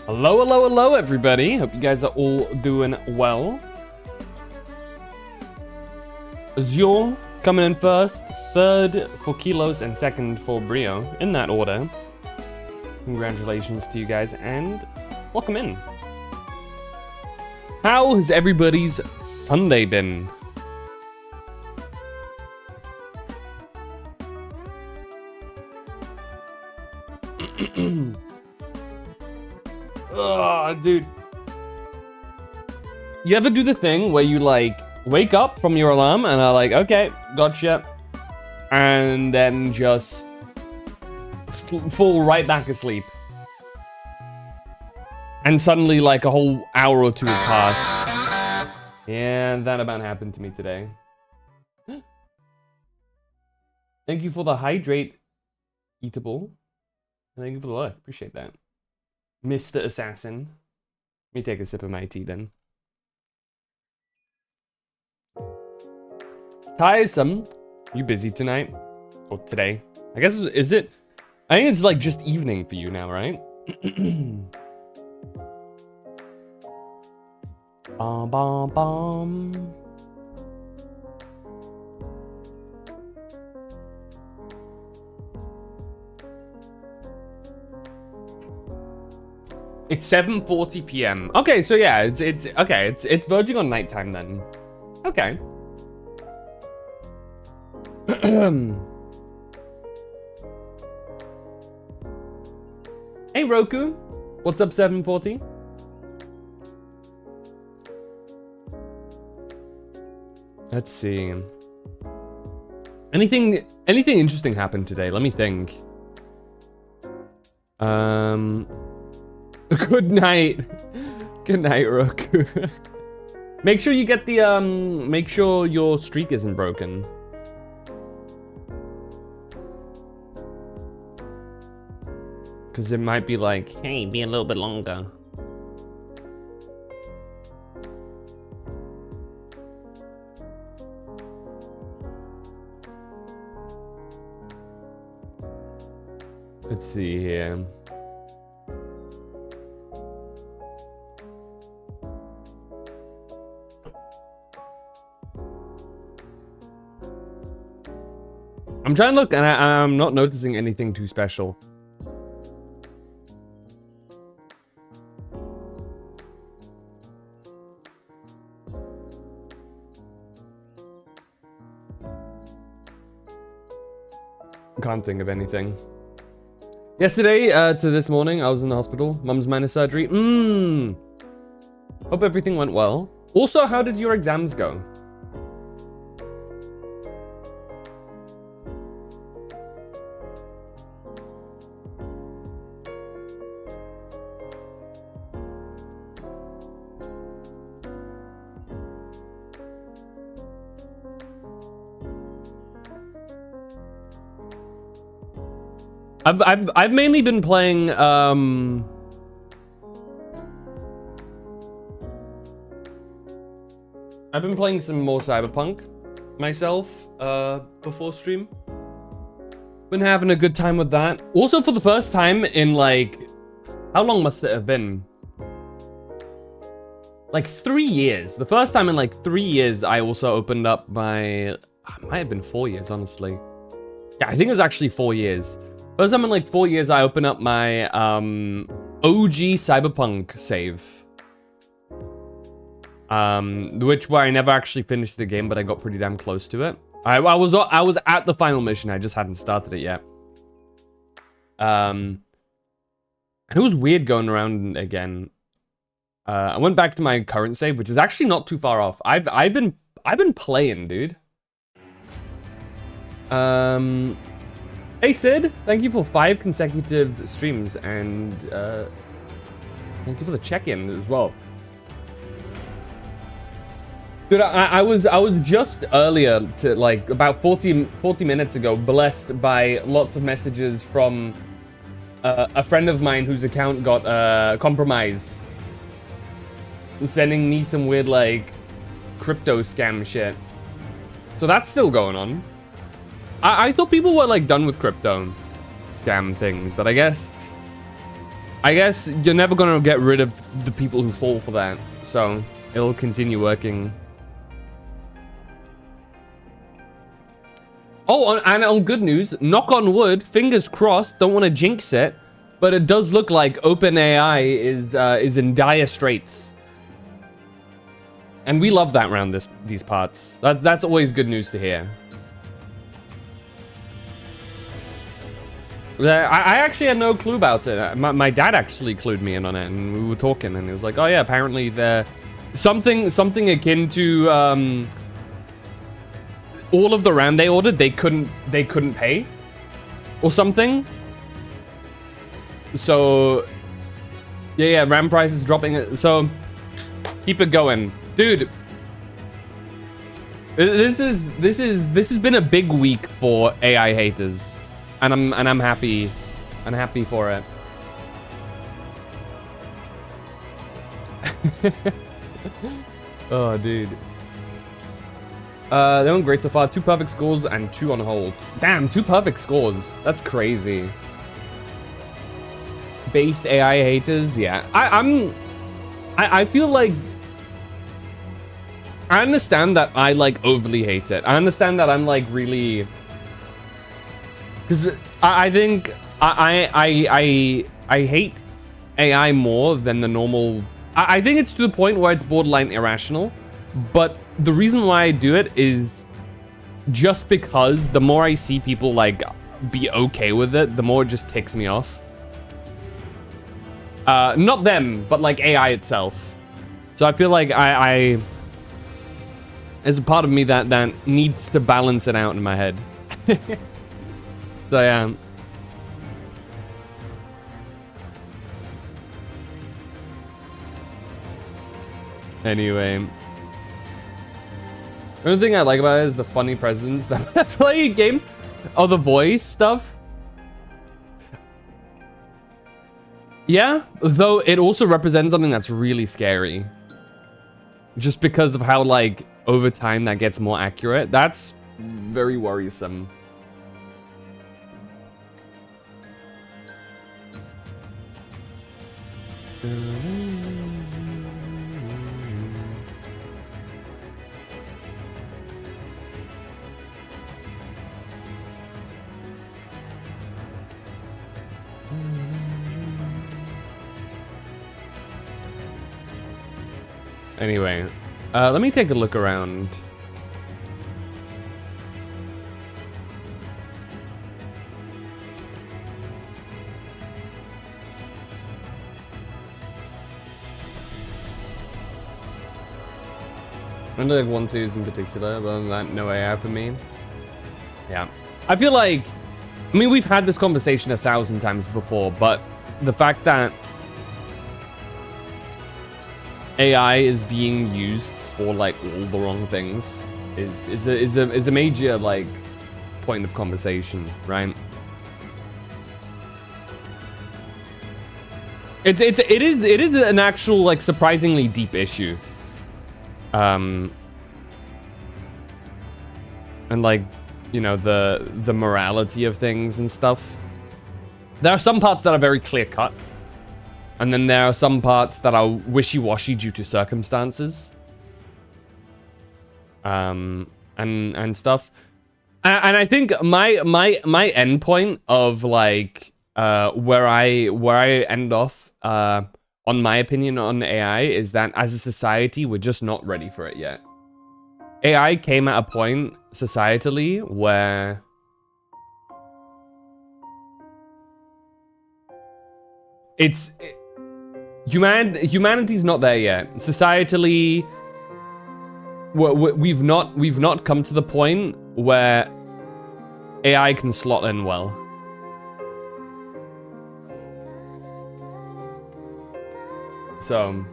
Hello, hello, hello, everybody. Hope you guys are all doing well. Azure coming in first, third for Kilos, and second for Brio, in that order. Congratulations to you guys, and welcome in. How has everybody's Sunday been? Ugh, dude. You ever do the thing where you like wake up from your alarm and are like, okay, gotcha, and then just fall right back asleep, and suddenly like a whole hour or two has passed? Yeah, that about happened to me today. Thank you for the hydrate eatable. Thank you for the luck. Appreciate that, Mr. Assassin. Let me take a sip of my tea then. Tiresome. You busy tonight? Or today? I guess, is it? I think it's like just evening for you now, right? Bom, bom, bom. It's 7:40 p.m. Okay, so yeah, it's okay. It's verging on nighttime then. Okay. Hey Roku, what's up 7:40? Let's see. Anything interesting happened today? Let me think. Good night. Good night, Roku. Make sure you get the make sure your streak isn't broken. Cause it might be like, hey, be a little bit longer. Let's see here. I'm trying to look and I'm not noticing anything too special. Can't think of anything. Yesterday to this morning, I was in the hospital. Mum's minor surgery. Hope everything went well. Also, how did your exams go? I've mainly been playing I've been playing some more Cyberpunk myself before stream. Been having a good time with that. Also, for the first time in like, how long must it have been? Like 3 years. The first time in like 3 years I also opened up my, it might have been 4 years, honestly. Yeah, I think it was actually 4 years. First time in like 4 years, I open up my OG Cyberpunk save, where I never actually finished the game, but I got pretty damn close to it. I was at the final mission. I just hadn't started it yet. And it was weird going around again. I went back to my current save, which is actually not too far off. I've been playing, dude. Hey Sid, thank you for 5 consecutive streams, and thank you for the check-in as well. Dude, I was just earlier, to like about 40 minutes ago, blessed by lots of messages from a friend of mine whose account got compromised, sending me some weird like crypto scam shit. So that's still going on. I thought people were like done with crypto scam things, but I guess I guess you're never gonna get rid of the people who fall for that, so it'll continue working. Oh, and on good news, knock on wood, fingers crossed, don't want to jinx it, but it does look like OpenAI is in dire straits. And we love that around these parts. That's always good news to hear. I actually had no clue about it. My dad actually clued me in on it, and we were talking, and he was like, "Oh yeah, apparently they're something akin to all of the RAM they ordered, they couldn't pay, or something." So yeah, RAM prices dropping. So keep it going, dude. This has been a big week for AI haters. And I'm happy. I'm happy for it. Oh, dude. They went great so far. 2 perfect scores and 2 on hold. Damn, 2 perfect scores. That's crazy. Based AI haters, yeah. I feel like I understand that I like overly hate it. I understand that I'm like really. Because I think I hate AI more than the normal. I think it's to the point where it's borderline irrational. But the reason why I do it is just because the more I see people like be okay with it, the more it just ticks me off. Not them, but like AI itself. So I feel like there's a part of me that needs to balance it out in my head. So yeah. Anyway. The only thing I like about it is the funny presidents that play games. Oh, the voice stuff. Yeah, though it also represents something that's really scary. Just because of how, like, over time that gets more accurate. That's very worrisome. Anyway, let me take a look around. I only like one series in particular, but other than that, no AI for me. Yeah. I feel like, I mean, we've had this conversation 1,000 times before, but the fact that AI is being used for like all the wrong things is a major like point of conversation, right? It is an actual like surprisingly deep issue. And like, you know, the morality of things and stuff. There are some parts that are very clear cut. And then there are some parts that are wishy-washy due to circumstances. And stuff. And I think my end point of like where I end off on my opinion on AI is that as a society we're just not ready for it yet. AI came at a point societally where humanity's not there yet. Societally, we've not come to the point where AI can slot in well. So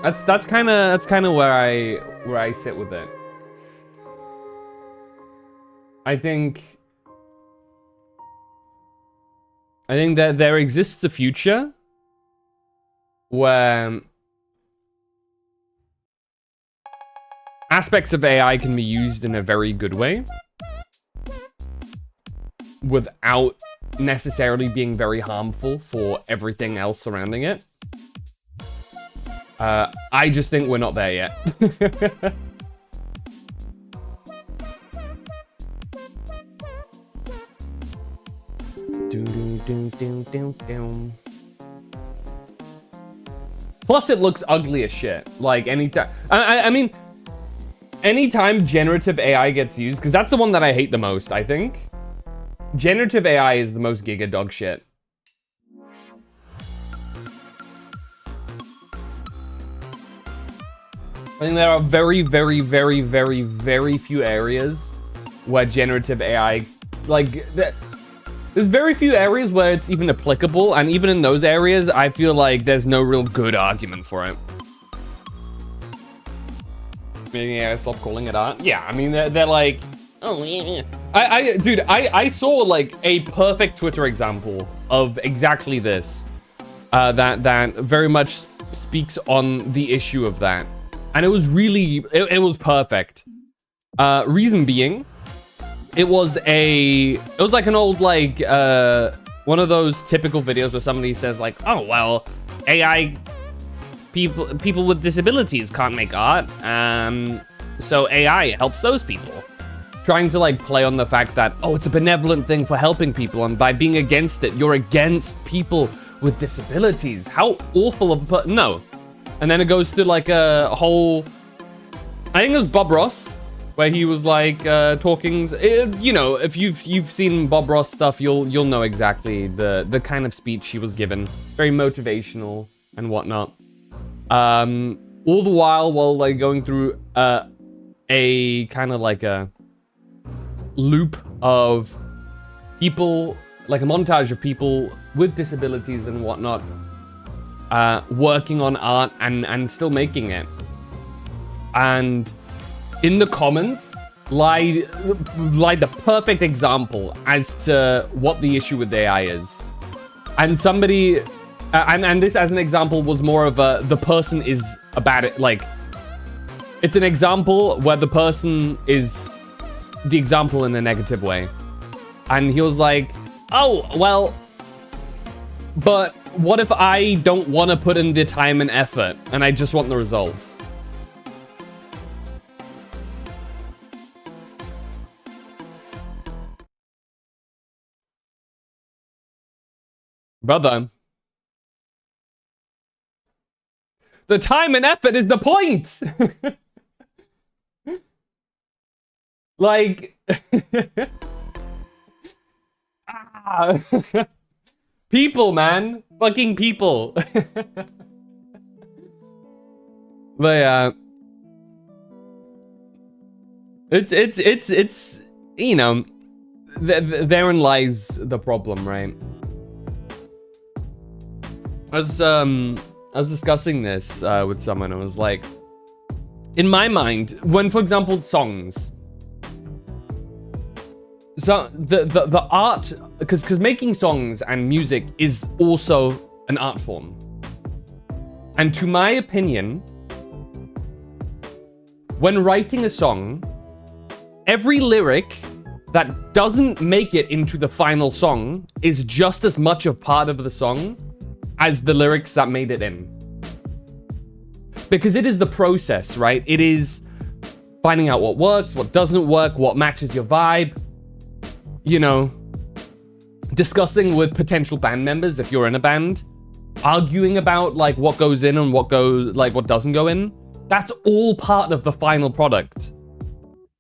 that's kind of where I sit with it. I think that there exists a future where aspects of AI can be used in a very good way without necessarily being very harmful for everything else surrounding it. I just think we're not there yet. Plus, it looks ugly as shit. Like, anytime... I mean, anytime generative AI gets used, because that's the one that I hate the most, I think. Generative AI is the most giga dog shit. I think there are very, very, very, very, very few areas where generative AI... Like, there's very few areas where it's even applicable, and even in those areas, I feel like there's no real good argument for it. Yeah, stop calling it art. Yeah, I mean, they're like, oh, yeah. Dude, I saw, like, a perfect Twitter example of exactly this. That very much speaks on the issue of that. And it was really, it was perfect. Reason being... It was like an old, like, one of those typical videos where somebody says, like, oh, well, AI, people with disabilities can't make art, so AI helps those people. Trying to, like, play on the fact that, oh, it's a benevolent thing for helping people, and by being against it, you're against people with disabilities. How awful of a no. And then it goes to, like, a whole, I think it was Bob Ross, where he was like talking, you know, if you've seen Bob Ross stuff, you'll know exactly the kind of speech he was given, very motivational and whatnot. All the while like going through a kind of like a loop of people, like a montage of people with disabilities and whatnot, working on art and still making it, and in the comments lie the perfect example as to what the issue with AI is. And somebody, and this as an example was more of the person is a bad, like, it's an example where the person is the example in a negative way. And he was like, oh, well, but what if I don't want to put in the time and effort and I just want the results? Brother, the time and effort is the point. Like, people, man, fucking people. But yeah, it's you know, therein lies the problem, right? I was discussing this with someone. I was like, in my mind, when, for example, songs, so the art, because making songs and music is also an art form, and to my opinion, when writing a song, every lyric that doesn't make it into the final song is just as much a part of the song as the lyrics that made it in. Because it is the process, right? It is finding out what works, what doesn't work, what matches your vibe. You know, discussing with potential band members if you're in a band, arguing about like what goes in and what doesn't go in. That's all part of the final product.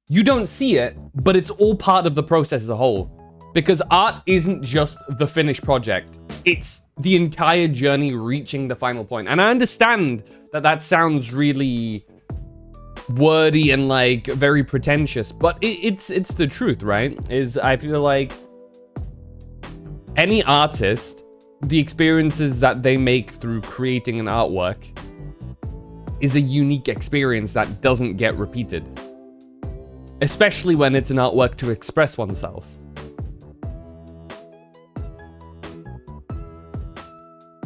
You don't see it, but it's all part of the process as a whole. Because art isn't just the finished project. It's the entire journey reaching the final point. And I understand that that sounds really wordy and like very pretentious, but it's the truth, right? I feel like any artist, the experiences that they make through creating an artwork is a unique experience that doesn't get repeated. Especially when it's an artwork to express oneself.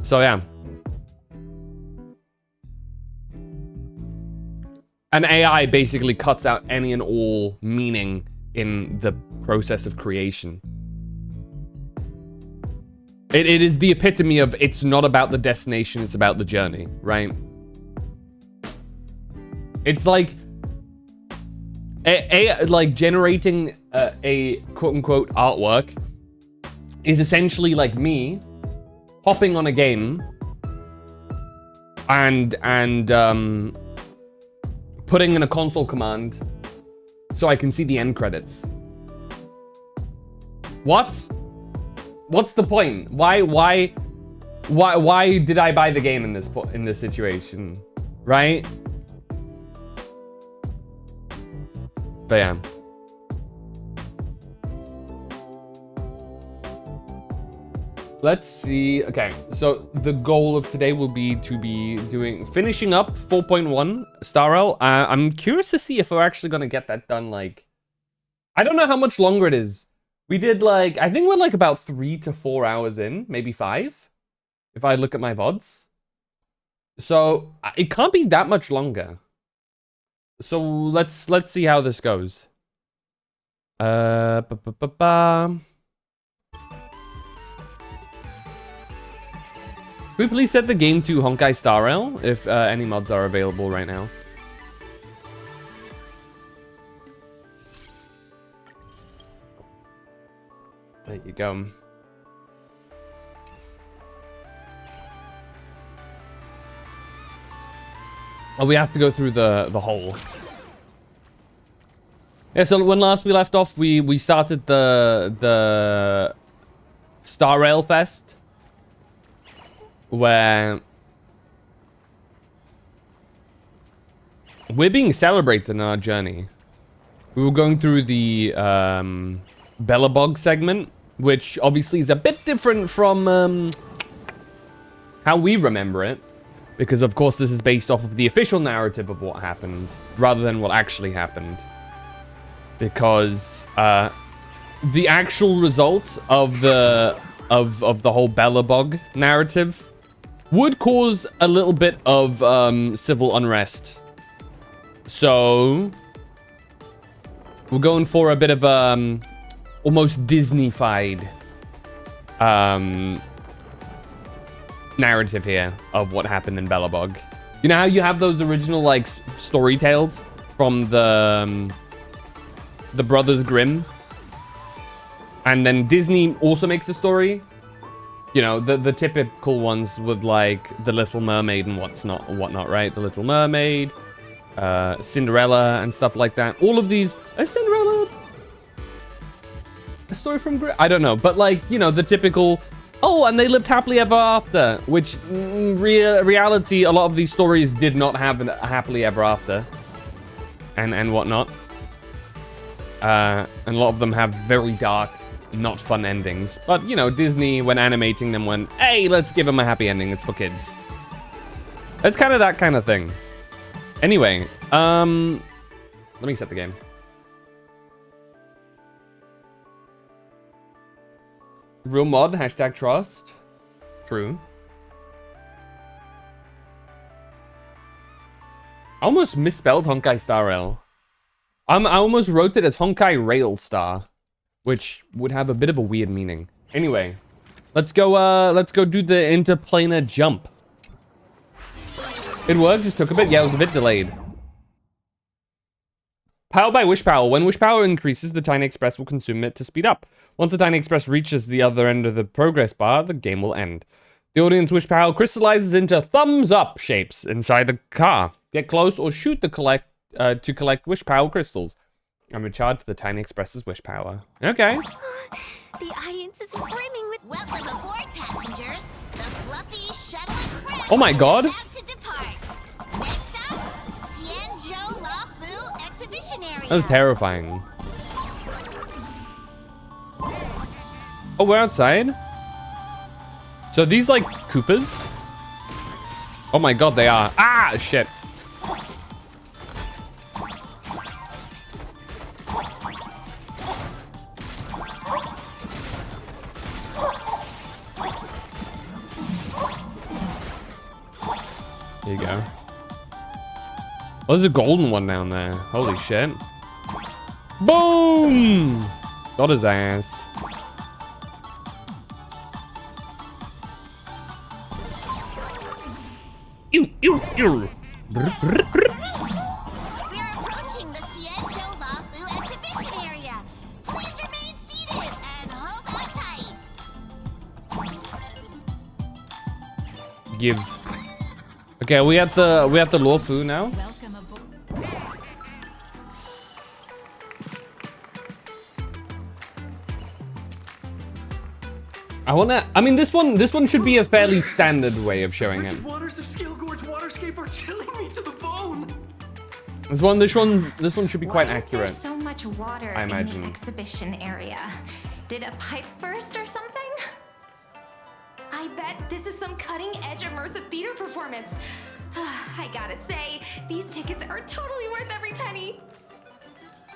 So yeah. And AI basically cuts out any and all meaning in the process of creation. It is the epitome of it's not about the destination, it's about the journey, right? It's like like generating a quote-unquote artwork is essentially like me hopping on a game and putting in a console command so I can see the end credits. What? What's the point? Why did I buy the game in this situation? Right? But yeah. Let's see. Okay, so the goal of today will be to be finishing up 4.1 Star Rail. I'm curious to see if we're actually gonna get that done. Like, I don't know how much longer it is. We did like, I think we're like about 3 to 4 hours in, maybe 5, if I look at my VODs. So it can't be that much longer. So let's see how this goes. Can we please set the game to Honkai Star Rail if any mods are available right now? There you go. Oh, we have to go through the hole. Yeah, so when last we left off, we started the Star Rail Fest, where we're being celebrated in our journey. We were going through the Belobog segment, which obviously is a bit different from how we remember it, because of course this is based off of the official narrative of what happened rather than what actually happened. Because the actual result of the whole Belobog narrative would cause a little bit of civil unrest. So we're going for a bit of almost Disney-fied narrative here of what happened in Belobog. You know how you have those original like story tales from the Brothers Grimm, and then Disney also makes a story. You know, the typical ones with like The Little Mermaid and whatnot, right? The Little Mermaid, Cinderella and stuff like that. All of these, Cinderella, a story from Grimm? I don't know, but like, you know, the typical, oh, and they lived happily ever after, which in reality, a lot of these stories did not have a happily ever after and whatnot. And a lot of them have very dark, not fun endings. But, you know, Disney, when animating them, went, hey, let's give them a happy ending. It's for kids. It's kind of that kind of thing. Anyway, let me set the game. Real mod, hashtag trust. True. I almost misspelled Honkai Star Rail. I almost wrote it as Honkai Rail Star, which would have a bit of a weird meaning. Anyway, let's go do the interplanar jump. It worked, just took a bit. Yeah, it was a bit delayed. Powered by Wish Power. When Wish Power increases, the Tiny Express will consume it to speed up. Once the Tiny Express reaches the other end of the progress bar, the game will end. The audience Wish Power crystallizes into thumbs up shapes inside the car. Get close or shoot to collect Wish Power crystals. I'm in charge of the Tiny Express's Wish Power. Okay. The audience is brimming with welcome aboard, passengers. The Fluffy Shuttle Express. Oh my god. Is about to depart. Next up, Xianzhou Luofu Exhibition Area. That was terrifying. Oh, we're outside? So these like Koopas? Oh my god, they are. Ah, shit. There you go. Oh, there's a golden one down there. Holy shit. Boom! Got his ass. Ew. We're approaching the Xianzhou Luofu exhibition area. Please remain seated and hold on tight. Give. Okay, we have the Luofu now. Welcome aboard. I mean, this one should be a fairly standard way of showing it. The waters of Scale Gorge Waterscape are chilling me to the bone. This one should be quite accurate. Why is there so much water I in imagine. the exhibition area? Did a pipe burst or something? I bet this is some cutting-edge immersive theater performance. I gotta say, these tickets are totally worth every penny.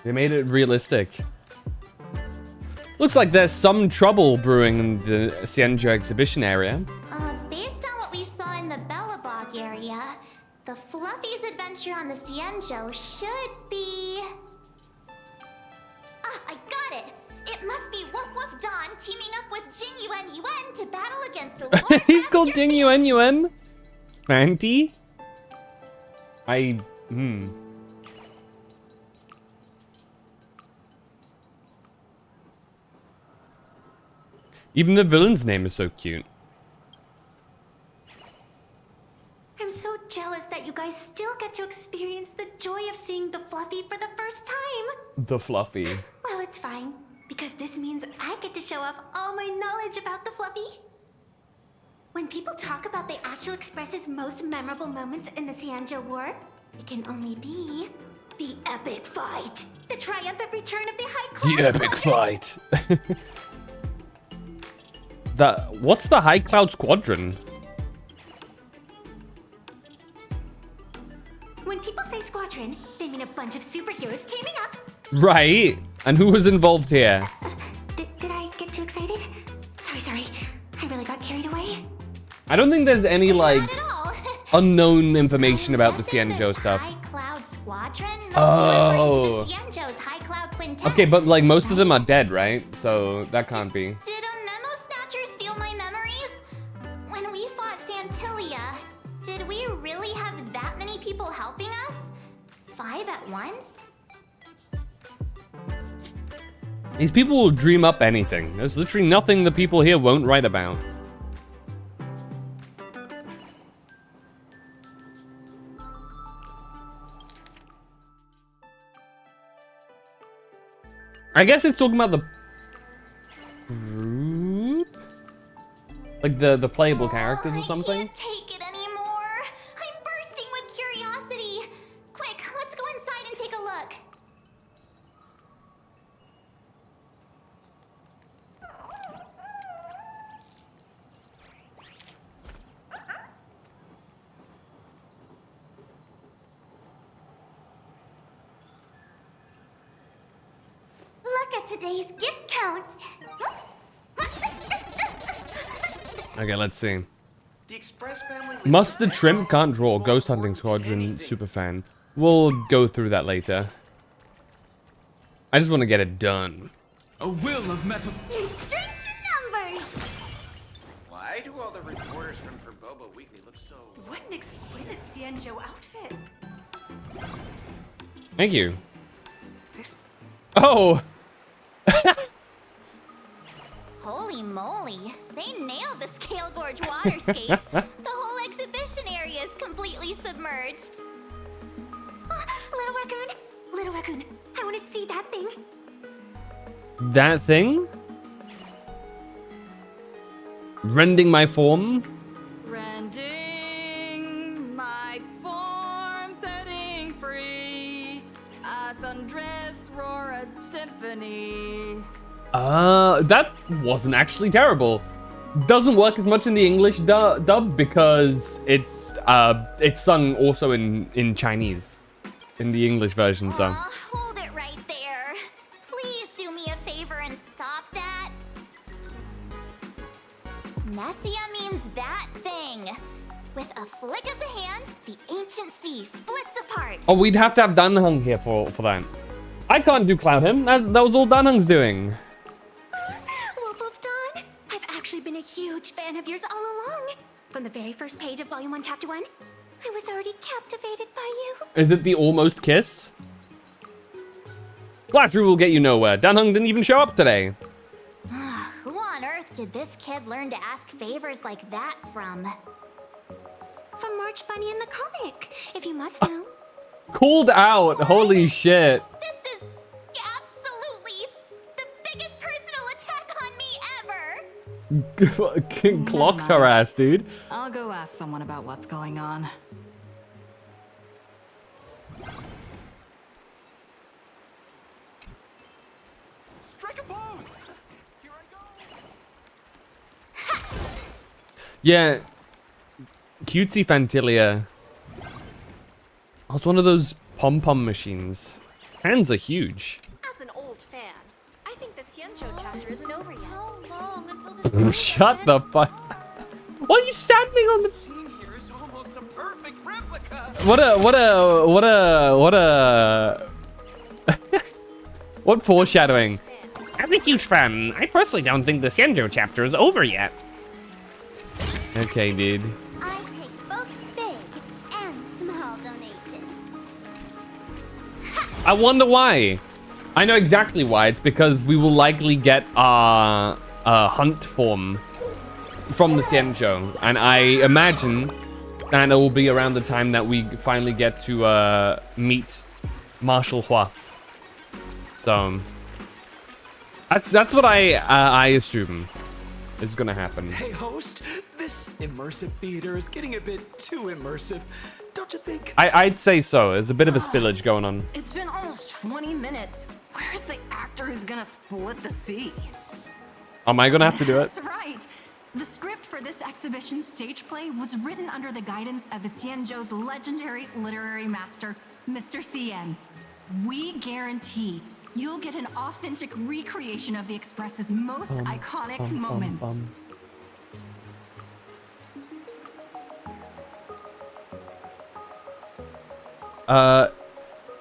They made it realistic. Looks like there's some trouble brewing in the Xianzhou exhibition area. Based on what we saw in the Bellabog area, the Fluffy's adventure on the Xianzhou should be... Ah, I got it! It must be Woof Woof Don teaming up with Jing Yuan Yuan to battle against the Lord He's called Master Jing Fate. Yuan Yuan. Fanty? Even the villain's name is so cute. I'm so jealous that you guys still get to experience the joy of seeing the Fluffy for the first time. The Fluffy. Well, it's fine, because this means I get to show off all my knowledge about the Fluffy. When people talk about the Astral Express's most memorable moment in the Xianzhou War, it can only be the epic fight. The triumphant return of the High Cloud Squadron. fight. What's the High Cloud Squadron? When people say squadron, they mean a bunch of superheroes teaming up. Right. And who was involved here? Did I get too excited? Sorry. I really got carried away. I don't think there's any, like, Not at all. unknown information about the Guessing Xianzhou this stuff. High Cloud Squadron must Oh. be referring to the Xianzhou's High Cloud Quintet. Okay, but, like, most of them are dead, right? So that can't be. Did a memo snatcher steal my memories? When we fought Fantilia, did we really have that many people helping us? 5 at once? These people will dream up anything. There's literally nothing the people here won't write about. I guess it's talking about the group? Like the playable characters or something? I can't take it anymore. I'm bursting with curiosity. Quick, let's go inside and take a look. Look at today's gift count. Okay, let's see. The Express family. Mustard Shrimp can't draw. Ghost Hunting Squadron superfan. We'll go through that later. I just want to get it done. A will of metal. Strength in numbers. Why do all the reporters from Boba Weekly look so? What an exquisite Xianzhou outfit. Thank you. Oh! Holy moly, they nailed the Scale Gorge waterscape. The whole exhibition area is completely submerged. Little raccoon, I want to see that thing. That thing? Rending my form? Rending my form, setting free. A thunderous roar, a symphony. That wasn't actually terrible. Doesn't work as much in the English dub because it's sung also in Chinese. In the English version, so. Hold it right there. Please do me a favor and stop that. Nessia means that thing. With a flick of the hand, the ancient sea splits apart. Oh, we'd have to have Danheng here for that. I can't do Cloud Him. That was all Danheng's doing. Wolf of Dawn, I've actually been a huge fan of yours all along. From the very first page of Volume 1, Chapter 1. I was already captivated by you. Is it the almost kiss? Flattery will get you nowhere. Dan Heng didn't even show up today. Who on earth did this kid learn to ask favors like that from? From March Bunny in the comic, if you must know. Called out. Holy shit. This is absolutely the biggest personal attack on me ever. Clocked her ass, dude. I'll go ask someone about what's going on. Strike a pose! Here I go! Yeah. Cutesy Fantilia. Oh, it's one of those pom-pom machines. Hands are huge. As an old fan, I think the Xianzhou chapter isn't over yet. How long until this? Shut the fuck. Why are you standing on the... Scene here is almost a perfect replica! What foreshadowing? I'm a huge fan. I personally don't think the Xianzhou chapter is over yet. Okay, dude. I take both big and small donations. I wonder why. I know exactly why. It's because we will likely get our hunt form from the Xianzhou. And I imagine that it will be around the time that we finally get to meet Marshal Hua. So that's what I assume is gonna happen. Hey, host, this immersive theater is getting a bit too immersive, don't you think? I'd say so. There's a bit of a spillage going on. It's been almost 20 minutes. Where's the actor who's gonna split the sea? Am I gonna have to do it? That's right. The script for this exhibition stage play was written under the guidance of the Xianzhou's legendary literary master, Mr. Xian. We guarantee you'll get an authentic recreation of the Express's most iconic moments.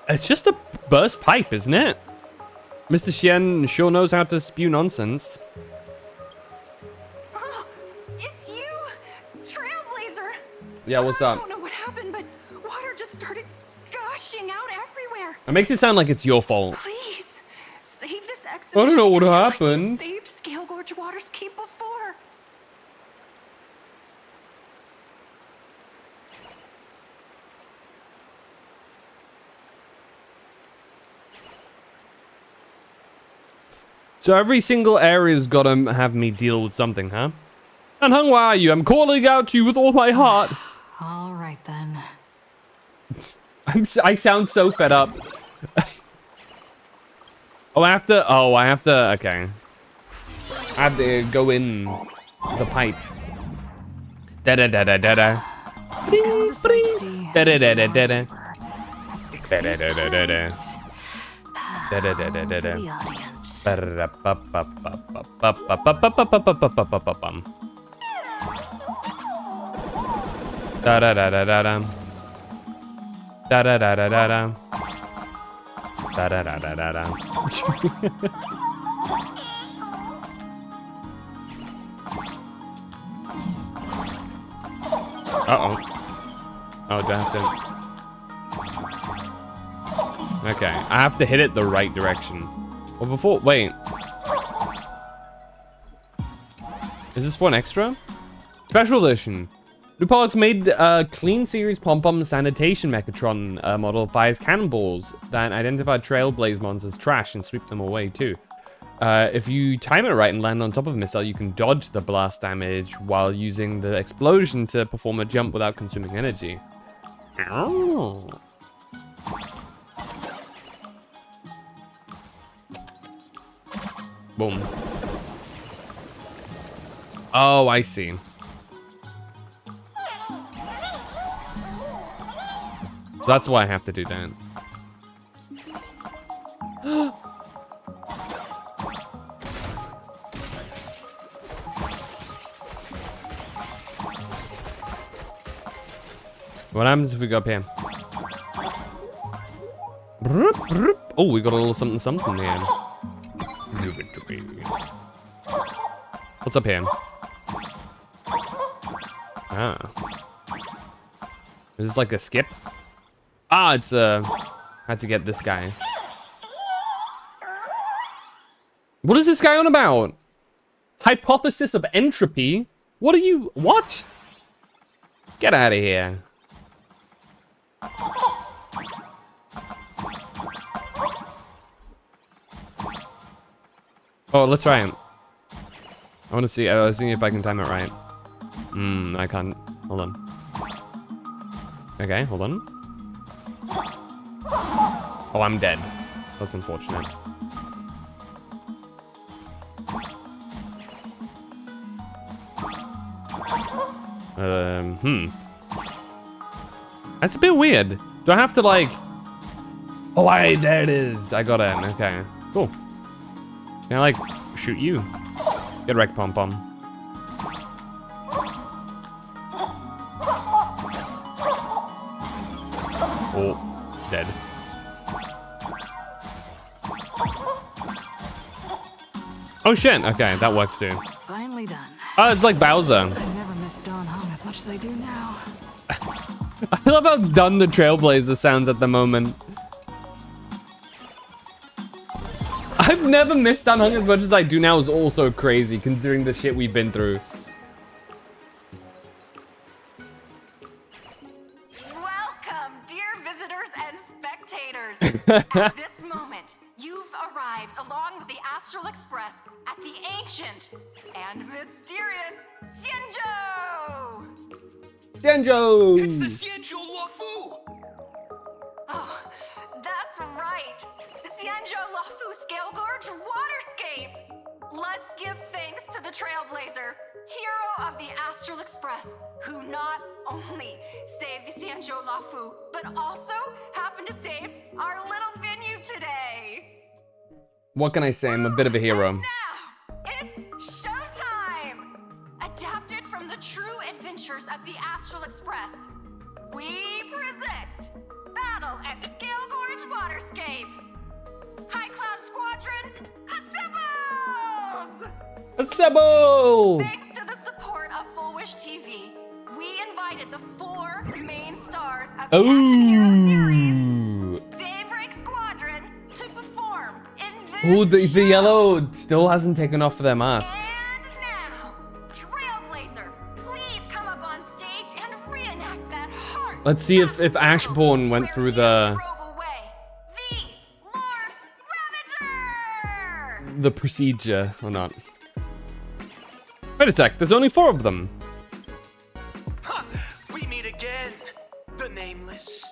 It's just a burst pipe, isn't it? Mr. Xian sure knows how to spew nonsense. Oh, it's you, Trailblazer. Yeah, what's I up? don't know what happened, but water just started gushing out everywhere. It makes it sound like it's your fault. Please, save this exhibition. I don't know what like you happened. saved Scale Gorge Water's Keep before. So every single area's gotta have me deal with something, huh? And Hung, where are you? I'm calling out to you with all my heart. All right then. I sound so fed up. I have to, okay. I have to go in the pipe. Da-da-da-da-da-da. Come to sightsee. Da-da-da-da-da-da. Excuse Da-da-da-da-da-da. pose. Da-da-da-da-da-da. For the audience. Ba-da-da-ba-ba-ba-ba-ba-ba-ba-ba-ba-ba-ba-ba-ba-bum. Da-da-da-da-da-da. Da-da-da-da-da-da. Da-da-da-da-da-da. Uh-oh. Oh, do I have to... Okay, I have to hit it the right direction. Well, before... Wait. Is this one extra? Special edition. Lupolix made a clean series pom-pom sanitation Mechatron model fires cannonballs that identify Trailblaze monsters trash and sweep them away too. If you time it right and land on top of a missile, you can dodge the blast damage while using the explosion to perform a jump without consuming energy. Oh. Boom. Oh, I see. So that's why I have to do that. What happens if we go up here? Broop, broop. Oh, we got a little something something here. Give it to me. What's up here? Ah. Is this like a skip? Ah, it's had to get this guy. What is this guy on about? Hypothesis of entropy? What are you? What? Get out of here. Oh, let's try it. I want to see. I was seeing if I can time it right. I can't. Hold on. Okay, hold on. Oh, I'm dead. That's unfortunate. That's a bit weird. Do I have to like... Oh, there it is. I got it. Okay, cool. Can I like shoot you? Get wrecked, Pom Pom. Oh, dead. Oh shit, okay, that works too. Finally done. Oh, it's like Bowser. I've never missed Dan Heng as much as I do now. I love how done the Trailblazer sounds at the moment. I've never missed Dan Heng as much as I do now is also crazy, considering the shit we've been through. Welcome, dear visitors and spectators. At this moment, you've arrived along with the Astral Express at the ancient and mysterious Xianzhou! Xianzhou! It's the Xianzhou Luofu! Oh, that's right. The Xianzhou Luofu Scale Gorge Waterscape! Let's give thanks to the Trailblazer, hero of the Astral Express, who not only saved the Xianzhou Luofu, but also happened to save our little venue today. What can I say? I'm a bit of a hero. Now, it's showtime! Adapted from the true adventures of the Astral Express, we present Battle at Scale Gorge Waterscape. High Cloud Squadron, assembles! Assemble! Thanks to the support of Full Wish TV, we invited the 4 main stars of the Action Hero series, Daybreak Squadron, to perform in this Oh, the show. yellow still hasn't taken off for their mask. And now, Trailblazer, please come up on stage and reenact that heart. Let's see if Ashbourne went through the The procedure or not. Wait a sec, there's only 4 of them. Ha! We meet again, the Nameless.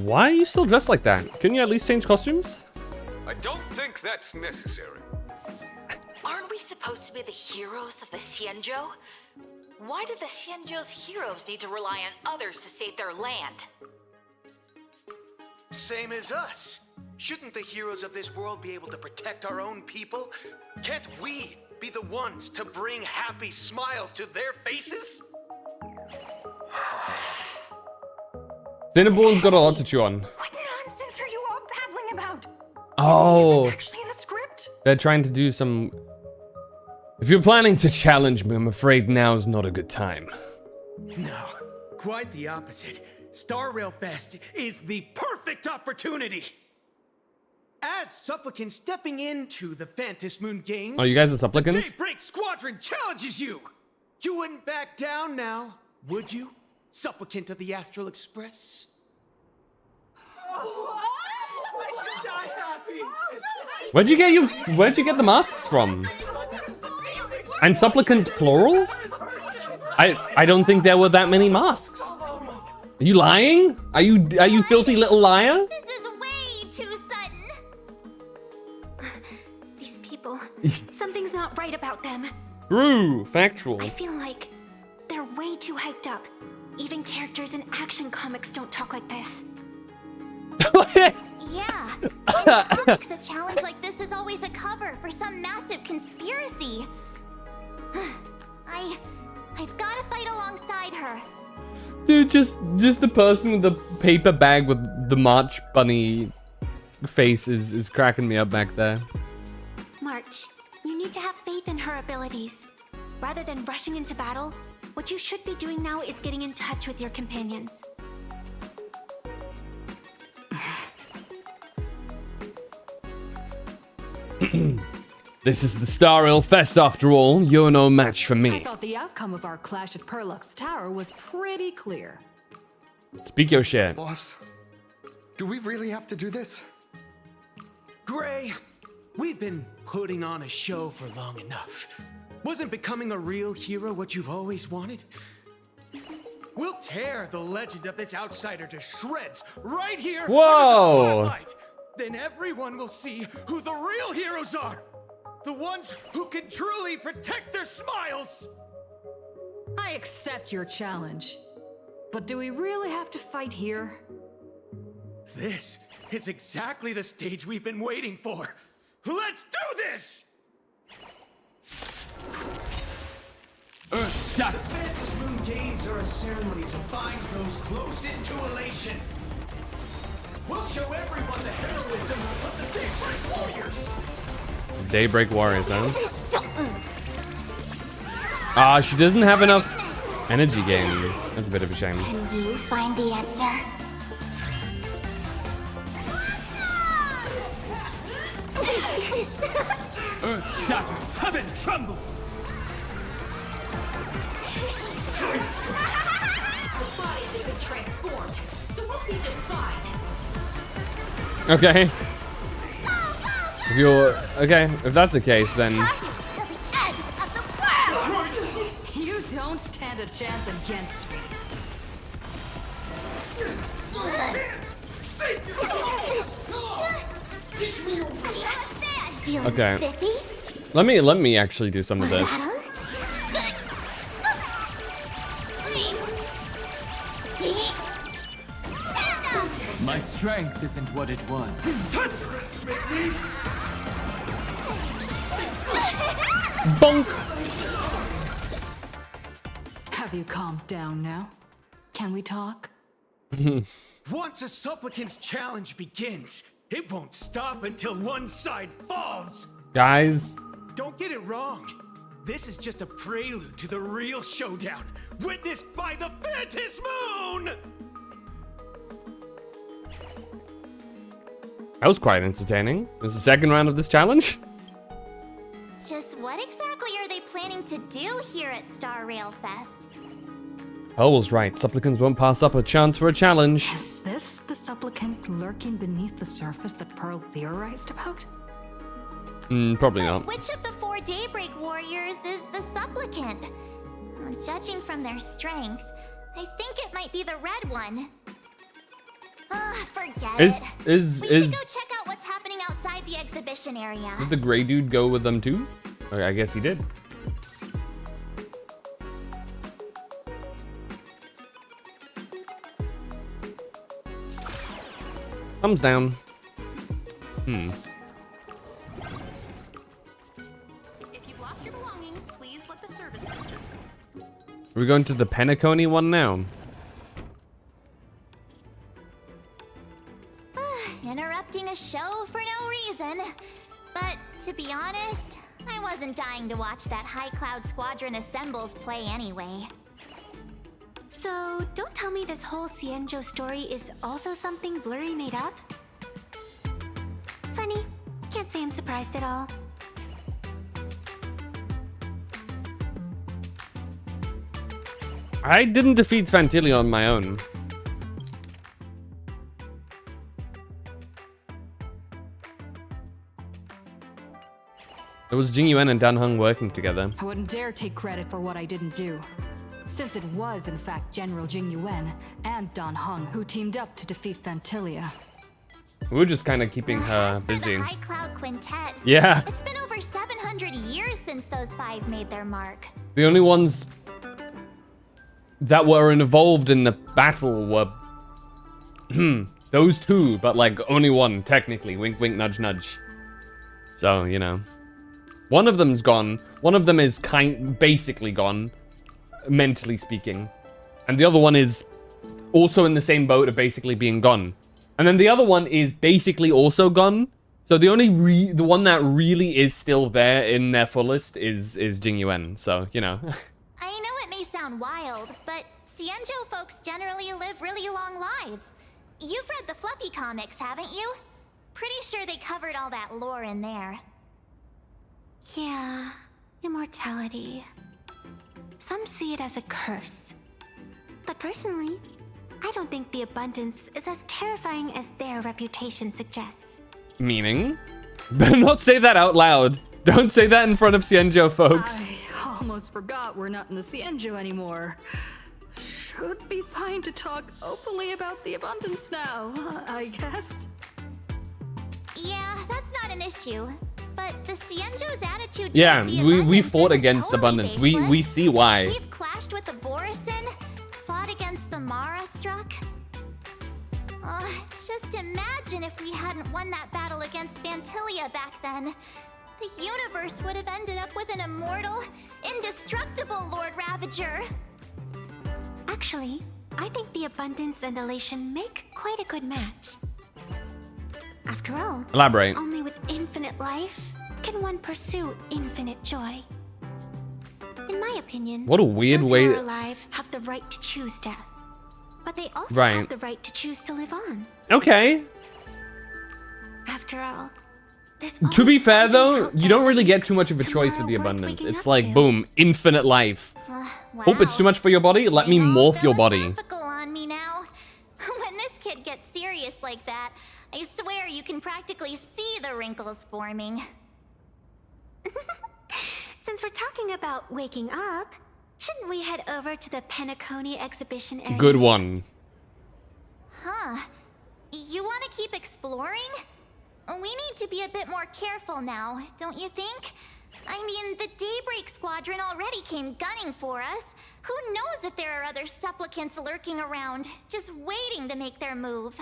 Why are you still dressed like that? Couldn't you at least change costumes? I don't think that's necessary. Aren't we supposed to be the heroes of the Xianzhou? Why do the Xianzhou's heroes need to rely on others to save their land? Same as us. Shouldn't the heroes of this world be able to protect our own people? Can't we be the ones to bring happy smiles to their faces? Cinnabon's got a lot to chew on. What nonsense are you all babbling about? Oh, Is this actually in the script? they're trying to do some... If you're planning to challenge me, I'm afraid now's not a good time. No, quite the opposite. Star Rail Fest is the perfect opportunity. As supplicants stepping into the Phantom Moon Games, Oh, you guys are supplicants? Daybreak Squadron challenges you. You wouldn't back down now, would you? Supplicant of the Astral Express. Where'd you get the masks from? And supplicants plural? I don't think there were that many masks. Are you lying? Are you filthy little liar? This is way too sudden. These people, something's not right about them. True, factual. I feel like they're way too hyped up. Even characters in action comics don't talk like this. Yeah, in comics, a challenge like this is always a cover for some massive conspiracy. I've gotta fight alongside her. Dude, just the person with the paper bag with the March Bunny face is cracking me up back there. March, you need to have faith in her abilities. Rather than rushing into battle, What you should be doing now is getting in touch with your companions. This is the Star Rail Fest after all. You're no match for I me. thought the outcome of our clash at Perlux Tower was pretty clear. Speak your share. Boss, do we really have to do this? Gray, we've been putting on a show for long enough. Wasn't becoming a real hero what you've always wanted? We'll tear the legend of this outsider to shreds right here under Whoa. the spotlight. Then everyone will see who the real heroes are. The ones who can truly protect their smiles. I accept your challenge. But do we really have to fight here? This is exactly the stage we've been waiting for. Let's do this! The Phantom Moon Games are a ceremony to find those closest to elation. We'll show everyone the heroism of the Daybreak Warriors. Daybreak Warriors, huh? Ah, she doesn't have enough energy gain. That's a bit of a shame. Can you find the answer? Earth shatters, heaven trembles. The bodies have been transformed, so we'll be just fine. Okay. If you're okay, if that's the case, then You don't stand a chance against me. okay. Spiffy? Let me actually do some of this. My strength isn't what it was. Bonk. Have you calmed down now? Can we talk? Once a supplicant's challenge begins, it won't stop until one side falls. Guys, Don't get it wrong. This is just a prelude to the real showdown, witnessed by the Phantom Moon! that was quite entertaining. This is the second round of this challenge. Just what exactly are they planning to do here at Star Rail Fest? Howell's right. Supplicants won't pass up a chance for a challenge. Is this the supplicant lurking beneath the surface that Pearl theorized about? Probably not. Which of the 4 Daybreak Warriors is the supplicant? Judging from their strength, I think it might be the red one. Forget Is it. is We is should go check out what's happening outside the exhibition area. did the gray dude go with them too? Okay, I guess he did. Thumbs down. If you've lost your belongings, please let the service center. We're going to the Penacony one now. Interrupting a show for no reason. But to be honest, I wasn't dying to watch that High Cloud Squadron Assembles play anyway. So, don't tell me this whole Xianzhou story is also something Blurry made up? Funny. Can't say I'm surprised at all. I didn't defeat Fantilli on my own. It was Jing Yuan and Dan Heng working together. I wouldn't dare take credit for what I didn't do, since it was in fact General Jing Yuan and Dan Heng who teamed up to defeat Fantilia. We were just kind of keeping her As for busy. the High Cloud Quintet, Yeah, it's been over 700 years since those 5 made their mark. the only ones that were involved in the battle were those 2, but like only one technically. Wink, wink, nudge, nudge. So you know, one of them's gone. One of them is basically gone, mentally speaking, and the other one is also in the same boat of basically being gone. And then the other one is basically also gone. So the only the one that really is still there in their fullest is Jing Yuan. So you know. I know it may sound sound wild, but Xianzhou folks generally live really long lives. You've read the Fluffy comics, haven't you? Pretty sure they covered all that lore in there. Yeah, immortality. Some see it as a curse. But personally, I don't think the abundance is as terrifying as their reputation suggests. Meaning? Better not say that out loud. Don't say that in front of Xianzhou, folks. I almost forgot we're not in the Xianzhou anymore. Should be fine to talk openly about the abundance now, I guess. Yeah, that's not an issue. But the Xianzhou's attitude Yeah, towards the we abundance fought isn't against totally abundance. We baseless. see why. We've clashed with the Borisin, fought against the Mara Struck. Just imagine if we hadn't won that battle against Phantilia back then. The universe would have ended up with an immortal, indestructible Lord Ravager. Actually, I think the abundance and elation make quite a good match. After all, Elaborate. only with infinite life can one pursue infinite joy. In my opinion, What a weird those way. who are alive have the right to choose death, but they also Right. have the right to choose to live on. Okay. After all, there's To be always fair something though, out you there don't that really get makes too much of a choice with tomorrow the worth abundance. waking It's up like, to. boom, infinite life. Hope it's too much for your body? Let me Getting all morph your body. philosophical on me now. When this kid gets serious like that, I swear you can practically see the wrinkles forming. Since we're talking about waking up, shouldn't we head over to the Penacony exhibition area? Good one. Huh. You want to keep exploring? We need to be a bit more careful now, don't you think? I mean, the Daybreak Squadron already came gunning for us. Who knows if there are other supplicants lurking around, just waiting to make their move.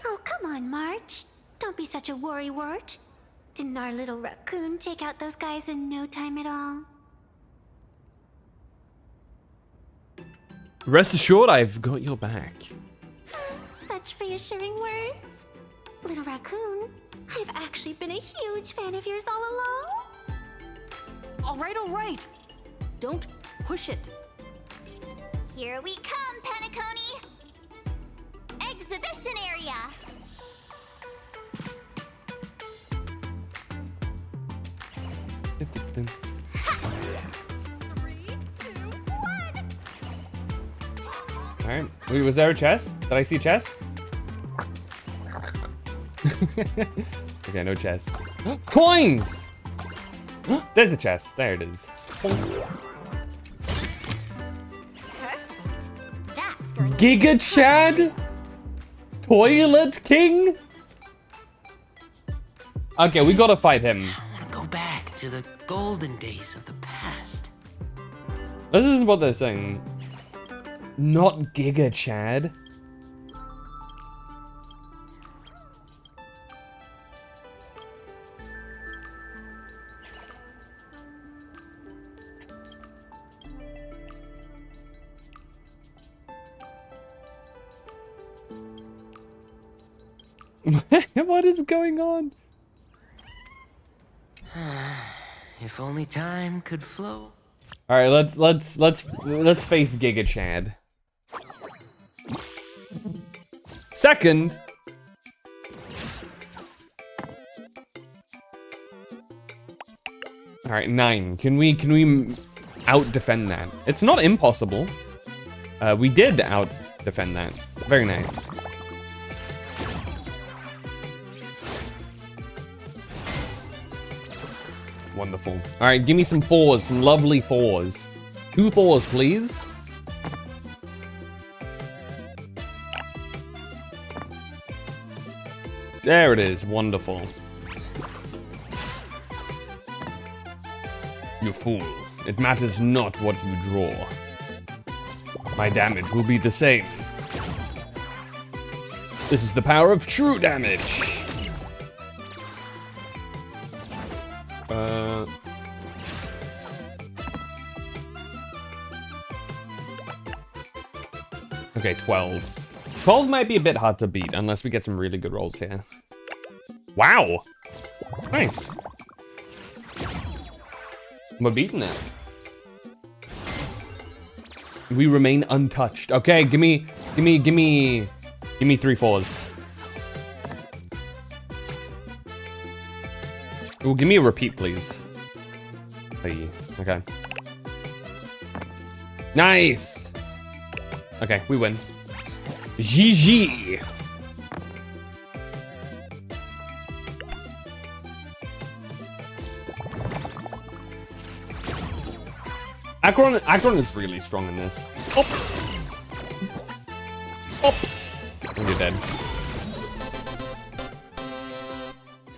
Oh, come on, March. Don't be such a worrywart. Didn't our little raccoon take out those guys in no time at all? Rest assured, I've got your back. Such reassuring words. Little raccoon, I've actually been a huge fan of yours all along. All right. Don't push it. Here we come, Penacony! Exhibition area! Alright. Wait, was there a chest? Did I see a chest? Okay, no chest. Coins! There's a chest. There it is. That's going to Giga Chad? Toilet King? Okay, we gotta fight him. I want to go back to the golden days of the past. This is what they're saying. Not Giga Chad. What is going on? If only time could flow. All right, let's face Giga Chad. Second. All right, 9. Can we out defend that? It's not impossible. We did out defend that. Very nice. Wonderful. All right, give me some 4s, some lovely 4s. 2 4s, please. There it is. Wonderful. You fool. It matters not what you draw. My damage will be the same. This is the power of true damage. Okay, 12. 12 might be a bit hard to beat unless we get some really good rolls here. Wow! Nice. We're beating it. We remain untouched. Okay, give me 3 4s. Ooh, give me a repeat, please. Hey, okay. Nice! Okay, we win. GG! Akron is really strong in this. Oh! Oh! And you're dead.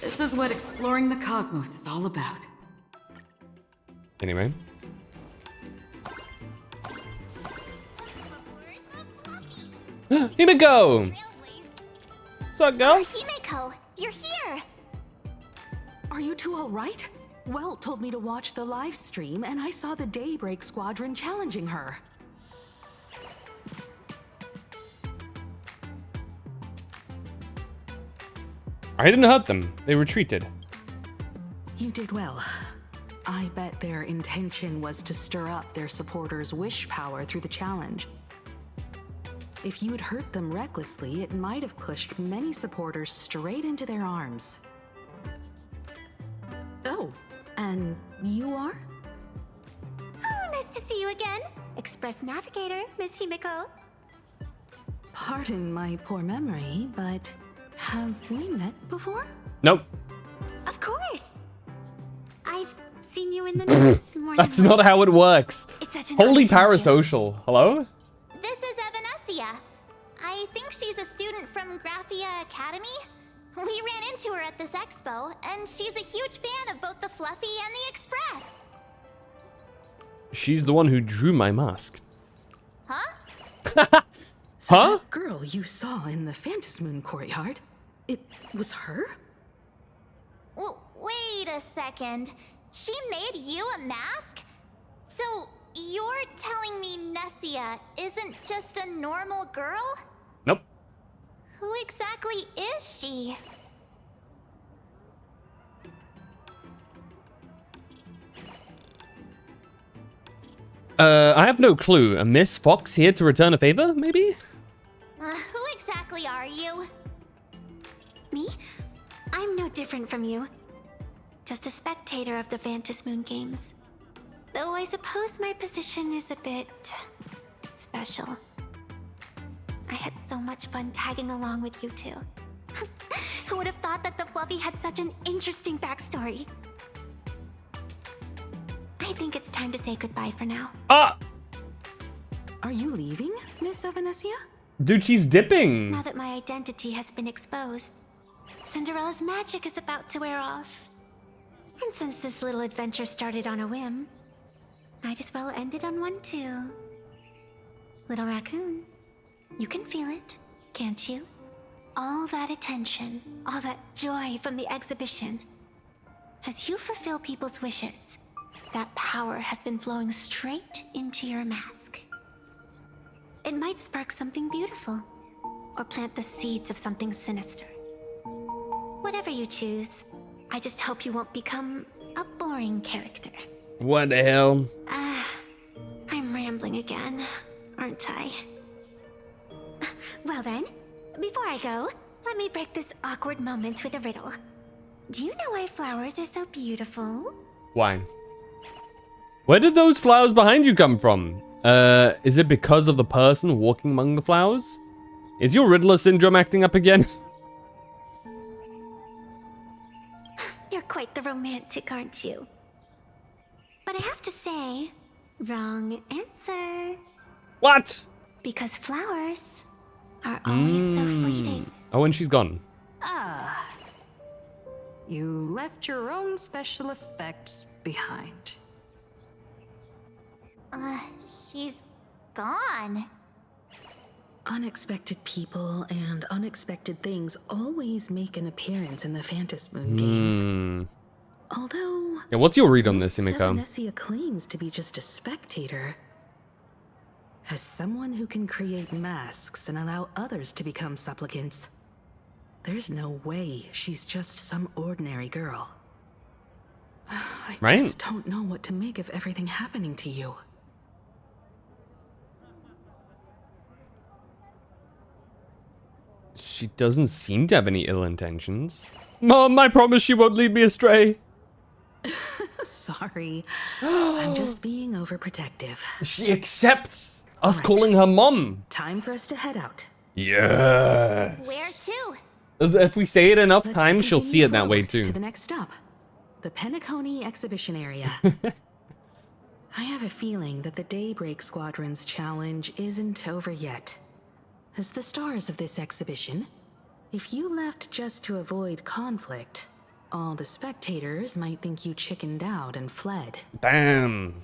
This is what exploring the cosmos is all about. Anyway. Himeko! What's up, girl? Himeko, you're here! Are you two all right? Welt told me to watch the live stream, and I saw the Daybreak Squadron challenging her. I didn't hurt them. They retreated. You did well. I bet their intention was to stir up their supporters' wish power through the challenge. If you had hurt them recklessly, it might have pushed many supporters straight into their arms. Oh, and you are? Oh, nice to see you again. Express Navigator, Miss Himeko. Pardon my poor memory, but have we met before? Nope. Of course. I've seen you in the news more That's than not how it works. It's such an Holy honor to meet you. parasocial. Hello? This is Evanescia. I think she's a student from Graphia Academy. We ran into her at this expo, and she's a huge fan of both the Fluffy and the Express. She's the one who drew my mask. Huh? So Huh? that girl you saw in the Phantasmoon courtyard, it was her? Well, wait a second. She made you a mask? So you're telling me Nessia isn't just a normal girl? Nope. Who exactly is she? I have no clue. A Miss Fox here to return a favor, maybe? Who exactly are you? Me? I'm no different from you. Just a spectator of the Phantasmoon games. Though I suppose my position is a bit special. I had so much fun tagging along with you two. Who would have thought that the Fluffy had such an interesting backstory? I think it's time to say goodbye for now. Ah! Are you leaving, Miss Evanescia? Dude, she's dipping. Now that my identity has been exposed, Cinderella's magic is about to wear off. And since this little adventure started on a whim, might as well end it on one too. Little raccoon, you can feel it, can't you? All that attention, all that joy from the exhibition. As you fulfill people's wishes, that power has been flowing straight into your mask. It might spark something beautiful, or plant the seeds of something sinister. Whatever you choose, I just hope you won't become a boring character. What the hell? I'm rambling again, aren't I? Well then, before I go, let me break this awkward moment with a riddle. Do you know why flowers are so beautiful? Why? Where did those flowers behind you come from? Is it because of the person walking among the flowers? Is your Riddler syndrome acting up again? You're quite the romantic, aren't you? But I have to say, wrong answer. What? Because flowers are always so fleeting. Oh, and she's gone. Ah. You left your own special effects behind. She's gone. Unexpected people and unexpected things always make an appearance in the Phantasmoon games. Although... Yeah, what's your read on this, Miss Himeko? Evanescia claims to be just a spectator. As someone who can create masks and allow others to become supplicants, there's no way she's just some ordinary girl. I Right? just don't know what to make of everything happening to you. She doesn't seem to have any ill intentions. Mom, I promise she won't lead me astray. Sorry. I'm just being overprotective. She accepts us calling her mom. Time for us to head out. Yes. Where to? If we say it enough Let's times, she'll see it that way continue too. forward to the next stop. The Penacony Exhibition Area. I have a feeling that the Daybreak Squadron's challenge isn't over yet. As the stars of this exhibition, if you left just to avoid conflict, all the spectators might think you chickened out and fled. Bam.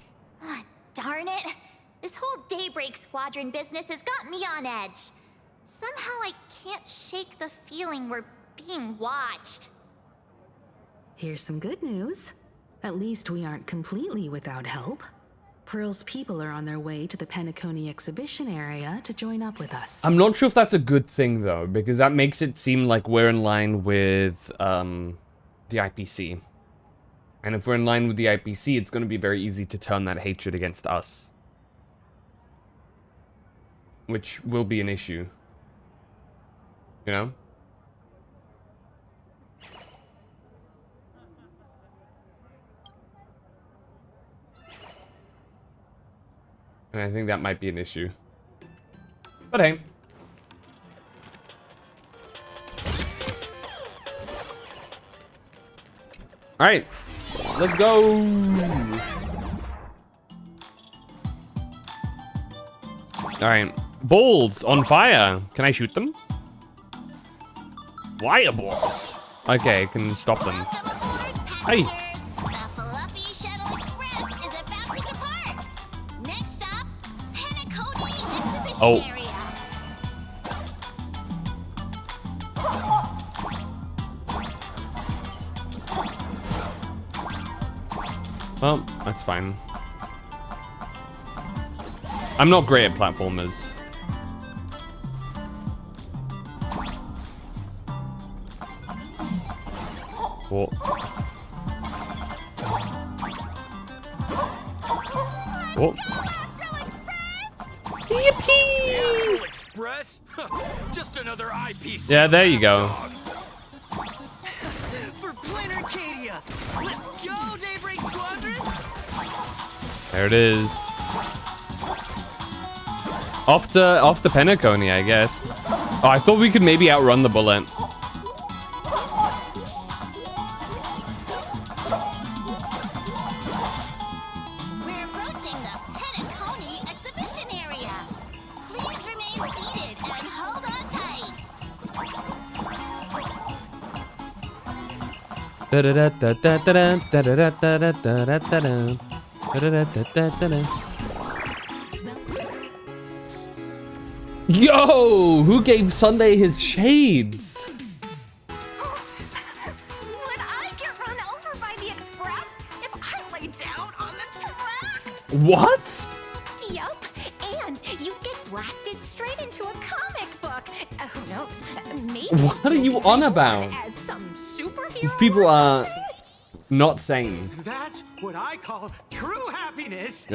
Ah, darn it. This whole Daybreak Squadron business has got me on edge. Somehow I can't shake the feeling we're being watched. Here's some good news. At least we aren't completely without help. Pearl's people are on their way to the Penacony Exhibition Area to join up with us. I'm not sure if that's a good thing though, because that makes it seem like we're in line with the IPC. And if we're in line with the IPC, it's going to be very easy to turn that hatred against us. Which will be an issue. You know? And I think that might be an issue. But hey. Alright. Let's go. Alright. Balls on fire. Can I shoot them? Fireballs. Okay, I can stop them. Hey. The Fluffy Shuttle Express is about to depart. Next stop, Penacony Exhibition Area. Well, that's fine. I'm not great at platformers. What? What? Astral Express? Just another eyepiece. Yeah, there you go. For Planet Arcadia. Let's go, Daybreak Squadron. There it is. Off to Penacony, I guess. Oh, I thought we could maybe outrun the bullet. We're approaching the Penacony Exhibition Area. Please remain seated and hold on tight. Yo! Who gave Sunday his shades? Would I get run over by the express if I lay down on the tracks? What? Yup, and you get blasted straight into a comic book. Who knows? Maybe What are you on about? as some superhero. These people are not sane. That's what I call true happiness.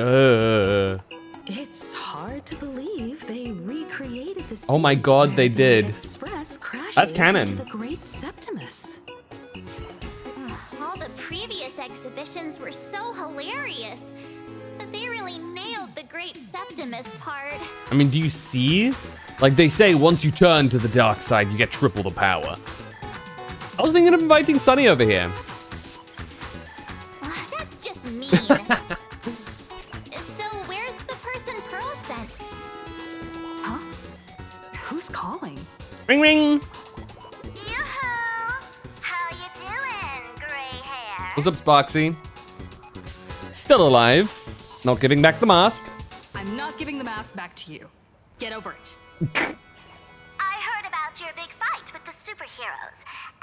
It's hard to believe they recreated the Oh my scene god, where they the did. Express crashes That's canon. into the Great Septimus. All the previous exhibitions were so hilarious, but they really nailed the Great Septimus part. I mean, do you see? Like they say, once you turn to the dark side, you get triple the power. I was thinking of inviting Sunny over here. That's just mean. So where's the person Pearl sent? Huh? Who's calling? Ring ring. Yoo-hoo! How you doing, gray hair? What's up, Sparksy? Still alive. Not giving back the mask. I'm not giving the mask back to you. Get over it. I heard about your big fight with the superheroes,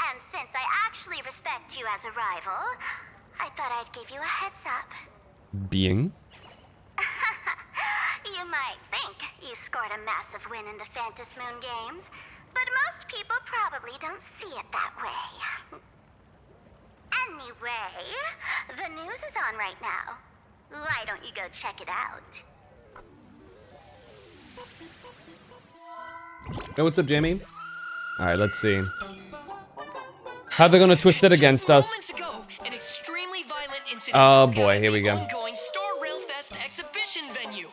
and since I actually respect you as a rival, I thought I'd give you a heads up. Being. You might think you scored a massive win in the Phantom Moon games, but most people probably don't see it that way. Anyway, the news is on right now. Why don't you go check it out? Hey, what's up, Jamie? All right, let's see. How they're gonna twist it against us. An extremely violent incident Oh boy, here we go. ongoing Star Railfest exhibition venue.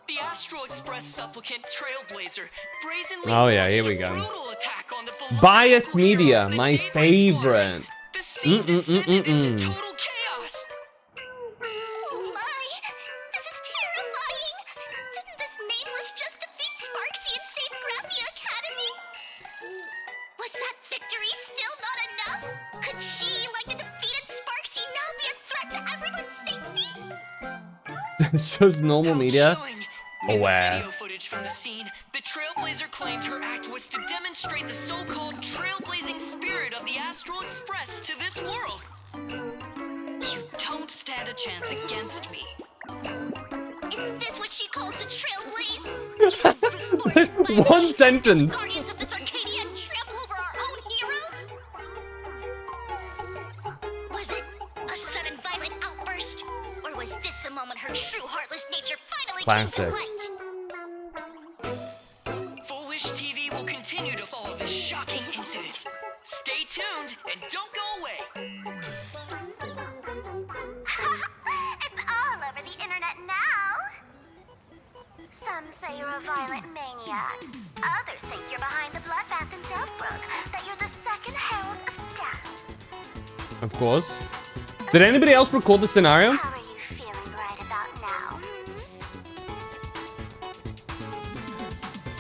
The Astral Express supplicant Trailblazer brazenly Oh yeah, here we launched a go. brutal attack on the beloved Biased local media, heroes, the my Daybreak favorite. Squadron. The scene descended into Mm-mm-mm-mm-mm. total chaos. Oh my! This is terrifying! Didn't this nameless just defeat Sparksy and save Graphia Academy? Was that victory still not enough? Could she, like the defeated Sparksy, now be a threat to everyone's safety? It's just normal media. Aware. Video footage from the scene, the Trailblazer claimed her act was to demonstrate the so-called trailblazing spirit of the Astral Express to this world. You don't stand a chance against me. Is this what she calls the Trailblaze? Using brute force and violence One to sentence. the guardians of this Arcadia and trample over our own heroes? Was it a sudden violent outburst? Or was this the moment her true heartless nature finally Classic. came to light? Foolish TV will continue to follow this shocking incident. Stay tuned and don't go away. It's all over the internet now. Some say you're a violent maniac. Others think you're behind the bloodbath in Deathbrook, that you're the second herald of death. Of course. Did anybody else record the scenario? How are you feeling right about now?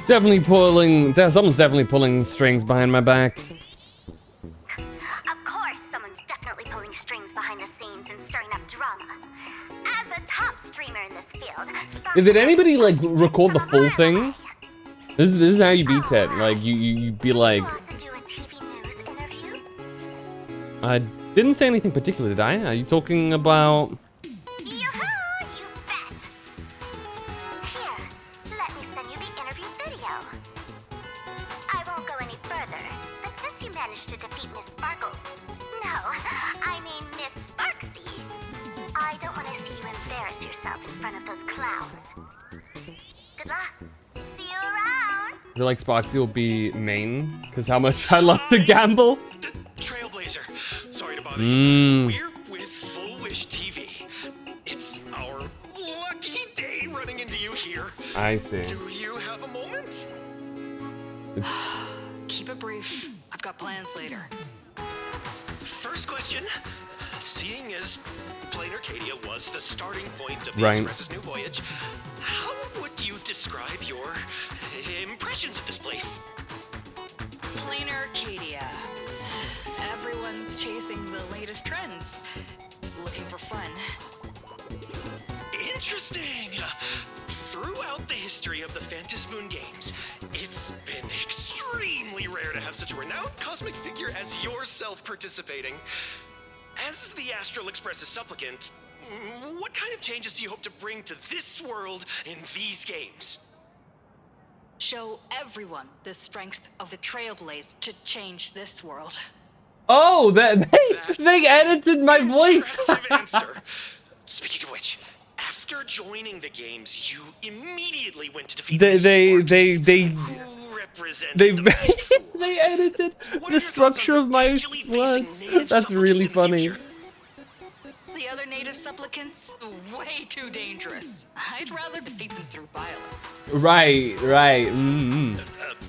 Definitely pulling. Someone's definitely pulling strings behind my back. Of course, someone's definitely pulling strings behind the scenes and stirring up drama. As a top streamer in this field, Did anybody like record the full thing? This is how you beat it. Like you be like. I didn't say anything particular, did I? Are you talking about? Let me send you the interview video. I won't go any further, but since you managed to defeat Miss Sparkle, no, I mean Miss Sparksy, I don't want to see you embarrass yourself in front of those clowns. Good luck. See you around. I feel like Sparksy will be main because how much I love to gamble. Trailblazer, sorry to bother you. Mm. We're with Full Wish TV. It's our lucky day running into you here. I see. Do you have a moment? Keep it brief. I've got plans later. First question. Seeing as Plain Arcadia was the starting point of the Right. Express's new voyage, how would you describe your impressions of this place? Plain Arcadia. Everyone's chasing the latest trends. Looking for fun. Interesting. Throughout the history of the Phantasmoon games, it's been extremely rare to have such a renowned cosmic figure as yourself participating. As the Astral Express's supplicant, what kind of changes do you hope to bring to this world in these games? Show everyone the strength of the Trailblaze to change this world. Oh, they edited my voice. Impressive answer. Speaking of which, after joining the games, you immediately went to defeat they edited the structure of my words. That's really funny. The other native supplicants, way too dangerous. I'd rather defeat them through violence. Right. Mm-hmm.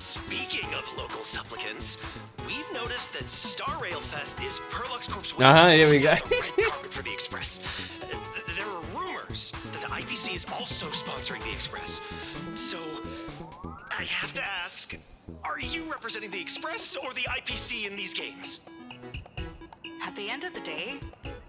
Speaking of local supplicants, we've noticed that Star Rail Fest is Perlux Corp's Here we go. red carpet for the Express. There are rumors that the IPC is also sponsoring the Express. So, I have to ask, are you representing the Express or the IPC in these games? At the end of the day,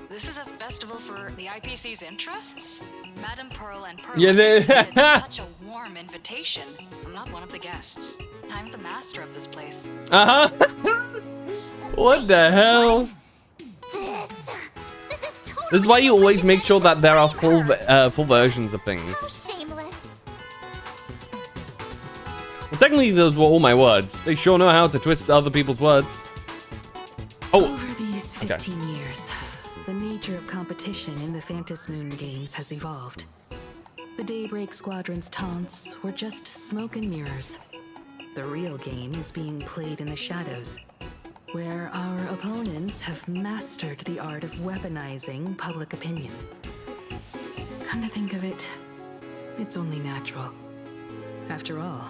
this is a festival for the IPC's interests. Madame Pearl and Pearl extended such a warm invitation. I'm not one of the guests. I'm the master of this place. What the hell? This is why you always make sure that there are full versions of things. Shameless. Well, technically, those were all my words. They sure know how to twist other people's words. Oh. Over these 15 years, the nature of competition in the Phantasmoon games has evolved. The Daybreak Squadron's taunts were just smoke and mirrors. The real game is being played in the shadows, where our opponents have mastered the art of weaponizing public opinion. Come to think of it, it's only natural. After all,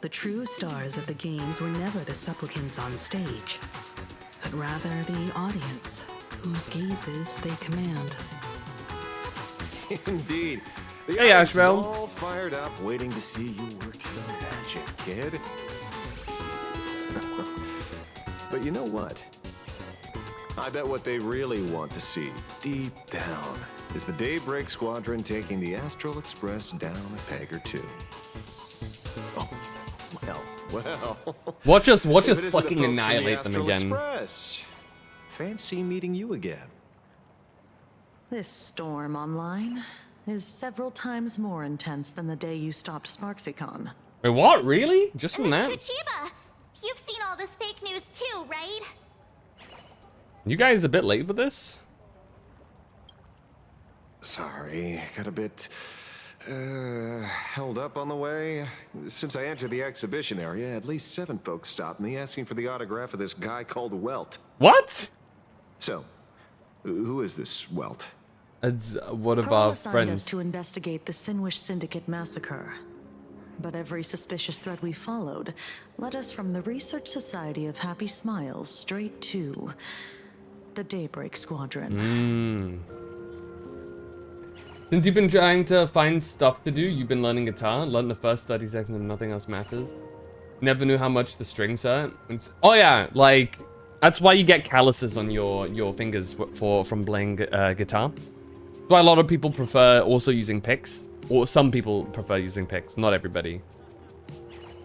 the true stars of the games were never the supplicants on stage, but rather the audience, whose gazes they command. Indeed. The Hey, audience is Asheville. all fired up, waiting to see you work your magic, kid. But you know what? I bet what they really want to see, deep down, is the Daybreak Squadron taking the Astral Express down a peg or two. Oh, well. Watch us If it isn't the fucking folks from the annihilate them Astral again. Express. Fancy meeting you again. This storm online is several times more intense than the day you stopped SparksyCon. Wait, what? Really? Just from that? Chiba, you've seen all this fake news too, right? You guys a bit late for this? Sorry, got a bit held up on the way. Since I entered the exhibition area, at least 7 folks stopped me asking for the autograph of this guy called Welt. What? So, who is this Welt? It's one of Pearl our assigned us friends. to investigate the Sinwish Syndicate massacre. But every suspicious thread we followed led us from the Research Society of Happy Smiles straight to the Daybreak Squadron. Since you've been trying to find stuff to do, you've been learning guitar, learned the first 30 seconds and nothing else matters. Never knew how much the strings hurt. Oh yeah, like, that's why you get calluses on your fingers from playing guitar. That's why a lot of people prefer also using picks. Or some people prefer using picks, not everybody.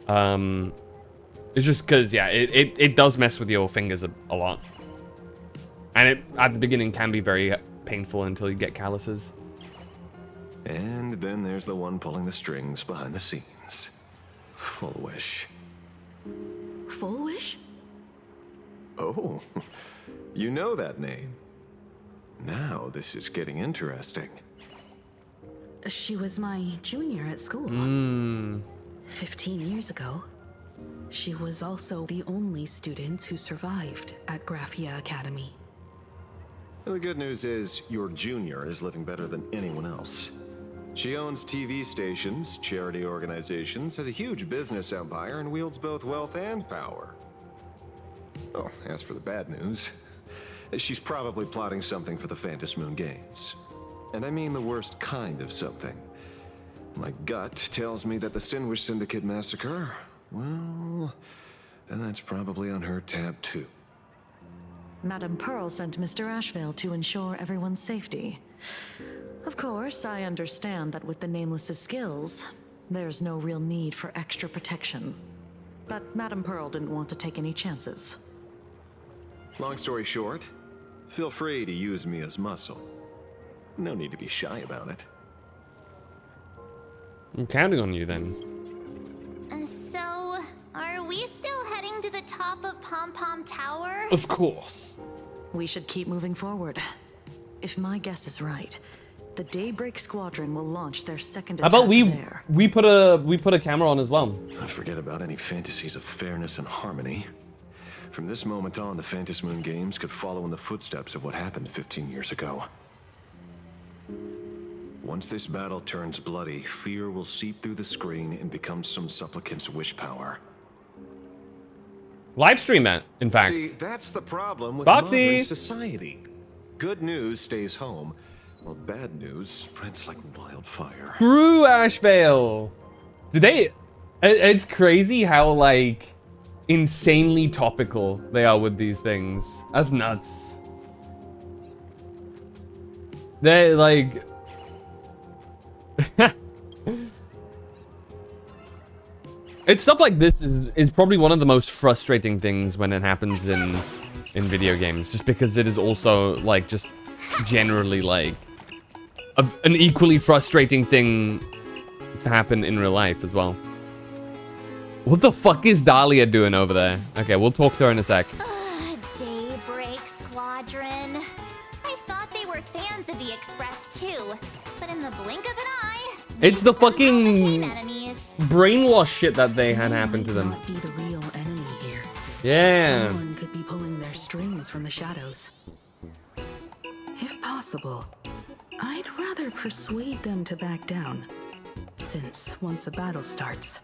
It's just because, yeah, it does mess with your fingers a lot. And it, at the beginning, can be very painful until you get calluses. And then there's the one pulling the strings behind the scenes. Full Wish. Full Wish? Oh, you know that name. Now this is getting interesting. She was my junior at school. 15 years ago. She was also the only student who survived at Graphia Academy. The good news is your junior is living better than anyone else. She owns TV stations, charity organizations, has a huge business empire, and wields both wealth and power. Oh, as for the bad news, she's probably plotting something for the Phantasmoon Games. And I mean the worst kind of something. My gut tells me that the Sinwish Syndicate massacre, well, and that's probably on her tab too. Madame Pearl sent Mr. Ashvale to ensure everyone's safety. Of course, I understand that with the Nameless's skills, there's no real need for extra protection. But Madame Pearl didn't want to take any chances. Long story short, feel free to use me as muscle. No need to be shy about it. I'm counting on you then. So, are we still heading to the top of Pom Pom Tower? Of course. We should keep moving forward. If my guess is right, the Daybreak Squadron will launch their second How attack about there. we put a camera on as well? Forget about any fantasies of fairness and harmony. From this moment on, the Phantasmoon Games could follow in the footsteps of what happened 15 years ago. Once this battle turns bloody, fear will seep through the screen and become some supplicant's wish power. Live stream it, in fact. See, that's the problem with Foxy! modern society. Good news stays home, while bad news spreads like wildfire. Screw Ashvale. Did they? It's crazy how like insanely topical they are with these things. That's nuts. They like. It's stuff like this is probably one of the most frustrating things when it happens in video games, just because it is also like just generally like an equally frustrating thing to happen in real life as well. What the fuck is Dahlia doing over there? Okay, we'll talk to her in a sec. Daybreak Squadron. I thought they were fans of the Express too, but in the blink of an eye, It's the fucking enemies. brainwash shit that they had happened to them. Not be the real enemy here. Yeah. Someone could be pulling their strings from the shadows. If possible, I'd rather persuade them to back down. Since once a battle starts,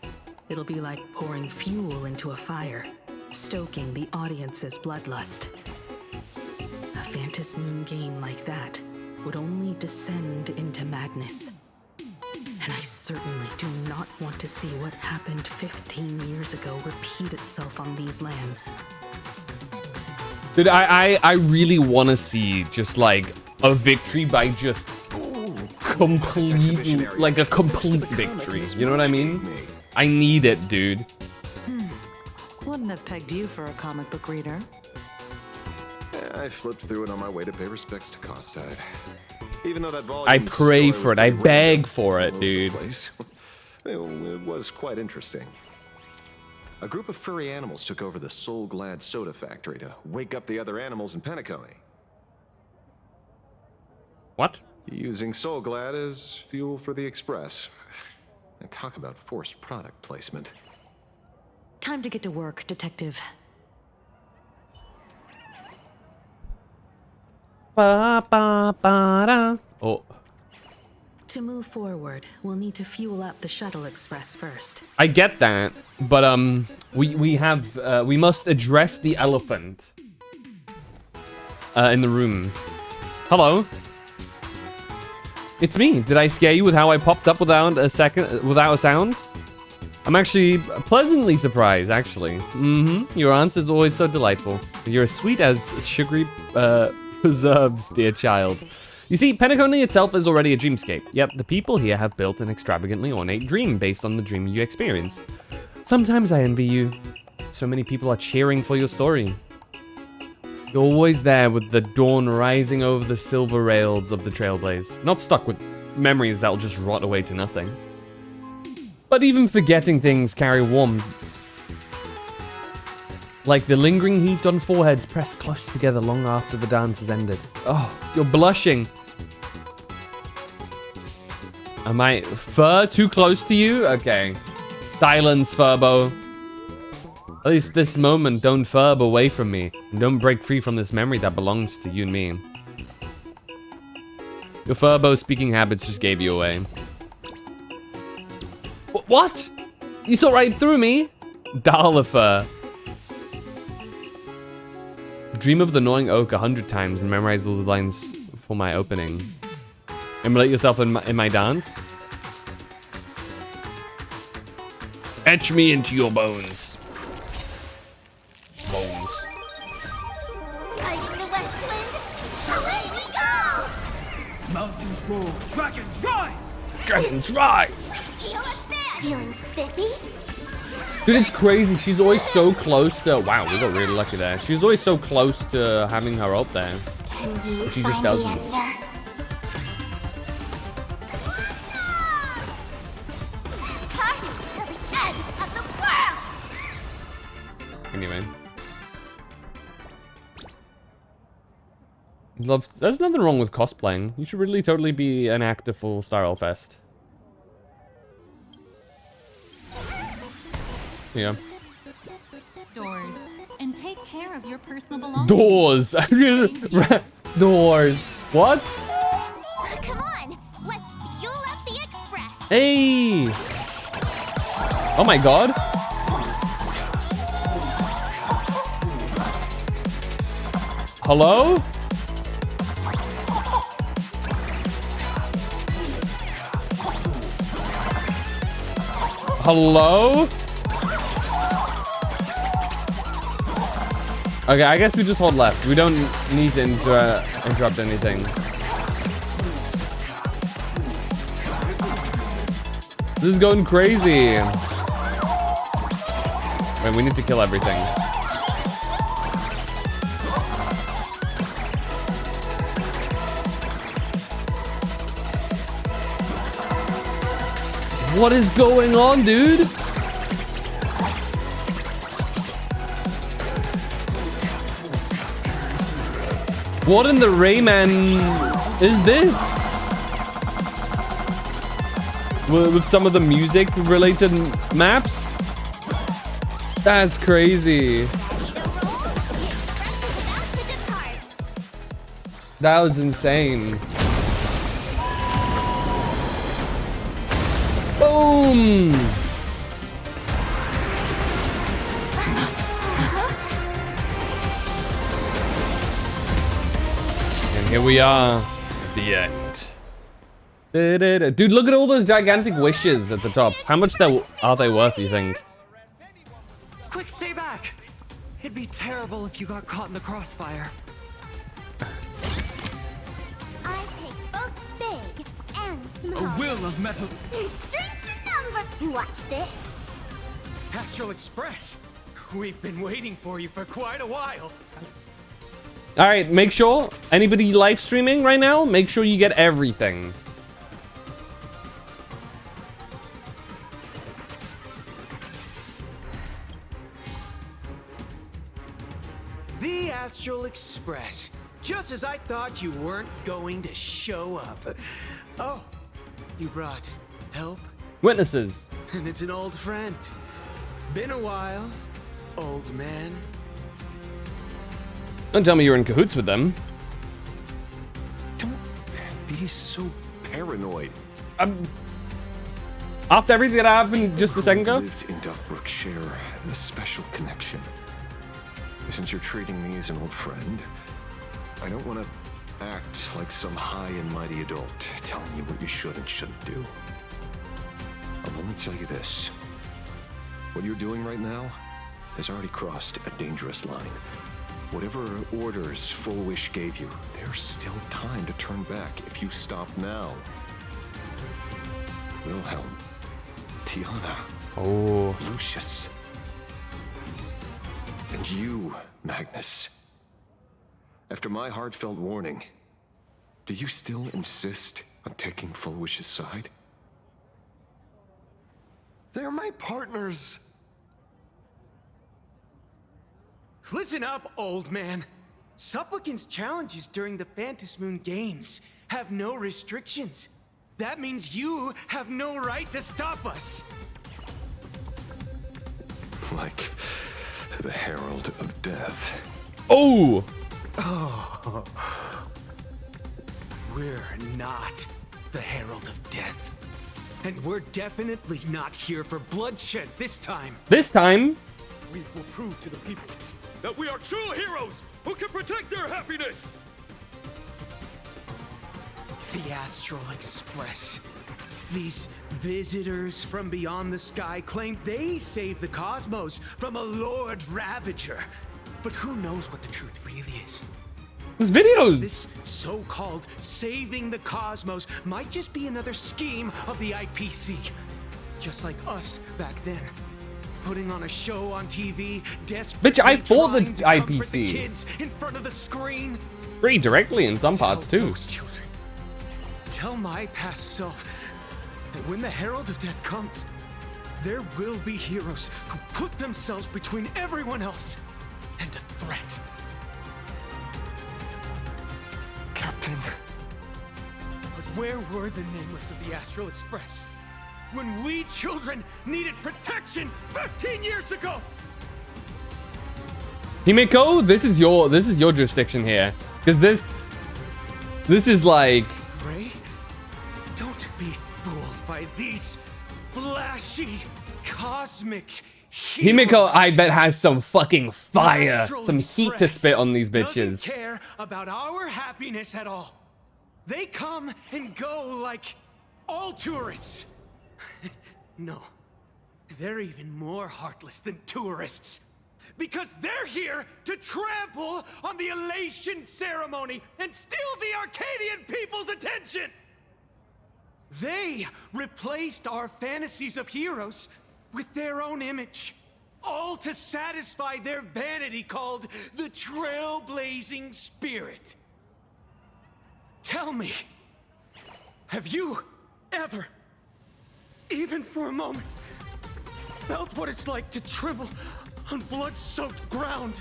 it'll be like pouring fuel into a fire, stoking the audience's bloodlust. A Phantasmoon game like that would only descend into madness. And I certainly do not want to see what happened 15 years ago repeat itself on these lands. Dude, I really want to see just like a victory by just completely, like a complete victory. You know what I mean? I need it, dude. Wouldn't have pegged you for a comic book reader. I flipped through it on my way to pay respects to Costide. Even though that volume I pray for it. I beg for it, dude. It was quite interesting. A group of furry animals took over the Soul Glad soda factory to wake up the other animals in Penacony. What? Using Soul Glad as fuel for the Express. And talk about forced product placement. Time to get to work, Detective. Ba, ba, ba, da. Oh. To move forward, we'll need to fuel up the shuttle express first. I get that, but we must address the elephant in the room. Hello. It's me. Did I scare you with how I popped up without a sound? I'm actually pleasantly surprised, actually. Your answer's always so delightful. You're as sweet as sugary preserves, dear child. You see, Penacony itself is already a dreamscape, yet the people here have built an extravagantly ornate dream based on the dream you experienced. Sometimes I envy you. So many people are cheering for your story. You're always there with the dawn rising over the silver rails of the Trailblaze, not stuck with memories that'll just rot away to nothing. But even forgetting things carry warmth. Like the lingering heat on foreheads pressed close together long after the dance has ended. Oh, you're blushing. Am I fur too close to you? Okay. Silence, Furbo. At least this moment, don't furb away from me. And don't break free from this memory that belongs to you and me. Your Furbo speaking habits just gave you away. What? You saw right through me? Darlifer. Dream of the gnawing oak 100 times and memorize all the lines for my opening. Emulate yourself in my dance. Etch me into your bones. Bones. Fighting the west wind, away we go! Mountains roar, dragons rise! Dragons rise! Feeling spiffy? Dude, it's crazy. She's always so close to... Wow, we got really lucky there. She's always so close to having her up there. Can you But she find just the doesn't. answer? Party till the end of the world! Anyway. There's nothing wrong with cosplaying. You should really totally be an actor for Starl Fest. Yeah. Doors. And take care of your personal belongings. Doors. Doors. What? Come on, let's fuel up the express. Hey. Oh my god. Hello? Hello? Okay, I guess we just hold left. We don't need to interrupt anything. This is going crazy. Wait, we need to kill everything. What is going on, dude? What in the Rayman is this? with some of the music related maps. That's crazy. That was insane. Boom! And here we are, at the end. Dude, look at all those gigantic wishes at the top. How much are they worth, do you think? Quick, stay back! It'd be terrible if you got caught in the crossfire. I take both big and small. A will of metal. There's strength in number. Watch this. Astral Express. We've been waiting for you for quite a while. All right, make sure anybody live streaming right now, make sure you get everything. The Astral Express. Just as I thought you weren't going to show up. Oh, you brought help? Witnesses. And it's an old friend. Been a while, old man. Don't tell me you're in cahoots with them. Don't be so paranoid. After everything that happened just a second ago? Lived in Duffbrook share a special connection. Since you're treating me as an old friend, I don't want to act like some high and mighty adult telling you what you should and shouldn't do. I'll only tell you this. What you're doing right now has already crossed a dangerous line. Whatever orders Full Wish gave you, there's still time to turn back if you stop now. Wilhelm, Tiana, Lucius, and you, Magnus. After my heartfelt warning, do you still insist on taking Full Wish's side? They're my partners. Listen up, old man. Supplicant's challenges during the Phantasmoon Games have no restrictions. That means you have no right to stop us. Like the Herald of Death. Oh! Oh. We're not the Herald of Death. And we're definitely not here for bloodshed this time. This time? We will prove to the people that we are true heroes who can protect their happiness! The Astral Express. These visitors from beyond the sky claim they saved the cosmos from a Lord Ravager. But who knows what the truth really is? There's videos! This so-called saving the cosmos might just be another scheme of the IPC. Just like us back then. Putting on a show on TV, desperately Bitch, I fought the trying to comfort IPC. the kids in front of the screen. Pretty directly in some parts too. Those children. Tell my past self that when the Herald of Death comes, there will be heroes who put themselves between everyone else and a threat. Captain. But where were the nameless of the Astral Express when we children needed protection 15 years ago? Himeko, this is your jurisdiction here. Because this is like Ray, don't be fooled by these flashy cosmic heroes. Himeko, I bet has some fucking fire, Astral some heat to Express spit on these doesn't bitches. care about our happiness at all. They come and go like all tourists. No, they're even more heartless than tourists. Because they're here to trample on the elation ceremony and steal the Arcadian people's attention! They replaced our fantasies of heroes with their own image, all to satisfy their vanity called the Trailblazing Spirit. Tell me, have you ever, even for a moment, felt what it's like to tremble on blood-soaked ground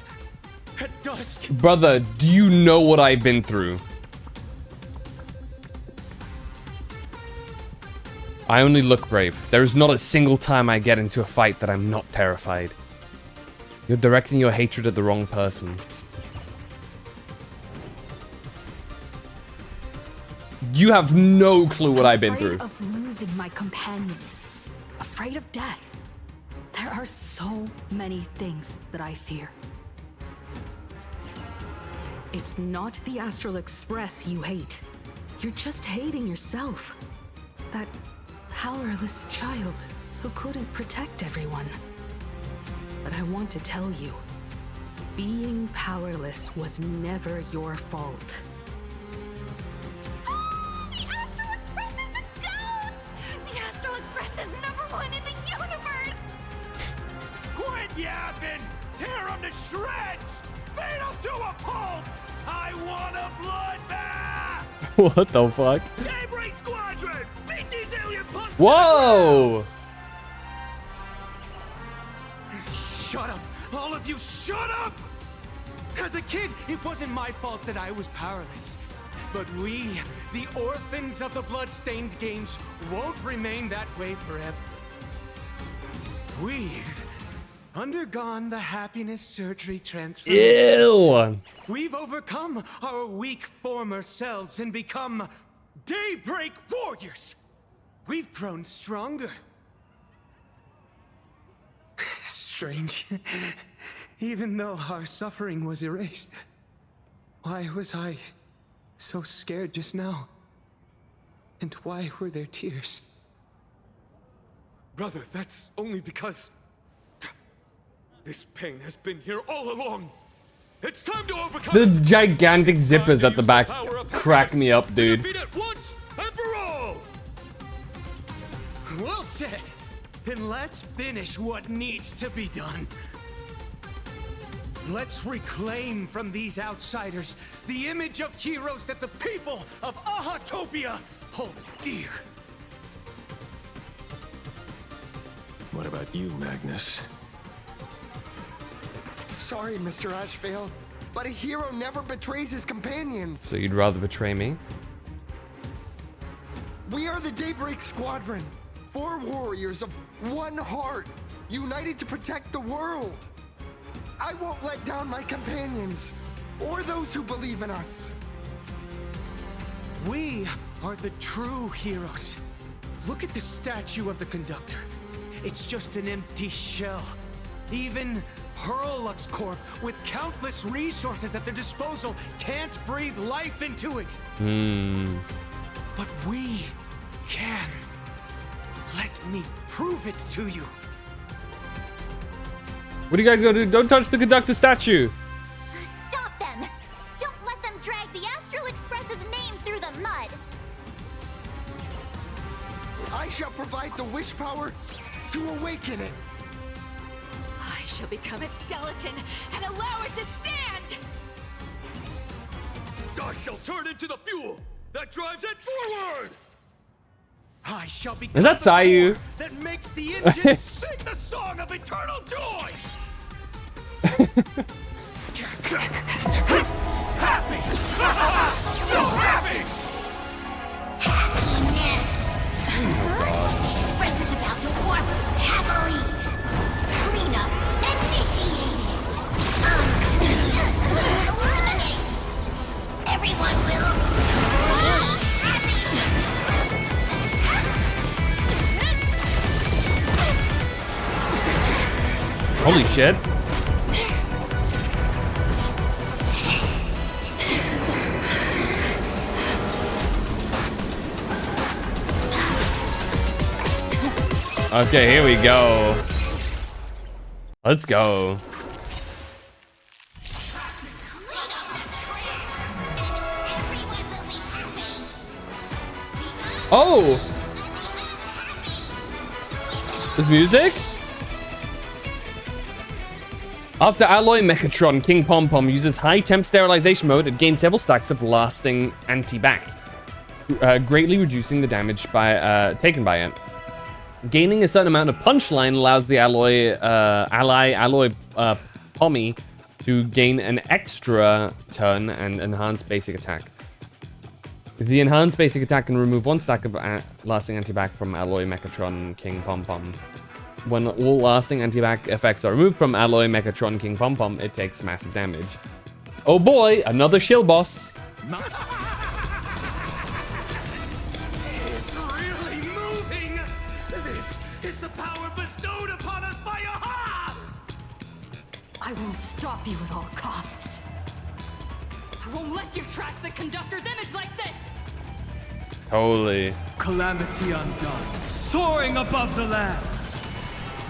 at dusk? Brother, do you know what I've been through? I only look brave. There is not a single time I get into a fight that I'm not terrified. You're directing your hatred at the wrong person. You have no clue what I've been through. Afraid of losing my companions. Afraid of death. There are so many things that I fear. It's not the Astral Express you hate. You're just hating yourself. That powerless child who couldn't protect everyone. But I want to tell you, being powerless was never your fault. The Astral Express is the GOAT! The Astral Express is #1 in the universe! Quit yapping! Tear them to shreds! Beat them to a pulp! I want a bloodbath! What the fuck? Daybreak Squadron! Beat these alien punks! Whoa! Shut up! All of you, shut up! As a kid, it wasn't my fault that I was powerless. But we, the orphans of the Bloodstained Games, won't remain that way forever. We've undergone the happiness surgery transformation. Ew! We've overcome our weak former selves and become Daybreak Warriors. We've grown stronger. Strange. Even though our suffering was erased, why was I so scared just now? And why were there tears? Brother, that's only because this pain has been here all along. It's time to overcome The it. gigantic zippers at the back crack me up, dude. Defeat it once and for all. Well said. Then let's finish what needs to be done. Let's reclaim from these outsiders the image of heroes that the people of Ahatopia hold dear. What about you, Magnus? Sorry, Mr. Ashvale, but a hero never betrays his companions. So you'd rather betray me? We are the Daybreak Squadron, 4 warriors of one heart, united to protect the world. I won't let down my companions, or those who believe in us. We are the true heroes. Look at the statue of the conductor. It's just an empty shell. Even Pearl-Lux Corp, with countless resources at their disposal, can't breathe life into it. But we can. Let me prove it to you. What are you guys gonna do? Don't touch the conductor statue! Stop them! Don't let them drag the Astral Express's name through the mud! I shall provide the wish power to awaken it. I shall become its skeleton and allow it to stand! I shall turn into the fuel that drives it forward! I shall be Is that Sayu? that makes the engine sing the song of eternal joy! Happy! So happy! Happiness! The Express is about to warp happily! Cleanup initiated! Eliminate! Everyone will be happy! Holy shit. Okay, here we go. Let's go. Oh! There's music? After Alloy Mechatron, King Pom Pom uses high temp sterilization mode and gains several stacks of lasting anti-bac, greatly reducing the damage taken by it. Gaining a certain amount of punchline allows the Alloy Pommy to gain an extra turn and enhance basic attack. The enhanced basic attack can remove 1 stack of lasting anti-bac from Alloy Mechatron King Pom Pom. When all lasting anti-bac effects are removed from Alloy Mechatron King Pom Pom, it takes massive damage. Oh boy, another shield boss. It's really moving! This is the power bestowed upon us by Aha! I will stop you at all costs. I won't let you trash the conductor's image like this! Holy. Calamity undone, soaring above the lands.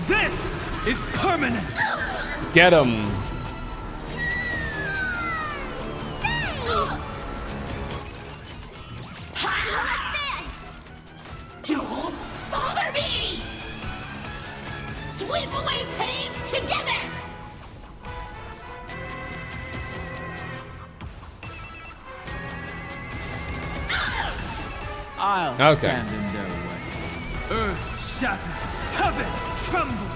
This is permanent! Get him. Don't bother me! Sweep away pain together! I'll Okay. stand in their way. Earth shatters, heaven trembles.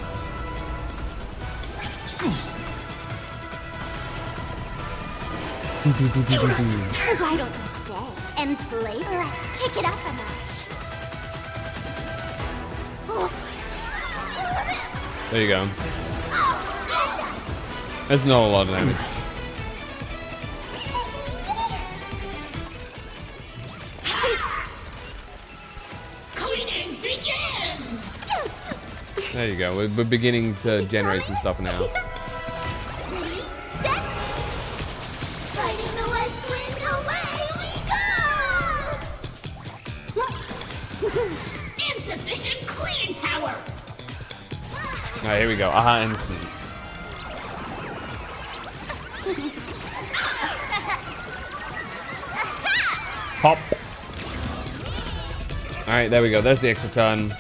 Why don't you stay and play? Let's kick it up a notch. There you go. That's not a lot of damage. Cleaning begins! There you go. We're beginning to generate some stuff now. Fighting the west wind, away we go! Insufficient cleaning power! Alright, here we go. Aha instant. Pop. Alright, there we go. There's the extra turn.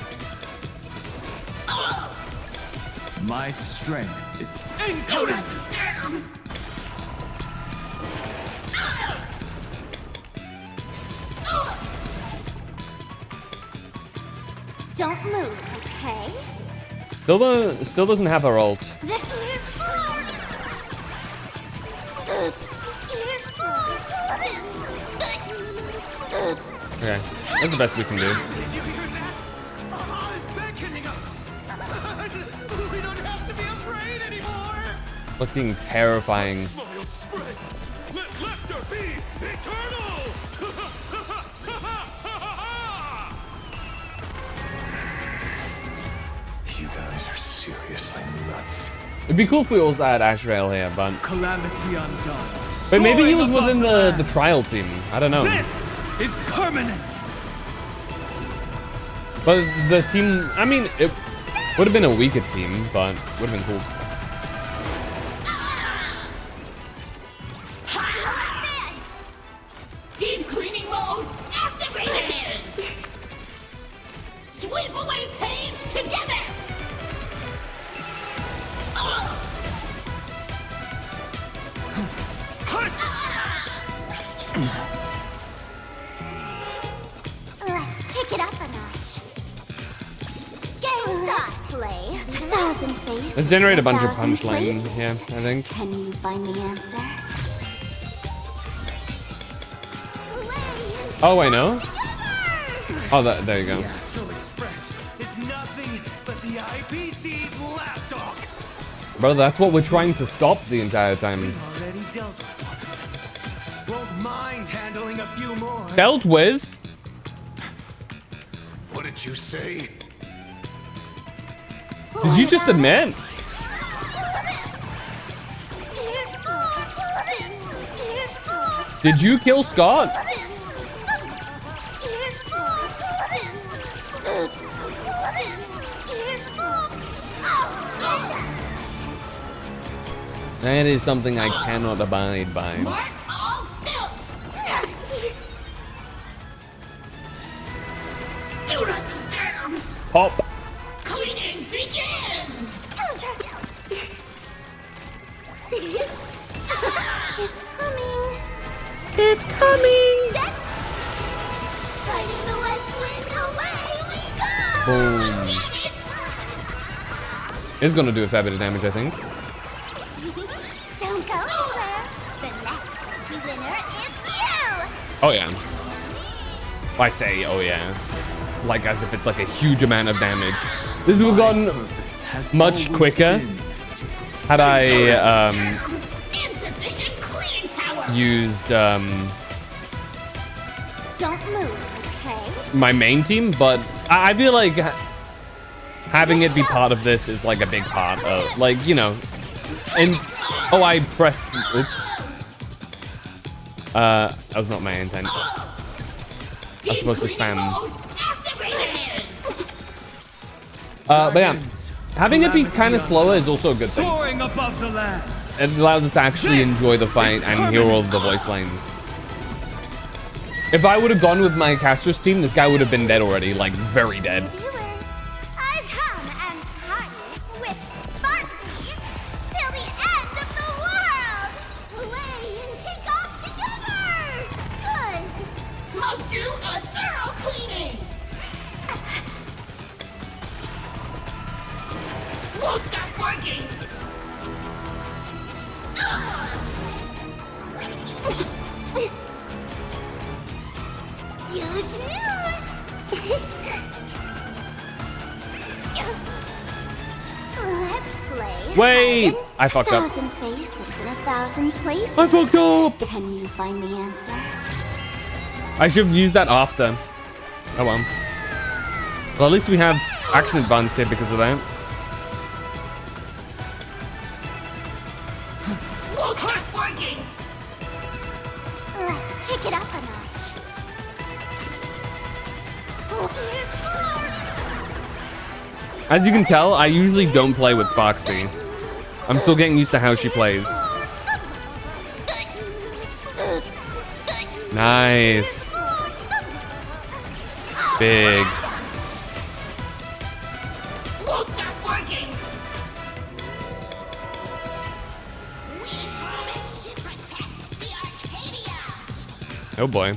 My strength is Do not disturb! Don't move, okay? Still doesn't have her ult. Okay, that's the best we can do. Did you hear that? Aha is beckoning us. We don't have to be afraid anymore. Looking terrifying. Smile spread. Let laughter be eternal. You guys are seriously nuts. It'd be cool if we also had Ashrael here, but Calamity undone. but maybe he was Soaring above within the the lands. trial team. I don't know. This is permanence. But the team, I mean, it would have been a weaker team, but would have been cool. Deep cleaning mode activated! Sweep away pain together! Let's kick it up a notch. Game let's play. 1,000 faces. Let's generate a bunch of 1,000 punchlines places. here, I think. Can you find the answer? Oh, I know. Oh, there you go. The Astral Express is nothing but the IPC's lapdog. Bro, that's what we're trying to stop the entire time. Already dealt with one. Won't mind handling a few more. Dealt with? What did you say? Did you just admit? Did you kill Scott? That is something I cannot abide by. Do not disturb! Pop. Cleaning begins! It's coming! It's coming! Fighting the west wind, away we go! Boom. It's gonna do a fair bit of damage, I think. Don't go anywhere! The next lucky winner is you! Oh yeah. I say, oh yeah, like as if it's like a huge amount of damage. This would have gotten much quicker had I used Don't move, okay? my main team, but I feel like having it be part of this is like a big part of, like, you know, and oh, I pressed, oops. That was not my intent. I was supposed to spam. But yeah, having it be kind of slower is also a good thing. Soaring above the lands. It allows us to actually enjoy the fight and hear all of the voice lines. If I would have gone with my Castros team, this guy would have been dead already, like very dead. I've come and party with Sparksy till the end of the world! Play and take off together! Good! Let's do a thorough cleaning! Won't stop working! Huge news! Let's play. Wait! Hide and I fucked up. 1,000 faces in 1,000 places. I fucked up! Can you find the answer? I should have used that after. Oh well. Well, at least we have action advance here because of that. Let's kick it up a notch. As you can tell, I usually don't play with Sparksy. I'm still getting used to how she plays. Nice. Big. Oh boy.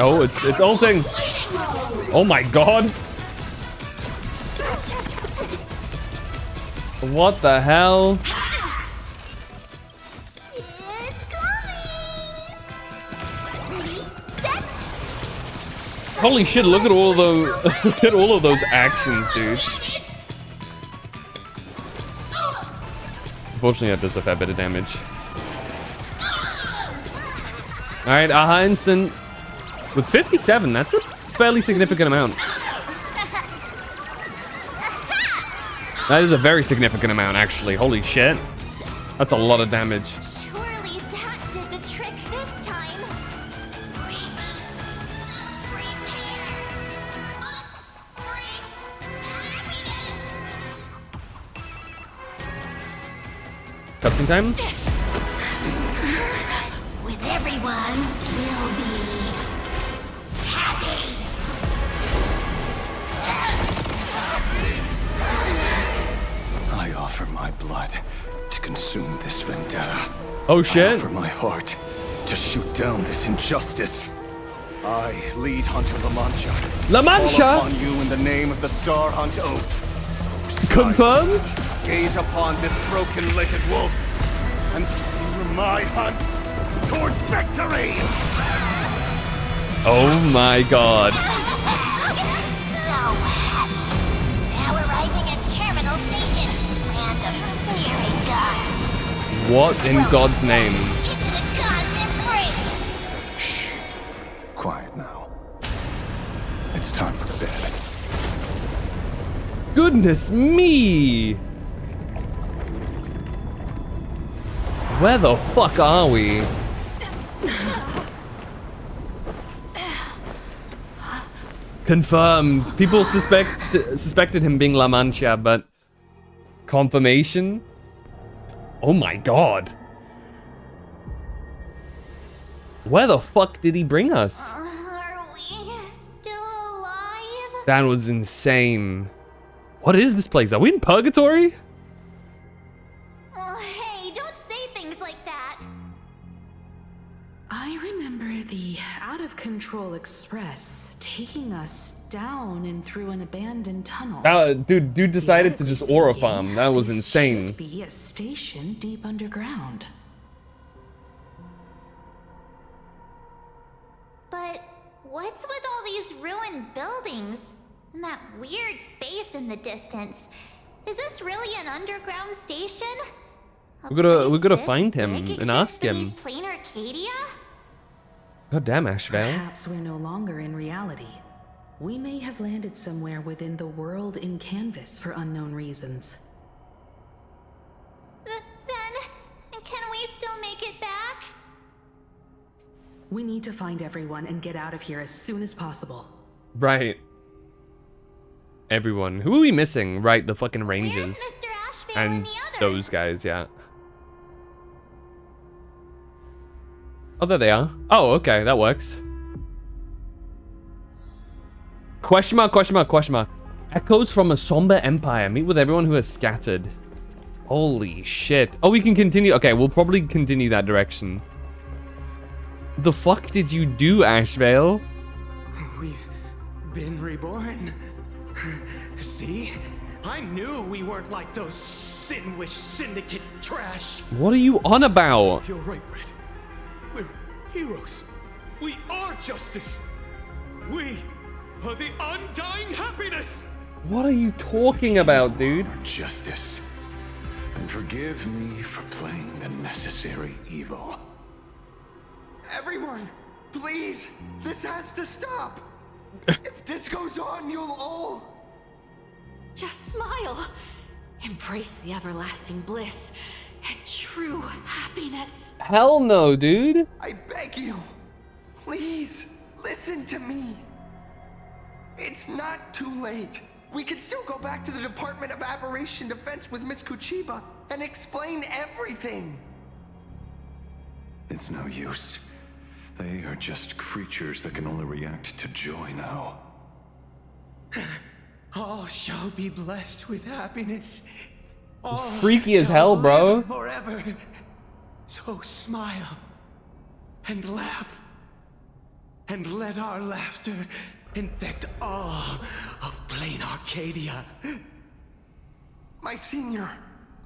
Oh, it's ulting. Oh my god. What the hell? Holy shit, look at all of those look at all of those actions, dude. Unfortunately, that does a fair bit of damage. Alright, aha instant. With 57, that's a fairly significant amount. That is a very significant amount, actually. Holy shit. That's a lot of damage. Surely that did the trick this time. Cutscene time? With everyone, we'll be happy. I offer my blood to consume this vendetta. Oh shit. I offer my heart to shoot down this injustice. I lead Hunter La Mancha. La Mancha? Call upon you in the name of the Star Hunt Oath. Confirmed? Gaze upon this broken-legged wolf and steer my hunt toward victory. Oh my god. So happy. Now arriving at Terminal Station, land of sneering gods. What in God's name? Into the gods' embrace. Shh. Quiet now. It's time for bed. Goodness me! Where the fuck are we? Confirmed. People suspected him being La Mancha, but confirmation? Oh my god. Where the fuck did he bring us? Are we still alive? That was insane. What is this place? Are we in purgatory? Well, hey, don't say things like that. I remember the out-of-control express taking us down and through an abandoned tunnel. Dude decided to just aura farm. That was insane. Should be a station deep underground. But what's with all these ruined buildings and that weird space in the distance? Is this really an underground station? We gotta find him and ask him. Plain Arcadia? God damn, Ashvale. Perhaps we're no longer in reality. We may have landed somewhere within the world in canvas for unknown reasons. Then, can we still make it back? We need to find everyone and get out of here as soon as possible. Right. Everyone. Who are we missing? Right, the fucking Rangers. And those guys, yeah. Oh, there they are. Oh, okay, that works. Question mark, question mark, question mark. Echoes from a somber empire. Meet with everyone who has scattered. Holy shit. Oh, we can continue. Okay, we'll probably continue that direction. The fuck did you do, Ashvale? We've been reborn. See? I knew we weren't like those Sinwish Syndicate trash. What are you on about? You're right, Red. We're heroes. We are justice. We are the undying happiness. What are you talking about, dude? Justice. And forgive me for playing the necessary evil. Everyone, please, this has to stop. If this goes on, you'll all... Just smile. Embrace the everlasting bliss and true happiness. Hell no, dude. I beg you, please, listen to me. It's not too late. We can still go back to the Department of Aberration Defense with Miss Kuchiba and explain everything. It's no use. They are just creatures that can only react to joy now. All shall be blessed with happiness. All freaky as shall hell, bro. live forever. So smile and laugh, and let our laughter infect all of plain Arcadia. My senior,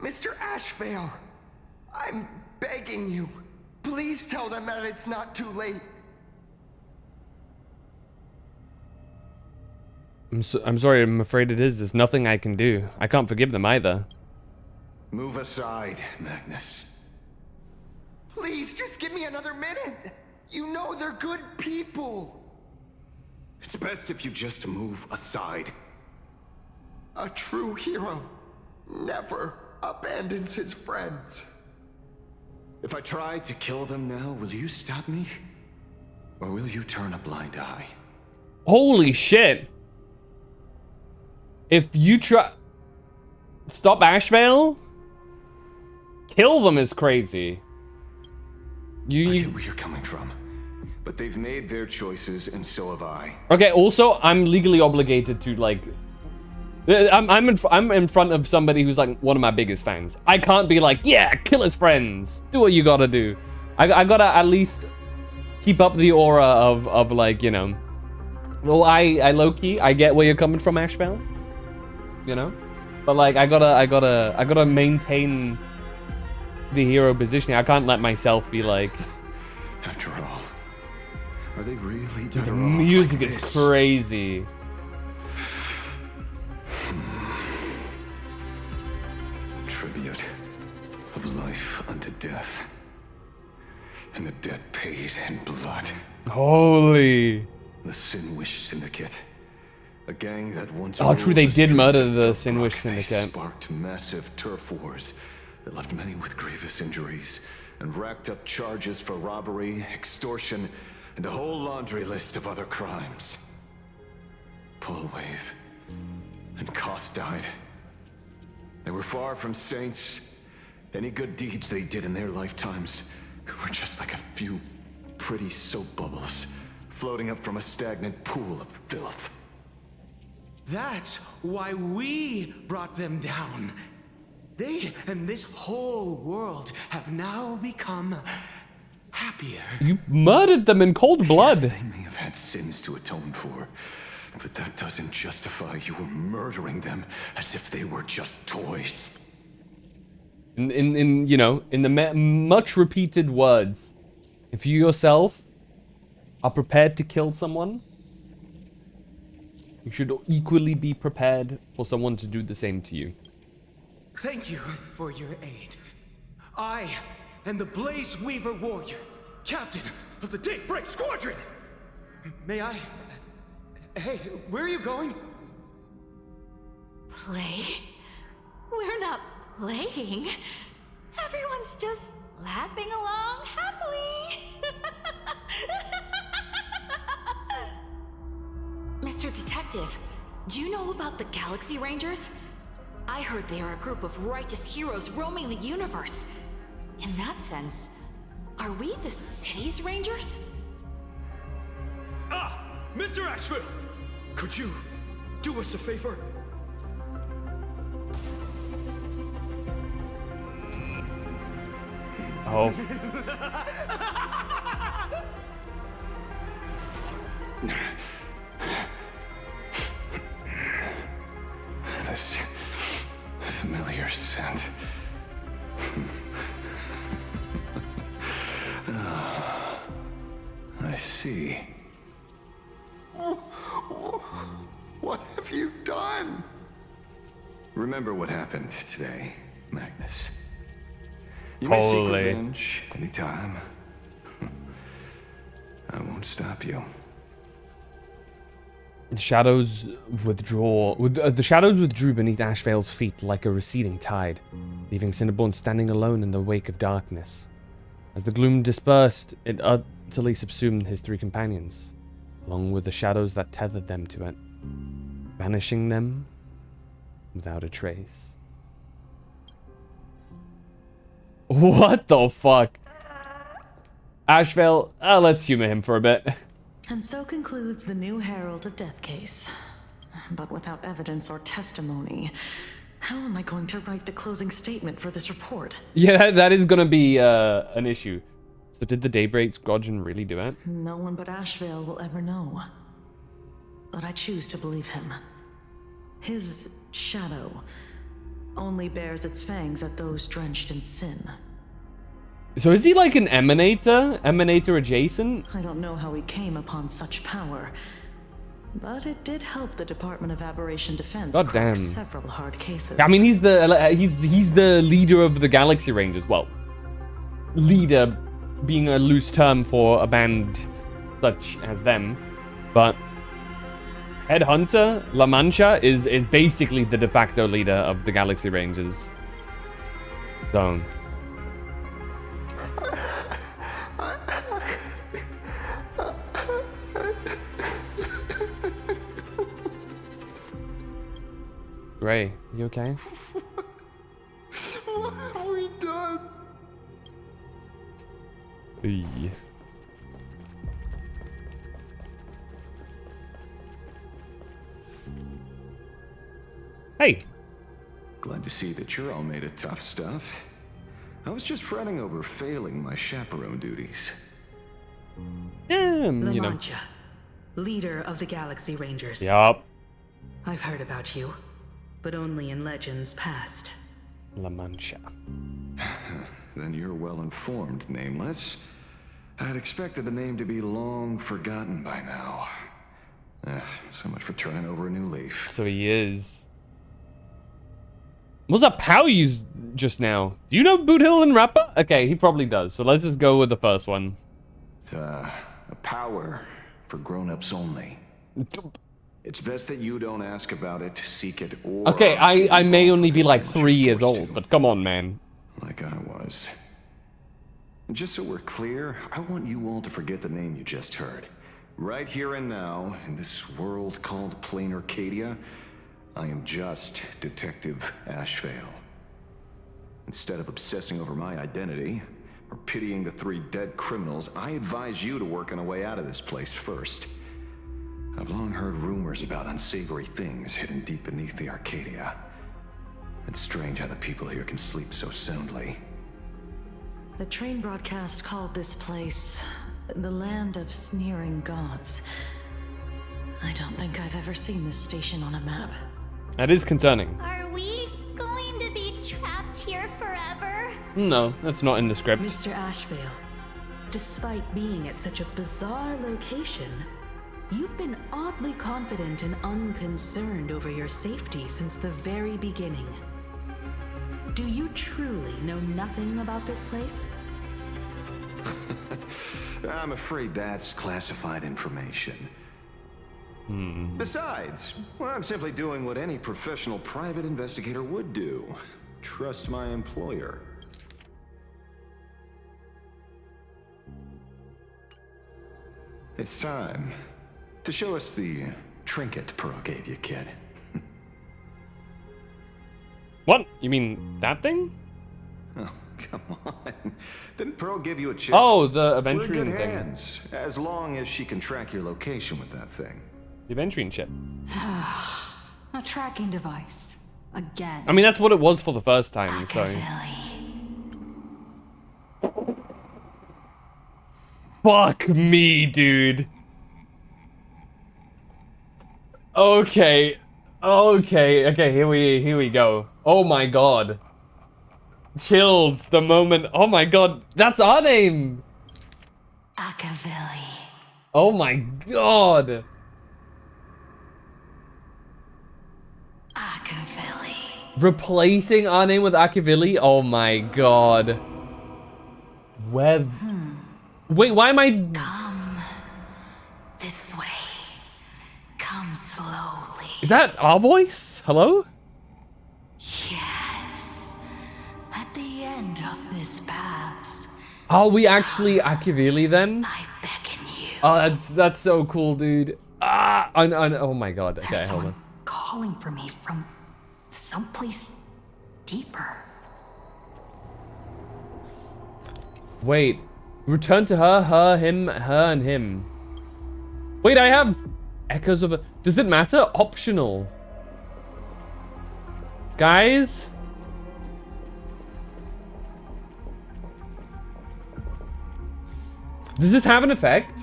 Mr. Ashvale, I'm begging you. Please tell them that it's not too late. I'm sorry, I'm afraid it is. There's nothing I can do. I can't forgive them either. Move aside, Magnus. Please, just give me another minute. You know they're good people. It's best if you just move aside. A true hero never abandons his friends. If I try to kill them now, will you stop me? Or will you turn a blind eye? Holy shit. If you try... Stop Ashvale? Kill them is crazy. I get where you're coming from. But they've made their choices, and so have I. Okay, also, I'm legally obligated to, like... I'm in front of somebody who's, like, one of my biggest fans. I can't be like, yeah, kill his friends. Do what you gotta do. I gotta at least keep up the aura of like, you know... Well, I low-key, I get where you're coming from, Ashvale. You know? But, like, I gotta maintain the hero positioning. I can't let myself be like... After all, are they really Dude, the better off music like is this? crazy. Tribute of life unto death, and the debt paid in blood. Holy. The Sinwish Syndicate, a gang that once Oh, true, ruled they the did streets murder of the Tobruk. Sinwish They Syndicate. sparked massive turf wars that left many with grievous injuries and racked up charges for robbery, extortion, and a whole laundry list of other crimes. Pullwave and Koss died. They were far from saints. Any good deeds they did in their lifetimes were just like a few pretty soap bubbles floating up from a stagnant pool of filth. That's why we brought them down. They and this whole world have now become happier. You murdered them in cold blood. Yes, they may have had sins to atone for, But that doesn't justify you murdering them as if they were just toys. In you know, in the much repeated words, if you yourself are prepared to kill someone, you should equally be prepared for someone to do the same to you. Thank you for your aid. I am the Blaze Weaver Warrior, captain of the Daybreak Squadron. May I... Hey, where are you going? Play? We're not playing. Everyone's just laughing along happily. Mr. Detective, do you know about the Galaxy Rangers? I heard they are a group of righteous heroes roaming the universe. In that sense, are we the city's rangers? Ah! Mr. Asheville! Could you do us a favor? Oh. This familiar scent. I see. What have you done? Remember what happened today, Magnus. You may seek revenge anytime. I won't stop you. The shadows withdrew beneath Ashvale's feet like a receding tide, leaving Cinnaborn standing alone in the wake of darkness. As the gloom dispersed, it utterly subsumed his three companions, along with the shadows that tethered them to it, vanishing them without a trace. What the fuck? Ashvale, let's humor him for a bit. And so concludes the new Herald of Death case. But without evidence or testimony, how am I going to write the closing statement for this report? Yeah, that is gonna be an issue. So did the Daybreak Squadron really do it? No one but Ashvale will ever know. But I choose to believe him. His shadow only bears its fangs at those drenched in sin. So is he like an Emanator? Emanator adjacent? I don't know how he came upon such power, but it did help the Department of Aberration Defense God crack damn. several hard cases. I mean, he's the leader of the Galaxy Rangers. Well, leader being a loose term for a band such as them, but Headhunter La Mancha is basically the de facto leader of the Galaxy Rangers. So. Ray, you okay? What have we done? Eey. Hey. Glad to see that you're all made of tough stuff. I was just fretting over failing my chaperone duties. La You know. Mancha, leader of the Galaxy Rangers. Yup. I've heard about you, but only in legends past. La Mancha. Then you're well informed, Nameless. I'd expected the name to be long forgotten by now. So much for turning over a new leaf. So he is. What's that power you used just now? Do you know Boot Hill and Rapper? Okay, he probably does. So let's just go with the first one. A power for grown-ups only. It's best that you don't ask about it, seek it, or... Okay, I may only be like 3 years old, but come on, man. Like I was. And just so we're clear, I want you all to forget the name you just heard. Right here and now, in this world called Plain Arcadia, I am just Detective Ashvale. Instead of obsessing over my identity, or pitying the 3 dead criminals, I advise you to work on a way out of this place first. I've long heard rumors about unsavory things hidden deep beneath the Arcadia. It's strange how the people here can sleep so soundly. The train broadcast called this place the Land of Sneering Gods. I don't think I've ever seen this station on a map. That is concerning. Are we going to be trapped here forever? No, that's not in the script. Mr. Ashvale, despite being at such a bizarre location, you've been oddly confident and unconcerned over your safety since the very beginning. Do you truly know nothing about this place? I'm afraid that's classified information. Besides, well, I'm simply doing what any professional private investigator would do. Trust my employer. It's time to show us the trinket Pearl gave you, kid. What? You mean that thing? Oh, come on. Didn't Pearl give you a chip? Oh, the We're in Aventurine good thing. hands, as long as she can track your location with that thing. The Aventurine chip. A tracking device. Again. I mean, that's what it was for the first time, so... Fuck me, dude. Okay, here we go. Oh my god. Chills the moment. Oh my god, that's our name. Akavili. Oh my god. Akavili. Replacing our name with Akavili? Oh my god. Where? Wait, why am I? Come this way. Come slowly. Is that our voice? Hello? Yes. At the end of this path. Are we actually Akavili then? I beckon you. Oh, that's so cool, dude. Ah, oh my god. Okay, There's hold on. someone calling for me from someplace deeper. Wait. Return to her, him, her, and him. Wait, I have echoes of a... Does it matter? Optional. Guys? Does this have an effect?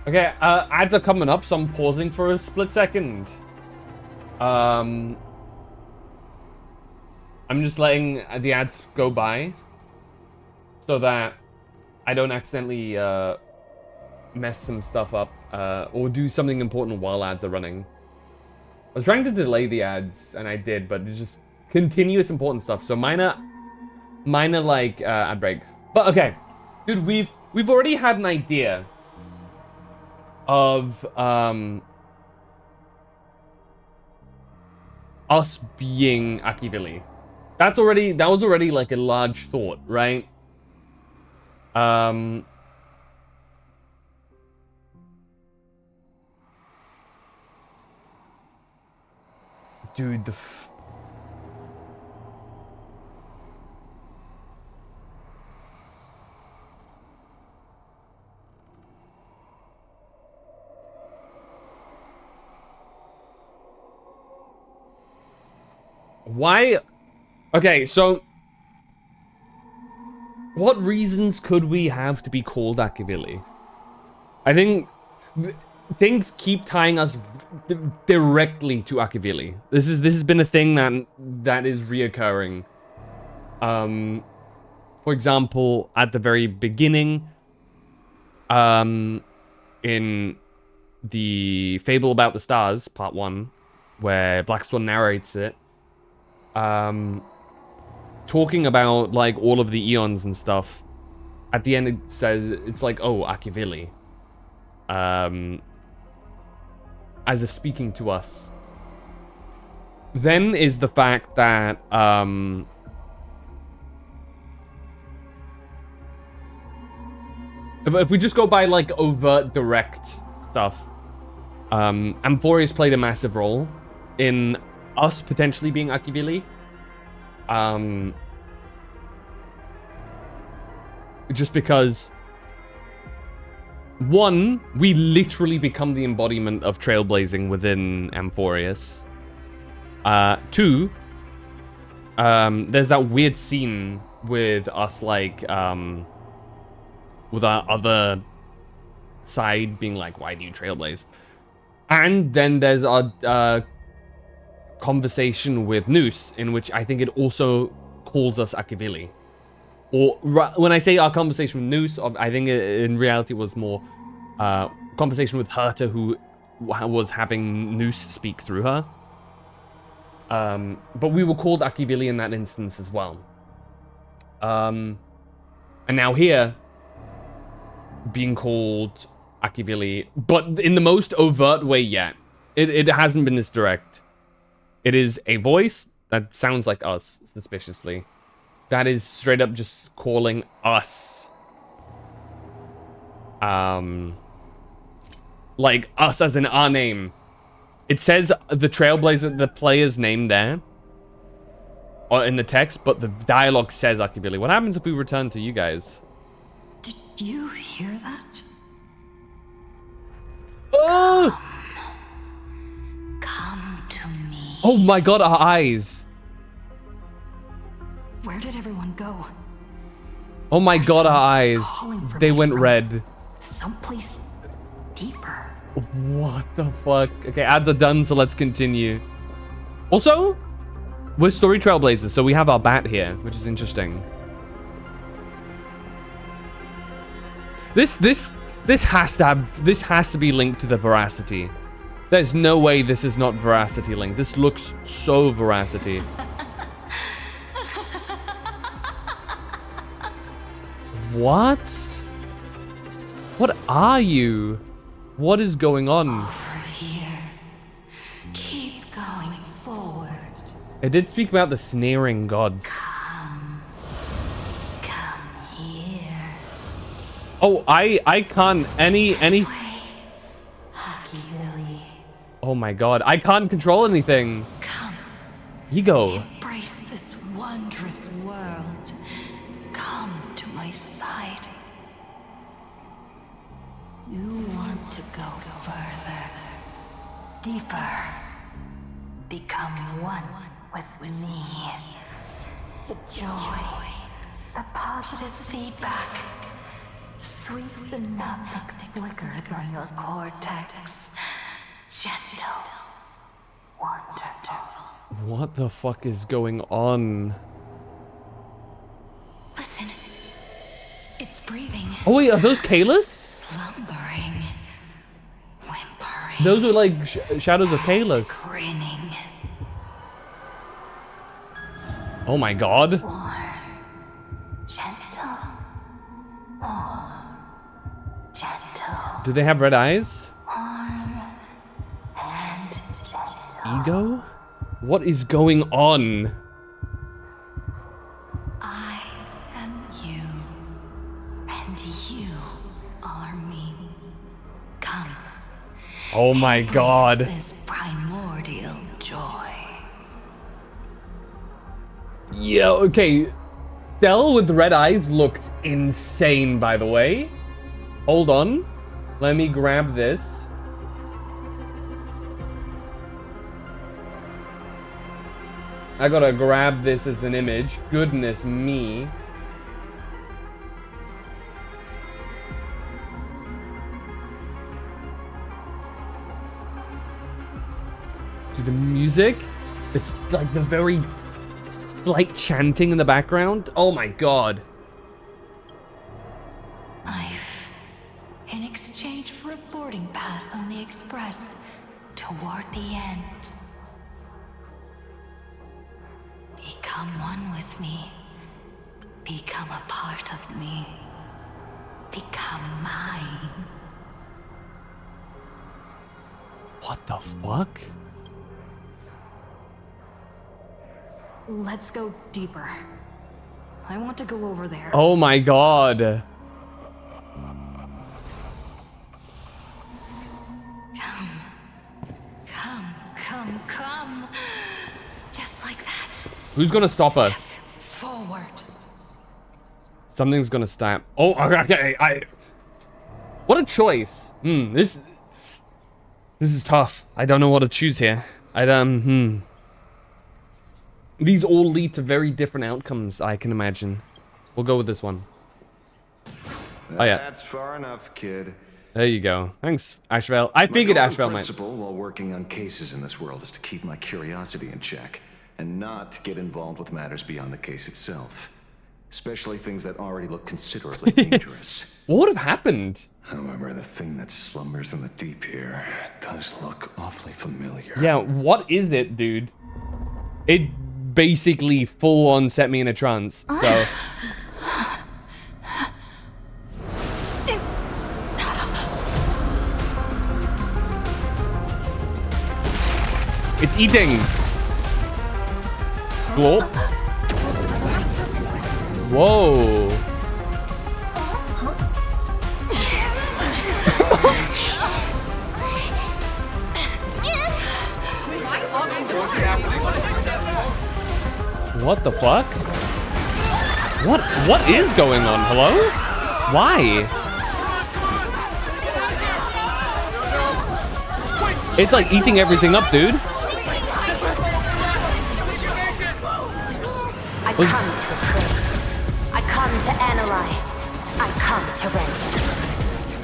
Okay, ads are coming up, so I'm pausing for a split second. I'm just letting the ads go by so that I don't accidentally mess some stuff up or do something important while ads are running. I was trying to delay the ads, and I did, but it's just continuous important stuff. So minor like ad break. But okay, dude, we've already had an idea of us being Akavili. That was already like a large thought, right? Dude, why? Okay, so what reasons could we have to be called Akavili? I think things keep tying us directly to Akavili. This has been a thing that is reoccurring. For example, at the very beginning, in the Fable About the Stars, Part 1, where Black Swan narrates it, talking about like all of the eons and stuff, at the end it says, it's like, oh, Akavili, as if speaking to us. Then is the fact that if we just go by like overt direct stuff, Amphorius played a massive role in us potentially being Akavili. just because, one, we literally become the embodiment of trailblazing within Amphorius. Two, there's that weird scene with us, like, with our other side being like, why do you trailblaze? And then there's our conversation with Noose, in which I think it also calls us Akivili. Or when I say our conversation with Noose, I think in reality it was more conversation with Herta, who was having Noose speak through her. But we were called Akivili in that instance as well. And now here, being called Akivili, but in the most overt way yet. It hasn't been this direct. It is a voice that sounds like us, suspiciously. That is straight up just calling us. Like us as in our name. It says the Trailblazer, the player's name there. Or in the text, but the dialogue says Akivili. What happens if we return to you guys? Did you hear that? Oh! Come to me. Oh my god, our eyes. Where did everyone go? Oh my god, our eyes. They went red. Someplace deeper. What the fuck? Okay, ads are done, so let's continue. Also, we're story trailblazers, so we have our bat here, which is interesting. This has to be linked to the Veracity. There's no way this is not Veracity linked. This looks so Veracity. What? What are you? What is going on? Over here. Keep going forward. It did speak about the sneering gods. Come here. Oh, I can't any. Oh my god, I can't control anything. Come. Ego. Embrace this wondrous world. Come to my side. You want to go further, deeper. Become one with me. The joy, the positive feedback, sweets enough to flicker on your cortex. Gentle, wonderful. What the fuck is going on? Listen, it's breathing. Oh wait, are those Kalis? Slumbering, whimpering. Those are like shadows of Kalis. Grinning. Oh my god. More gentle. More gentle. Do they have red eyes? Warm and gentle. Ego? What is going on? I am you, and you are me. Come. Oh my god. This primordial joy. Yeah, okay. Stell with red eyes looked insane, by the way. Hold on. Let me grab this. I gotta grab this as an image. Goodness me. Dude, the music? It's like the very light chanting in the background. Oh my god. Life. In exchange for a boarding pass on the Express toward the end. Become one with me. Become a part of me. Become mine. What the fuck? Let's go deeper. I want to go over there. Oh my god. Come. Just like that. Who's gonna stop us? Forward. Something's gonna stab. Oh, okay. What a choice. This is tough. I don't know what to choose here. These all lead to very different outcomes, I can imagine. We'll go with this one. Oh yeah. That's far enough, kid. There you go. Thanks, Ashvale. I figured Ashvale might. My principle while working on cases in this world is to keep my curiosity in check and not get involved with matters beyond the case itself, especially things that already look considerably dangerous. What would have happened? However, the thing that slumbers in the deep here does look awfully familiar. Yeah, what is it, dude? It basically full on set me in a trance, so... It's eating! Glorp? Whoa! What the fuck? What is going on? Hello? Why? It's like eating everything up, dude. I come to appraise. I come to analyze. I come to render.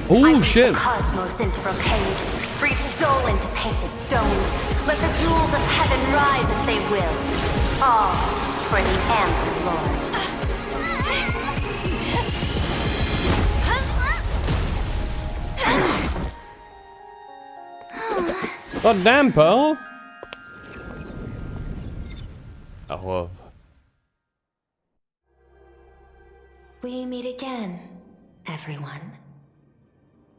Oh shit. The cosmos into brocade. Breathe soul into painted stones. Let the jewels of heaven rise as they will. All for the Amber Lord. God damn, Pearl. Oh, whoa. We meet again, everyone.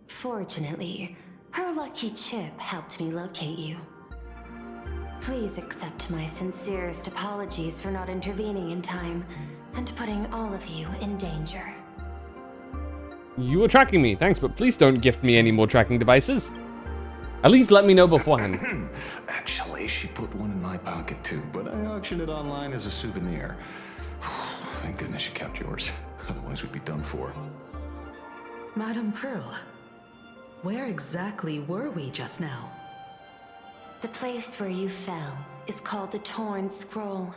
Fortunately, her lucky chip helped me locate you. Please accept my sincerest apologies for not intervening in time and putting all of you in danger. You were tracking me, thanks, but please don't gift me any more tracking devices. At least let me know beforehand. Actually, she put one in my pocket too, but I auctioned it online as a souvenir. Thank goodness she kept yours. Otherwise, we'd be done for. Madame Pearl, where exactly were we just now? The place where you fell is called the Torn Scroll.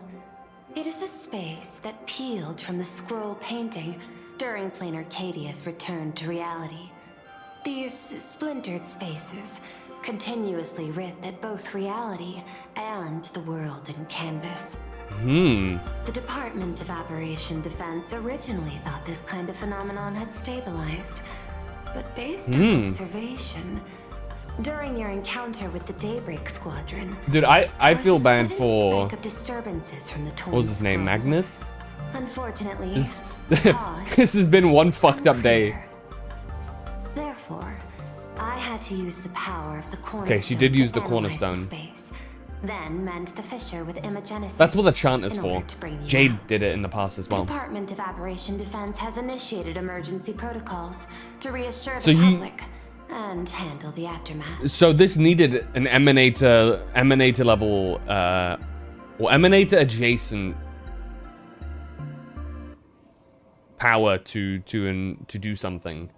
It is a space that peeled from the scroll painting during Plain Arcadia's return to reality. These splintered spaces continuously writ at both reality and the world in canvas. The Department of Aberration Defense originally thought this kind of phenomenon had stabilized, but based on observation, during your encounter with the Daybreak Squadron, dude, I feel bad for of disturbances from the what was his name, Magnus? Unfortunately, this has been one fucked up day. Therefore, I had to use the power of the cornerstone. Okay, she did use the analyze cornerstone. Space, then mend the fissure with Imagenesis. That's what the chant is in for. order to bring you Jade out. did it in the past as well. The Department of Aberration Defense has initiated emergency protocols to reassure So the you- public and handle the aftermath. So this needed an emanator level, or emanator adjacent power to do something.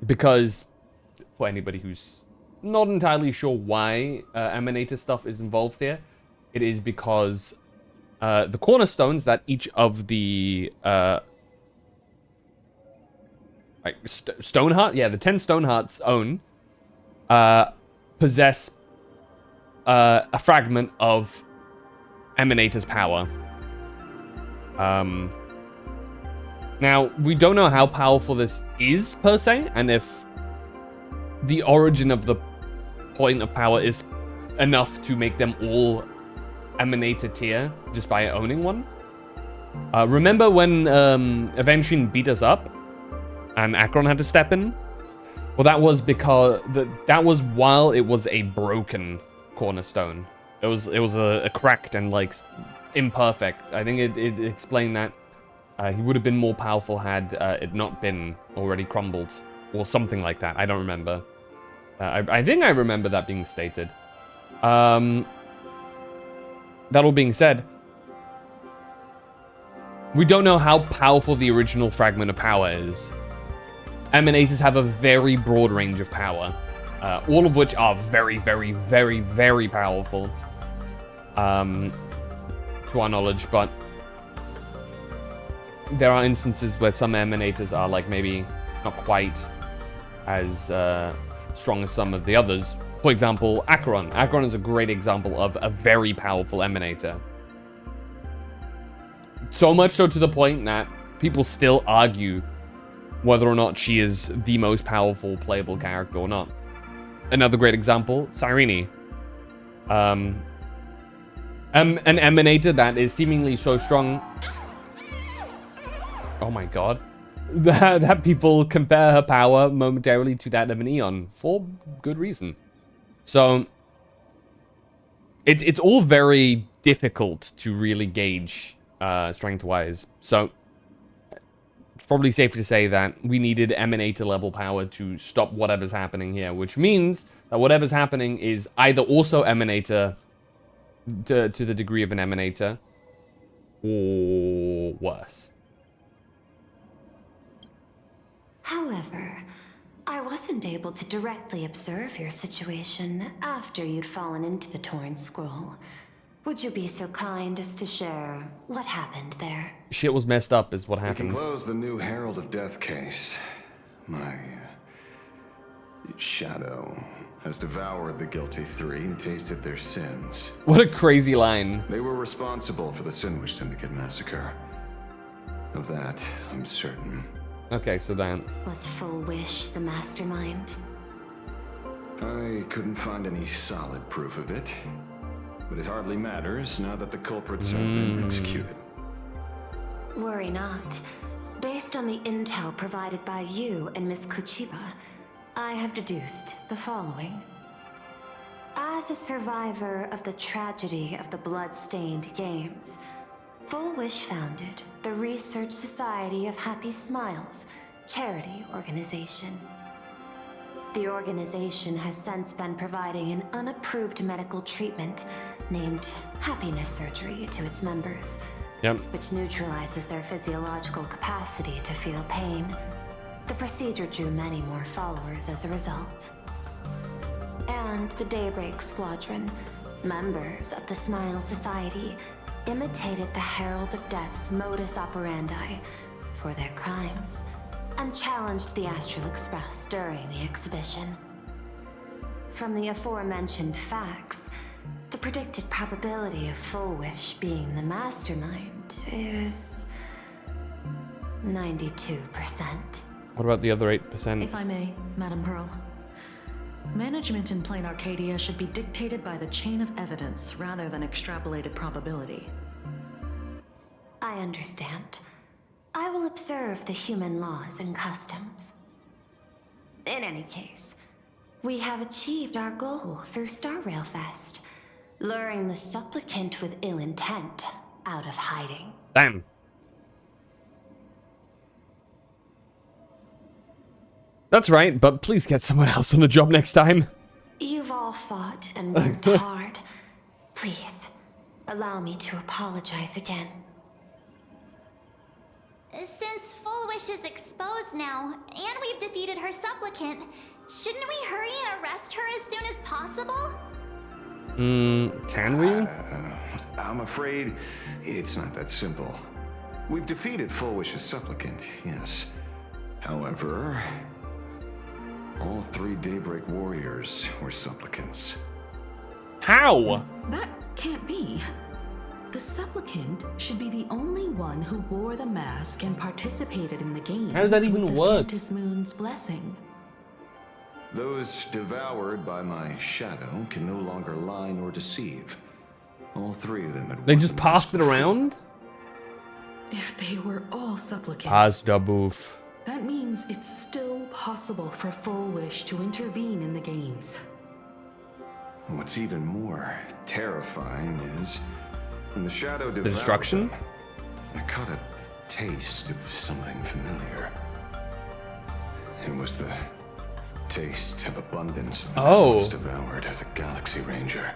Because for anybody who's not entirely sure why emanator stuff is involved here, it is because the cornerstones that each of the Stoneheart, yeah, the 10 Stonehearts own, possess a fragment of Emanator's power. Now, we don't know how powerful this is, per se, and if the origin of the point of power is enough to make them all Emanator tier, just by owning one. Remember when Avenging beat us up? And Akron had to step in? Well, that was because that was while it was a broken cornerstone. It was a cracked and like imperfect. I think it explained that he would have been more powerful had it not been already crumbled or something like that. I don't remember. I think I remember that being stated. That all being said, We don't know how powerful the original fragment of power is. Emanators have a very broad range of power, all of which are very, very, very, very powerful, to our knowledge, but there are instances where some emanators are like maybe not quite as strong as some of the others. For example, Acheron. Acheron is a great example of a very powerful emanator. So much so to the point that people still argue whether or not she is the most powerful playable character or not. Another great example, Cyrene. An emanator that is seemingly so strong... Oh my god. That people compare her power momentarily to that of an Eon, for good reason. So, it's all very difficult to really gauge strength-wise. So, it's probably safe to say that we needed emanator level power to stop whatever's happening here, which means that whatever's happening is either also emanator to the degree of an emanator, or worse. However, I wasn't able to directly observe your situation after you'd fallen into the torn scroll. Would you be so kind as to share what happened there? Shit was messed up is what happened. We can close the new Herald of Death case. My shadow has devoured the guilty three and tasted their sins. What a crazy line. They were responsible for the Sinwish Syndicate massacre. Of that, I'm certain. Okay, so then... Was Full Wish the mastermind? I couldn't find any solid proof of it. But it hardly matters now that the culprits have been executed. Worry not. Based on the intel provided by you and Miss Kuchiba, I have deduced the following. As a survivor of the tragedy of the Blood-Stained Games, Full Wish founded the Research Society of Happy Smiles, charity organization. The organization has since been providing an unapproved medical treatment named happiness surgery to its members, which neutralizes their physiological capacity to feel pain. The procedure drew many more followers as a result. And the Daybreak Squadron, members of the Smile Society, imitated the Herald of Death's modus operandi for their crimes, and challenged the Astral Express during the exhibition. From the aforementioned facts, the predicted probability of Full Wish being the mastermind is 92%. What about the other 8%? If I may, Madam Pearl. Management in Plain Arcadia should be dictated by the chain of evidence rather than extrapolated probability. I understand. I will observe the human laws and customs. In any case, we have achieved our goal through Star Rail Fest, luring the supplicant with ill intent out of hiding. Damn. That's right, but please get someone else on the job next time. You've all fought and worked hard. Please, allow me to apologize again. Since Full Wish is exposed now, and we've defeated her supplicant, shouldn't we hurry and arrest her as soon as possible? Can we? I'm afraid it's not that simple. We've defeated Full Wish's supplicant, yes. However, all 3 Daybreak warriors were supplicants. How? That can't be. The supplicant should be the only one who wore the mask and participated in the games. How does that even work? Fantas Moon's blessing. Those devoured by my shadow can no longer lie nor deceive. All 3 of them had They just passed it around? If they were all supplicants, Pass the boof. that means it's still possible for Full Wish to intervene in the games. What's even more terrifying is when the shadow devoured destruction? them, I caught a taste of something familiar. It was the taste of abundance that I once devoured as a Galaxy Ranger.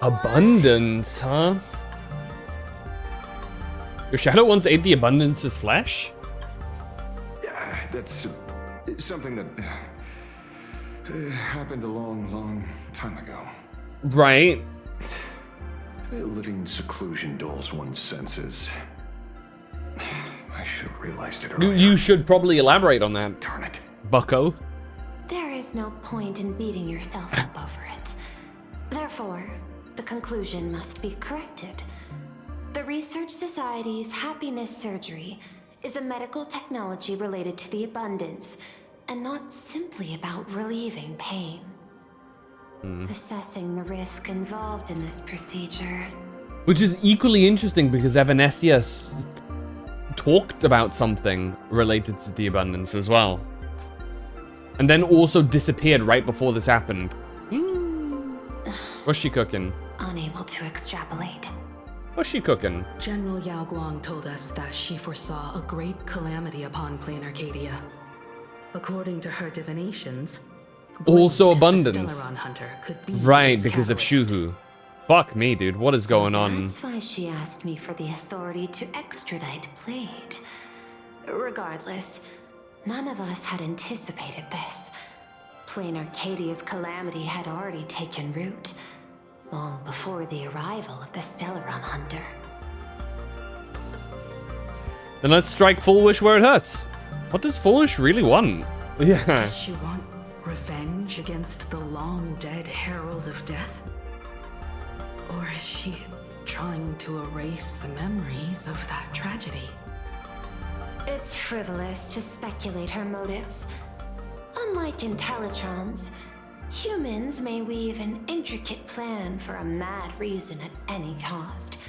Abundance, huh? Your shadow once ate the abundance's flesh? Yeah, that's something that happened a long, long time ago. Right. Living in seclusion dulls one's senses. I should have realized it earlier. You should probably elaborate on that. Darn it. Bucko. There is no point in beating yourself up over it. Therefore, the conclusion must be corrected. The Research Society's happiness surgery is a medical technology related to the abundance, and not simply about relieving pain. Assessing the risk involved in this procedure. Which is equally interesting because Evanescia talked about something related to the abundance as well. And then also disappeared right before this happened. What's she cooking? Unable to extrapolate. What's she cooking? General Yao Guang told us that she foresaw a great calamity upon Plain Arcadia. According to her divinations, Also Blade, abundance. the Stellaron hunter, could be Right, its because of catalyst. Shuhu. Fuck me, dude. What is going on? That's why she asked me for the authority to extradite Blade. Regardless, none of us had anticipated this. Plain Arcadia's calamity had already taken root, long before the arrival of the Stellaron hunter. Then let's strike Full Wish where it hurts. What does Full Wish really want? Yeah. Does she want revenge against the long-dead Herald of Death? Or is she trying to erase the memories of that tragedy? It's frivolous to speculate her motives. Unlike Intellitrons, humans may weave an intricate plan for a mad reason at any cost,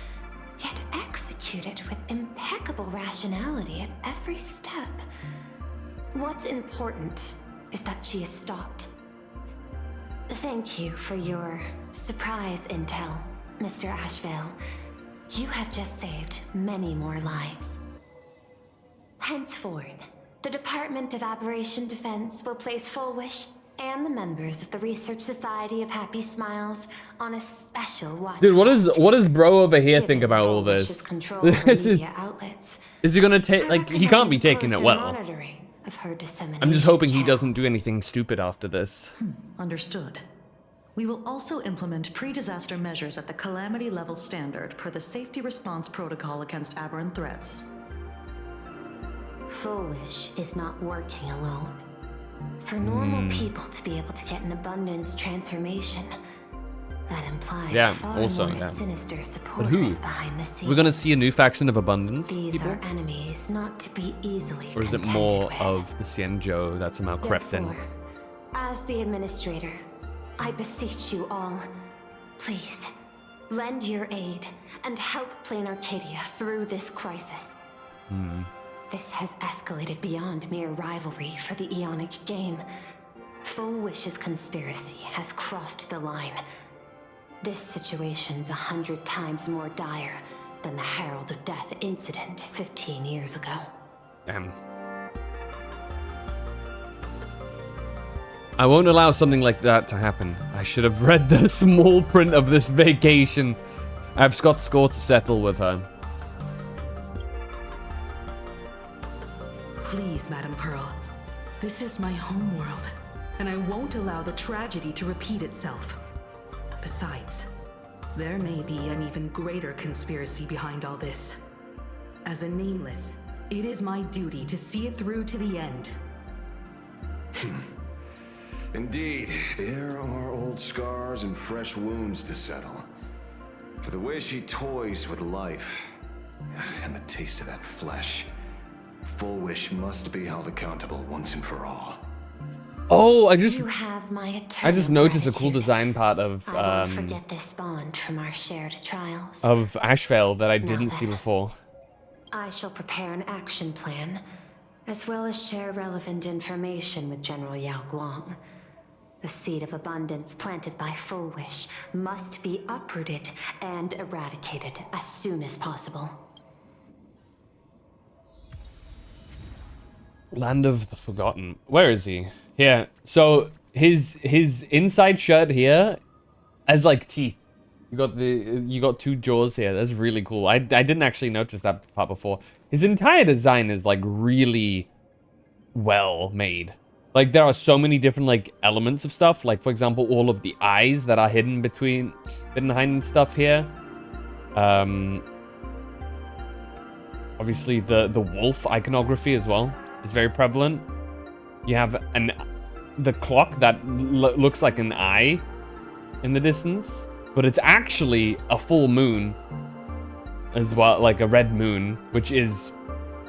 yet execute it with impeccable rationality at every step. What's important is that she is stopped. Thank you for your surprise intel, Mr. Ashvale. You have just saved many more lives. Henceforth, the Department of Aberration Defense will place Full Wish and the members of the Research Society of Happy Smiles on a special watch. Dude, what does bro over here think about all Full Wish's this? control over media outlets. Is he gonna take, like, he can't be taking it Closer well. monitoring of her dissemination. I'm just hoping he doesn't do anything stupid after this. Understood. We will also implement pre-disaster measures at the calamity level standard per the safety response protocol against aberrant threats. Full Wish is not working alone. For normal people to be able to get an abundance transformation, that implies far more sinister But who? supporters behind the scenes. We're gonna see a new faction of abundance These people? are enemies not to be easily Or is it contended more with. of the Xianzhou that somehow crept in? Therefore, as the administrator, I beseech you all, please, lend your aid and help Plain Arcadia through this crisis. This has escalated beyond mere rivalry for the Eonic game. Full Wish's conspiracy has crossed the line. This situation's 100 times more dire than the Herald of Death incident 15 years ago. Damn. I won't allow something like that to happen. I should have read the small print of this vacation. I've got score to settle with her. Please, Madam Pearl. This is my homeworld, and I won't allow the tragedy to repeat itself. Besides, there may be an even greater conspiracy behind all this. As a Nameless, it is my duty to see it through to the end. Indeed, there are old scars and fresh wounds to settle. For the way she toys with life, and the taste of that flesh, Full Wish must be held accountable once and for all. Oh, I just You have my I eternal just noticed a gratitude. cool design part of I won't forget this bond from our shared trials. Ashvale that I Now didn't see then. before. I shall prepare an action plan, as well as share relevant information with General Yao Guang. The seed of abundance planted by Full Wish must be uprooted and eradicated as soon as possible. Land of the Forgotten. Where is he? Here. So his inside shirt here has like teeth. You got two jaws here. That's really cool. I didn't actually notice that part before. His entire design is like really well made. Like there are so many different like elements of stuff. Like for example, all of the eyes that are hidden behind stuff here. Obviously the wolf iconography as well is very prevalent. You have the clock that looks like an eye in the distance, but it's actually a full moon as well, like a red moon, which is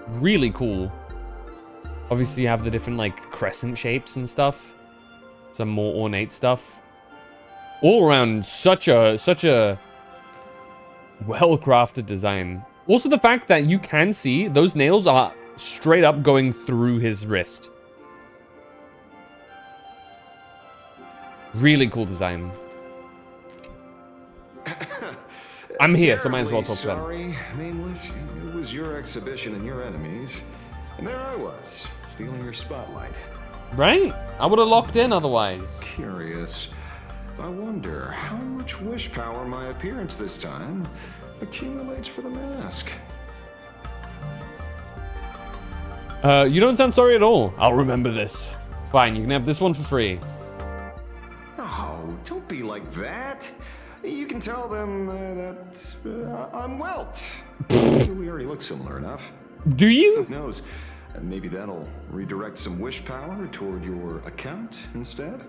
really cool. Obviously you have the different like crescent shapes and stuff, some more ornate stuff. All around such a well-crafted design. Also the fact that you can see those nails are straight up going through his wrist. Really cool design. I'm here, so might as well talk to them. Sorry, Nameless. It was your exhibition and your enemies. And there I was, stealing your spotlight. Right? I would have locked in otherwise. Curious. I wonder how much wish power my appearance this time accumulates for the mask. You don't sound sorry at all. I'll remember this. Fine, you can have this one for free. Oh, don't be like that. You can tell them that I'm Welt. We already look similar enough. Do you? Who knows? Maybe that'll redirect some wish power toward your account instead.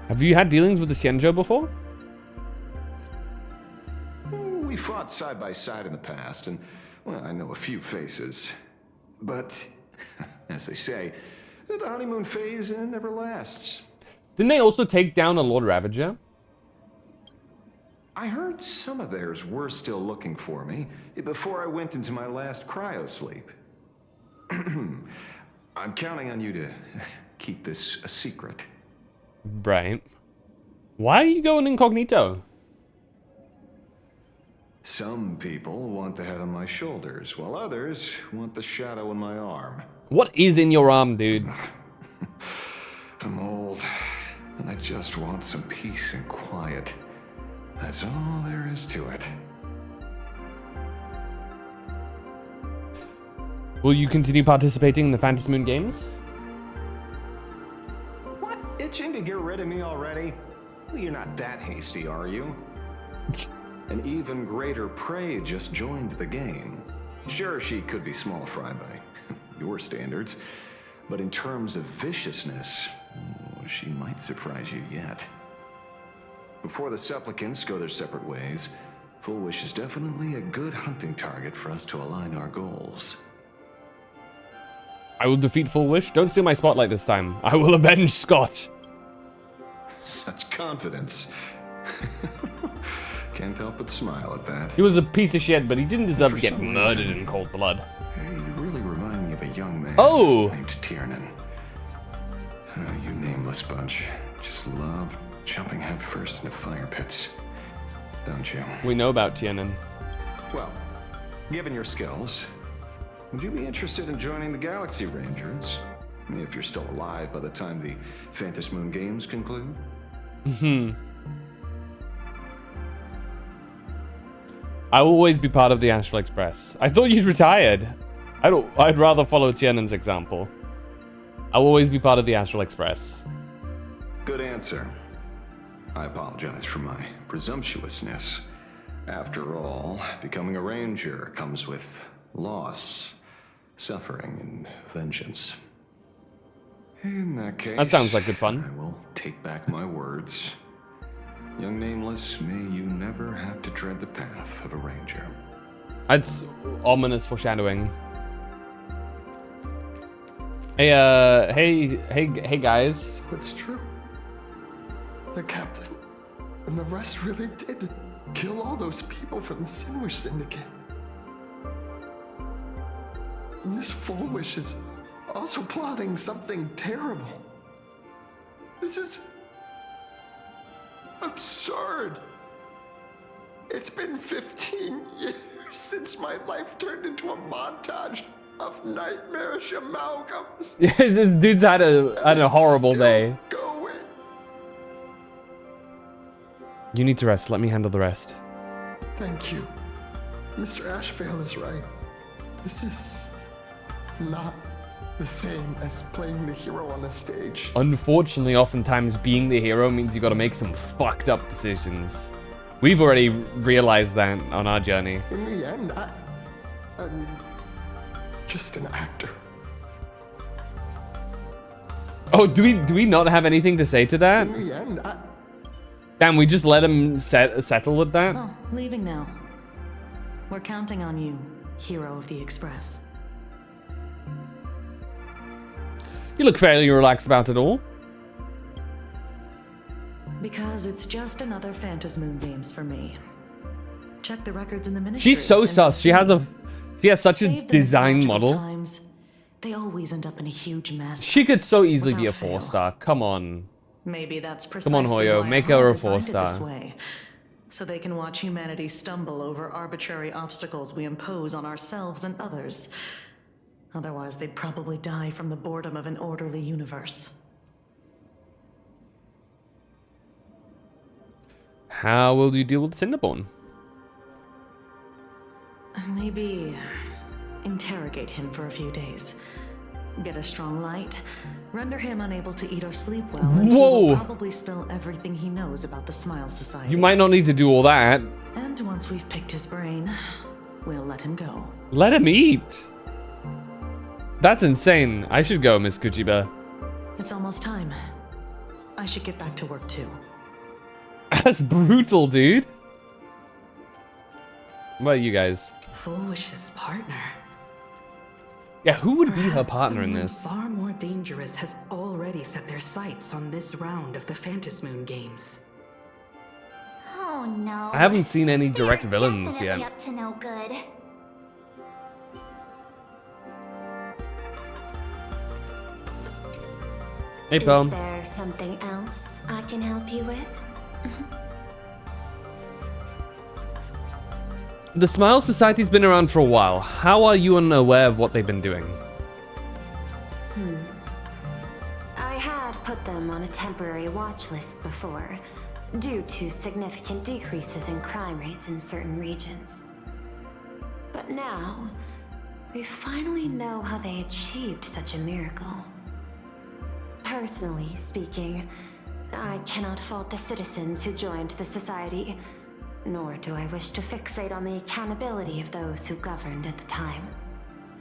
Have you had dealings with the Xianzhou before? We fought side by side in the past, and, well, I know a few faces. But, as they say, the honeymoon phase never lasts. Didn't they also take down a Lord Ravager? I heard some of theirs were still looking for me before I went into my last cryosleep. I'm counting on you to keep this a secret. Right. Why are you going incognito? Some people want the head on my shoulders, while others want the shadow in my arm. What is in your arm, dude? I'm old, and I just want some peace and quiet. That's all there is to it. Will you continue participating in the Phantasm Moon games? What? Itching to get rid of me already? Well, you're not that hasty, are you? An even greater prey just joined the game. Sure, she could be small fry by your standards, but in terms of viciousness, she might surprise you yet. Before the supplicants go their separate ways, Full Wish is definitely a good hunting target for us to align our goals. I will defeat Full Wish. Don't steal my spotlight this time. I will avenge Scott. Such confidence. Can't help but smile at that. He was a piece of shit, but he didn't deserve to get murdered in cold blood. Hey, you really remind me of a young man named Tiernan. You nameless bunch just love jumping headfirst into fire pits, don't you? We know about Tiernan. Well, given your skills, would you be interested in joining the Galaxy Rangers? If you're still alive by the time the Phantasm Moon games conclude? I will always be part of the Astral Express. I thought you'd retired. I'd rather follow Tiernan's example. I'll always be part of the Astral Express. Good answer. I apologize for my presumptuousness. After all, becoming a ranger comes with loss, suffering, and vengeance. In that case, that sounds like good fun. I will take back my words. Young Nameless, may you never have to tread the path of a ranger. That's ominous foreshadowing. Hey guys. So it's true. The captain and the rest really did kill all those people from the Sinwish Syndicate. And this Full Wish is also plotting something terrible. This is absurd. It's been 15 years since my life turned into a montage of nightmarish amalgams. This dude's had a horrible day. Going. You need to rest. Let me handle the rest. Thank you. Mr. Ashvale is right. This is not the same as playing the hero on the stage. Unfortunately, oftentimes being the hero means you gotta make some fucked up decisions. We've already realized that on our journey. In the end, I'm just an actor. Oh, do we not have anything to say to that? In the end, Damn, we just let him settle with that? Oh, leaving now. We're counting on you, hero of the Express. You look fairly relaxed about it all. Because it's just another Phantasmoon Games for me. Check the records in the ministry. She's so sus. She has such a design model. Times, they always end up in a huge mess. She could so easily be a 4-star. Come on. Maybe that's precisely Come on, Hoyo. why Make Allah her a designed it 4-star. this way, so they can watch humanity stumble over arbitrary obstacles we impose on ourselves and others. Otherwise, they'd probably die from the boredom of an orderly universe. How will you deal with Cinderborn? Maybe interrogate him for a few days. Get a strong light, render him unable to eat or sleep well, and he will probably spill everything he knows about the Smile Society. You might not need to do all that. And once we've picked his brain, we'll let him go. Let him eat. That's insane. I should go, Miss Kuchiba. It's almost time. I should get back to work too. That's brutal, dude. What about you guys? Full Wish's partner. Yeah, who would be her Perhaps partner in someone this? far more dangerous has already set their sights on this round of the Phantasmoon Games. Oh no. I haven't seen any direct villains Definitely yet. up to no good. Hey, Pom. Is there something else I can help you with? The Smile Society's been around for a while. How are you unaware of what they've been doing? I had put them on a temporary watch list before, due to significant decreases in crime rates in certain regions. But now, we finally know how they achieved such a miracle. Personally speaking, I cannot fault the citizens who joined the society, nor do I wish to fixate on the accountability of those who governed at the time.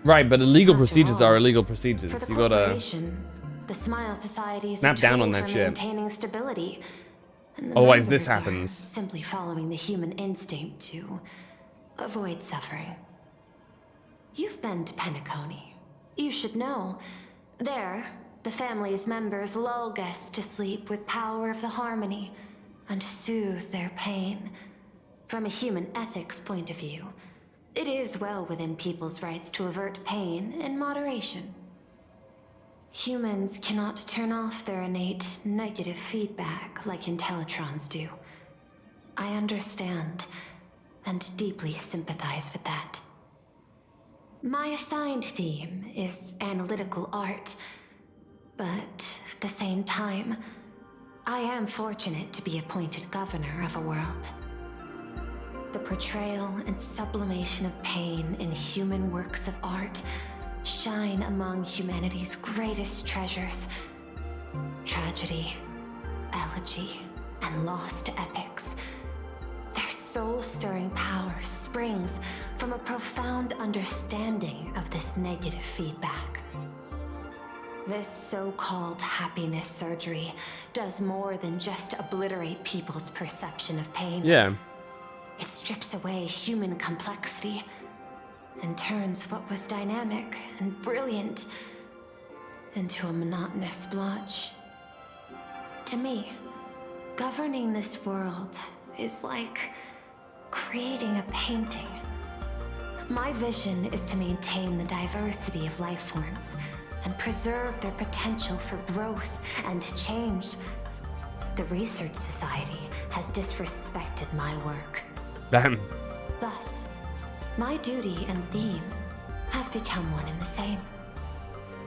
Right, but illegal After procedures all, are illegal procedures. For the You gotta corporation, the Smile Society is snap a down tool on that for shit. maintaining stability. And the Otherwise this members are happens. simply following the human instinct to avoid suffering. You've been to Penacony. You should know. There, the family's members lull guests to sleep with power of the harmony and soothe their pain. From a human ethics point of view, it is well within people's rights to avert pain in moderation. Humans cannot turn off their innate negative feedback like Intellitrons do. I understand and deeply sympathize with that. My assigned theme is analytical art, but at the same time, I am fortunate to be appointed governor of a world. The portrayal and sublimation of pain in human works of art shine among humanity's greatest treasures. Tragedy, elegy, and lost epics. Their soul-stirring power springs from a profound understanding of this negative feedback. This so-called happiness surgery does more than just obliterate people's perception of pain. Yeah. It strips away human complexity and turns what was dynamic and brilliant into a monotonous blotch. To me, governing this world is like creating a painting. My vision is to maintain the diversity of life forms and preserve their potential for growth and change. The Research Society has disrespected my work. Damn. Thus, my duty and theme have become one and the same.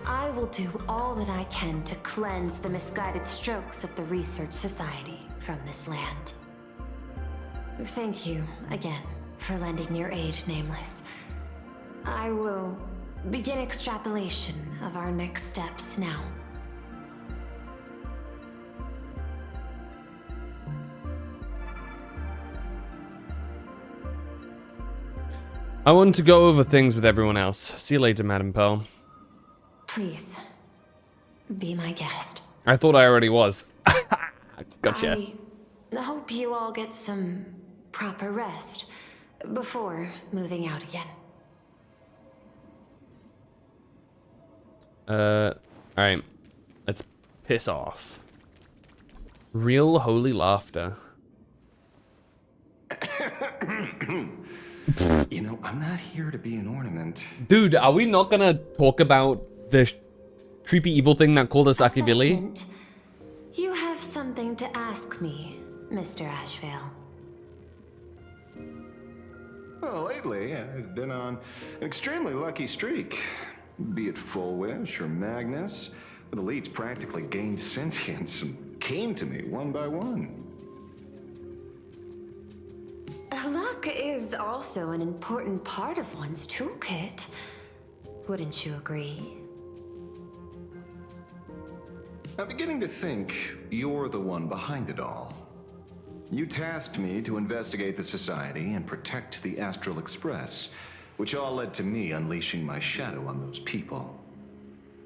I will do all that I can to cleanse the misguided strokes of the Research Society from this land. Thank you again for lending your aid, Nameless. I will begin extrapolation of our next steps now. I want to go over things with everyone else. See you later, Madam Pearl. Please, be my guest. I thought I already was. Gotcha. I hope you all get some proper rest before moving out again. Alright. Let's piss off. Real holy laughter. You know, I'm not here to be an ornament. Dude, are we not gonna talk about the creepy evil thing that called us Akivili? Assessment. You have something to ask me, Mr. Ashvale. Well, lately, I've been on an extremely lucky streak. Be it Full Wish or Magnus, the elites practically gained sentience and came to me one by one. Luck is also an important part of one's toolkit. Wouldn't you agree? I'm beginning to think you're the one behind it all. You tasked me to investigate the Society and protect the Astral Express, which all led to me unleashing my shadow on those people.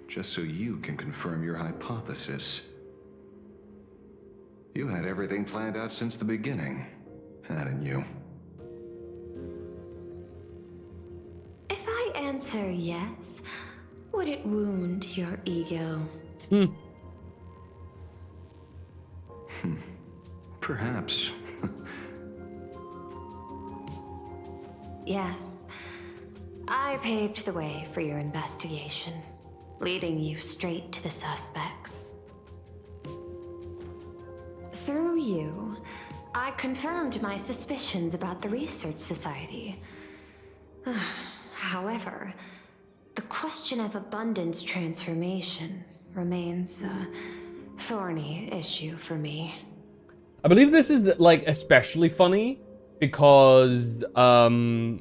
Just so you can confirm your hypothesis. You had everything planned out since the beginning, hadn't you? If I answer yes, would it wound your ego? Perhaps. Yes. I paved the way for your investigation, leading you straight to the suspects. Through you, I confirmed my suspicions about the Research Society. However, the question of abundance transformation remains a thorny issue for me. I believe this is like especially funny because the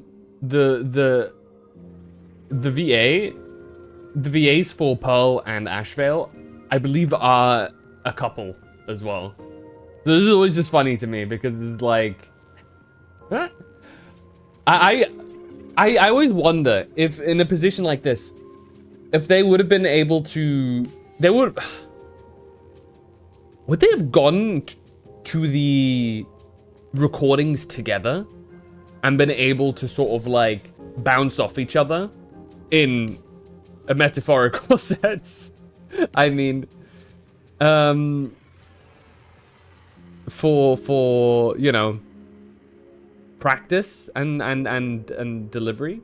VAs for Pearl and Ashvale, I believe, are a couple as well. So this is always just funny to me because it's like, huh? I always wonder if in a position like this, if they would have been able to, would they have gone to the recordings together and been able to sort of like bounce off each other in a metaphorical sense? I mean, for you know, practice and delivery.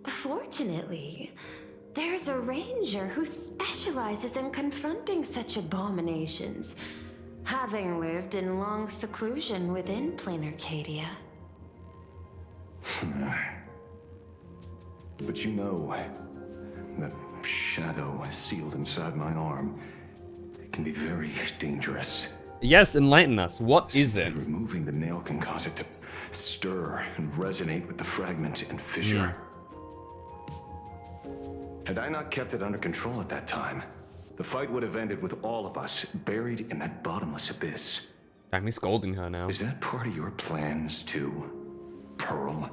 Fortunately, there's a ranger who specializes in confronting such abominations, having lived in long seclusion within Planarcadia. But you know, the shadow sealed inside my arm can be very dangerous. Yes, enlighten us. What is it? Removing the nail can cause it to stir and resonate with the fragment and fissure. Had I not kept it under control at that time, the fight would have ended with all of us buried in that bottomless abyss. Damn, he's scolding her now. Is that part of your plans too, Pearl?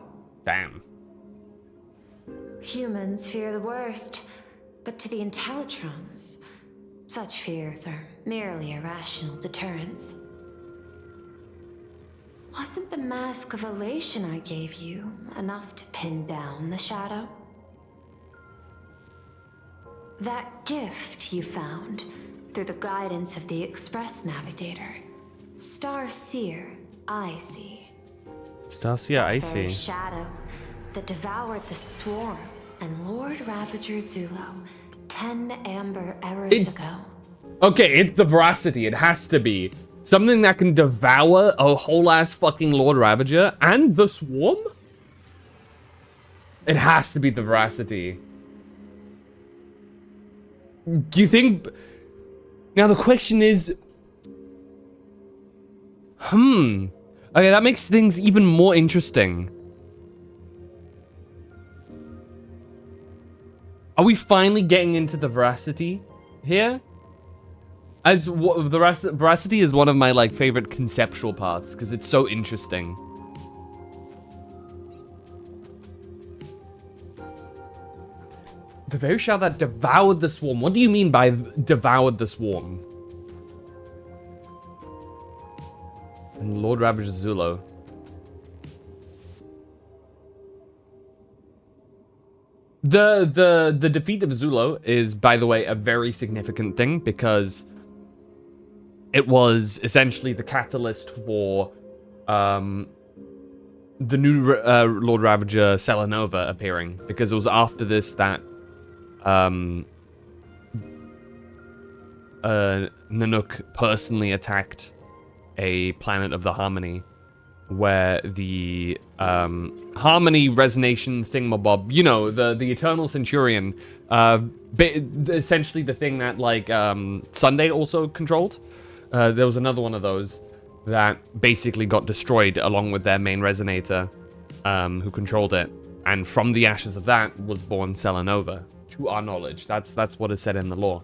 Damn. Humans fear the worst, but to the Intellitrons, such fears are merely irrational deterrents. Wasn't the Mask of Elation I gave you enough to pin down the shadow? That gift you found through the guidance of the Express Navigator, Starseer Icy. Starseer Icy. Shadow that devoured the Swarm and Lord Ravager Zulo 10 amber eras ago. Okay, it's the veracity. It has to be. Something that can devour a whole ass fucking Lord Ravager and the Swarm? It has to be the veracity. Do you think... Now the question is... Okay, that makes things even more interesting. Are we finally getting into the veracity here? As the veracity is one of my like favorite conceptual parts because it's so interesting. The very shadow that devoured the swarm. What do you mean by devoured the swarm? And Lord Ravager Zulo. The defeat of Zulo is, by the way, a very significant thing because it was essentially the catalyst for the new Lord Ravager Selenova appearing, because it was after this that Nanook personally attacked a planet of the Harmony, where the Harmony resonation thingamabob, you know, the Eternal Centurion, essentially the thing that like Sunday also controlled. There was another one of those that basically got destroyed along with their main resonator, who controlled it, and from the ashes of that was born Selenova. To our knowledge, that's what is said in the lore.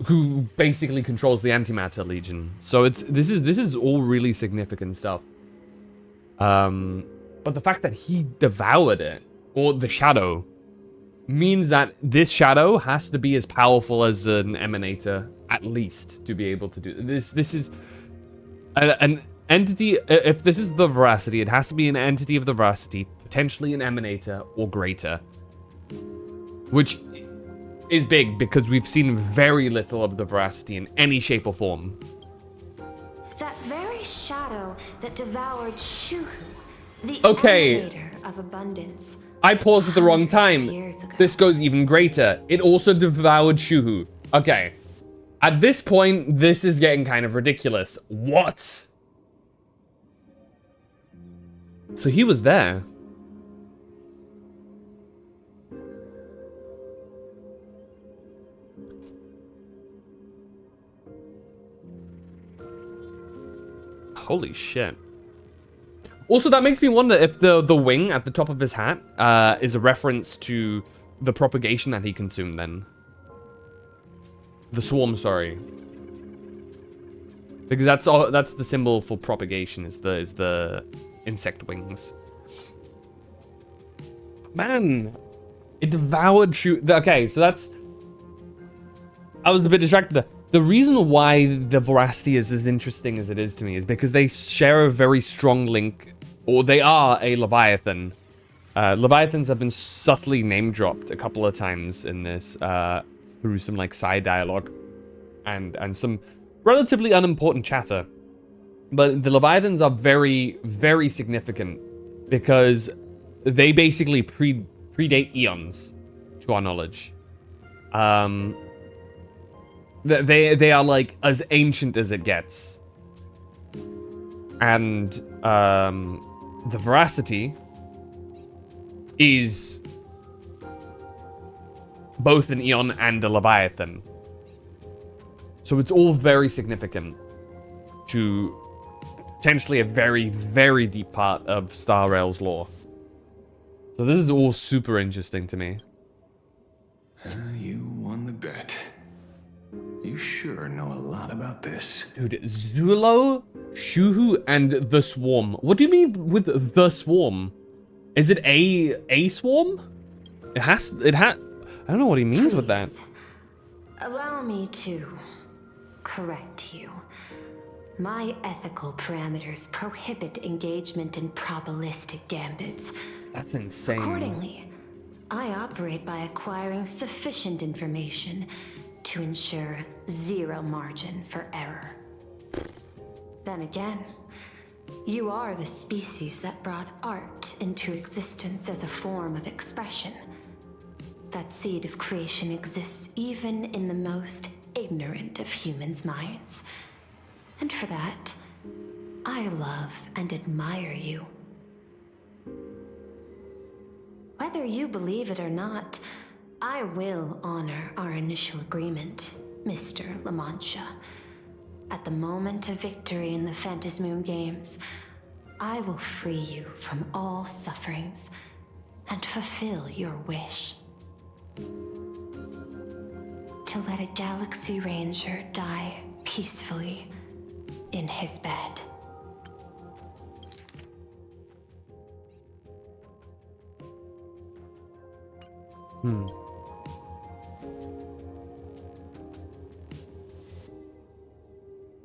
Who basically controls the Antimatter Legion. So this is all really significant stuff. But the fact that he devoured it, or the shadow, means that this shadow has to be as powerful as an emanator, at least, to be able to do this. This is an entity. If this is the veracity, it has to be an entity of the veracity, potentially an emanator or greater. Which is big because we've seen very little of the veracity in any shape or form. That very shadow that devoured Shuhu, the Okay. emanator of abundance. I paused at the wrong time. This goes even greater. It also devoured Shuhu. Okay. At this point, this is getting kind of ridiculous. What? So he was there. Holy shit. Also, that makes me wonder if the wing at the top of his hat is a reference to the propagation that he consumed then. The swarm, sorry. Because that's the symbol for propagation, is the insect wings. Man, it devoured okay, so that's... I was a bit distracted there. The reason why the veracity is as interesting as it is to me is because they share a very strong link, or they are a Leviathan. Leviathans have been subtly name-dropped a couple of times in this, through some like side dialogue and some relatively unimportant chatter. But the Leviathans are very, very significant because they basically predate eons, to our knowledge. They are like as ancient as it gets. And the veracity is both an Eon and a Leviathan. So it's all very significant to potentially a very, very deep part of Star Rail's lore. So this is all super interesting to me. You won the bet. You sure know a lot about this. Dude, Zulo, Shuhu, and the Swarm. What do you mean with the Swarm? Is it a swarm? It has I don't know what he means with that. Allow me to correct you. My ethical parameters prohibit engagement in probabilistic gambits. That's insane. Accordingly, I operate by acquiring sufficient information to ensure zero margin for error. Then again, you are the species that brought art into existence as a form of expression. That seed of creation exists even in the most ignorant of humans' minds. And for that, I love and admire you. Whether you believe it or not, I will honor our initial agreement, Mr. La Mancha. At the moment of victory in the Phantasmoon Games, I will free you from all sufferings and fulfill your wish. To let a Galaxy Ranger die peacefully in his bed.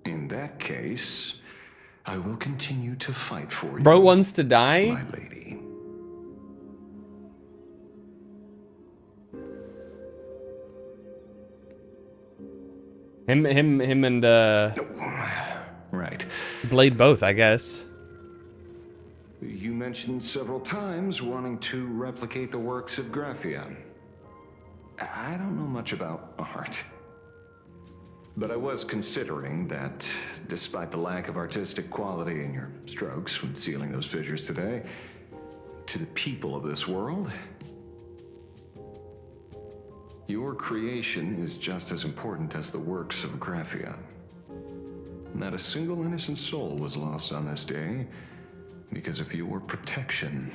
In that case, I will continue to fight for you. Bro wants to die? My lady. Him and Right. Blade both, I guess. You mentioned several times wanting to replicate the works of Graphia. I don't know much about art. But I was considering that, despite the lack of artistic quality in your strokes when sealing those figures today, to the people of this world, your creation is just as important as the works of Graphia. Not a single innocent soul was lost on this day because of your protection.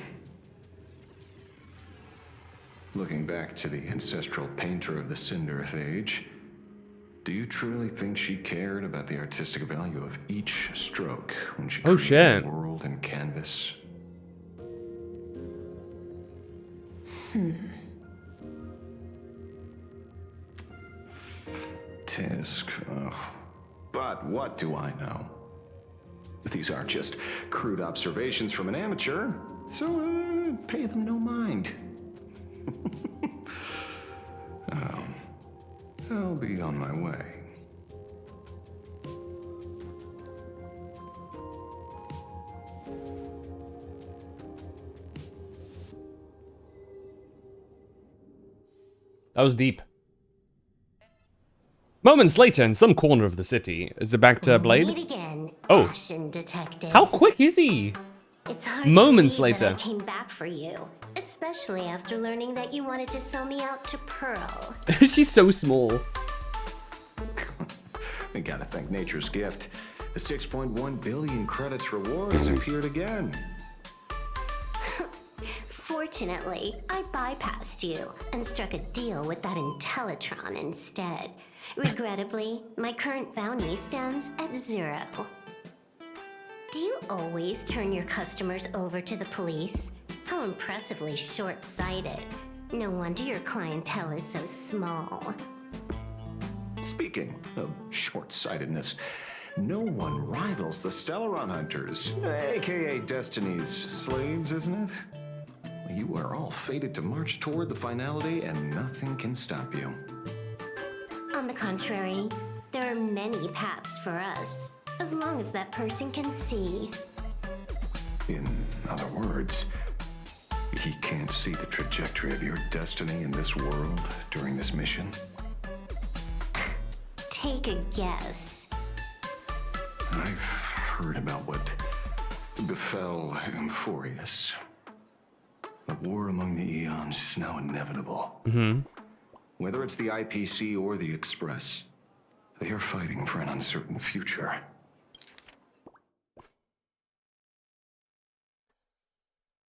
Looking back to the ancestral painter of the Cinderth Age, do you truly think she cared about the artistic value of each stroke when she created the world in canvas? Tisk. But what do I know? These are just crude observations from an amateur, so pay them no mind. I'll be on my way. That was deep. Moments later, in some corner of the city, is it back to Blade? Meet again, Oh, Ashen Detective. how quick is he? It's hard Moments to believe that later. I came back for you, especially after learning that you wanted to sell me out to Pearl. She's so small. We gotta thank nature's gift. The 6.1 billion credits reward has appeared again. Fortunately, I bypassed you and struck a deal with that Intellitron instead. Regrettably, my current bounty stands at 0. Do you always turn your customers over to the police? How impressively short-sighted. No wonder your clientele is so small. Speaking of short-sightedness, no one rivals the Stellaron Hunters, aka Destiny's slaves, isn't it? You are all fated to march toward the finality and nothing can stop you. On the contrary, there are many paths for us, as long as that person can see. In other words, he can't see the trajectory of your destiny in this world during this mission? Take a guess. I've heard about what befell Euphorius. The war among the Eons is now inevitable. Whether it's the IPC or the Express, they are fighting for an uncertain future.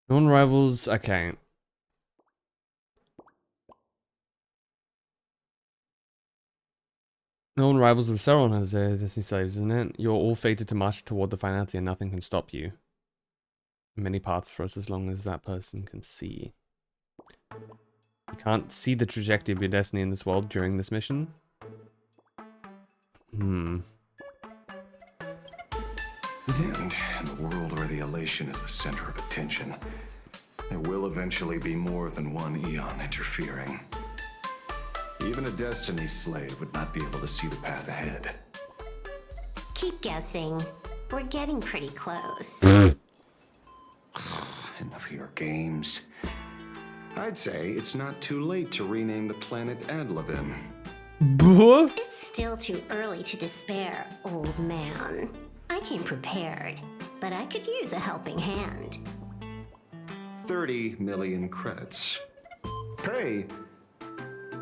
No one rivals. Okay. No one rivals with Stellaron as Destiny slaves, isn't it? You're all fated to march toward the finality and nothing can stop you. Many paths for us as long as that person can see. You can't see the trajectory of your destiny in this world during this mission? And in the world where the elation is the center of attention, there will eventually be more than one Eon interfering. Even a Destiny slave would not be able to see the path ahead. Keep guessing. We're getting pretty close. Enough of your games. I'd say it's not too late to rename the planet Adlevin. It's still too early to despair, old man. I came prepared, but I could use a helping hand. 30 million credits. Pay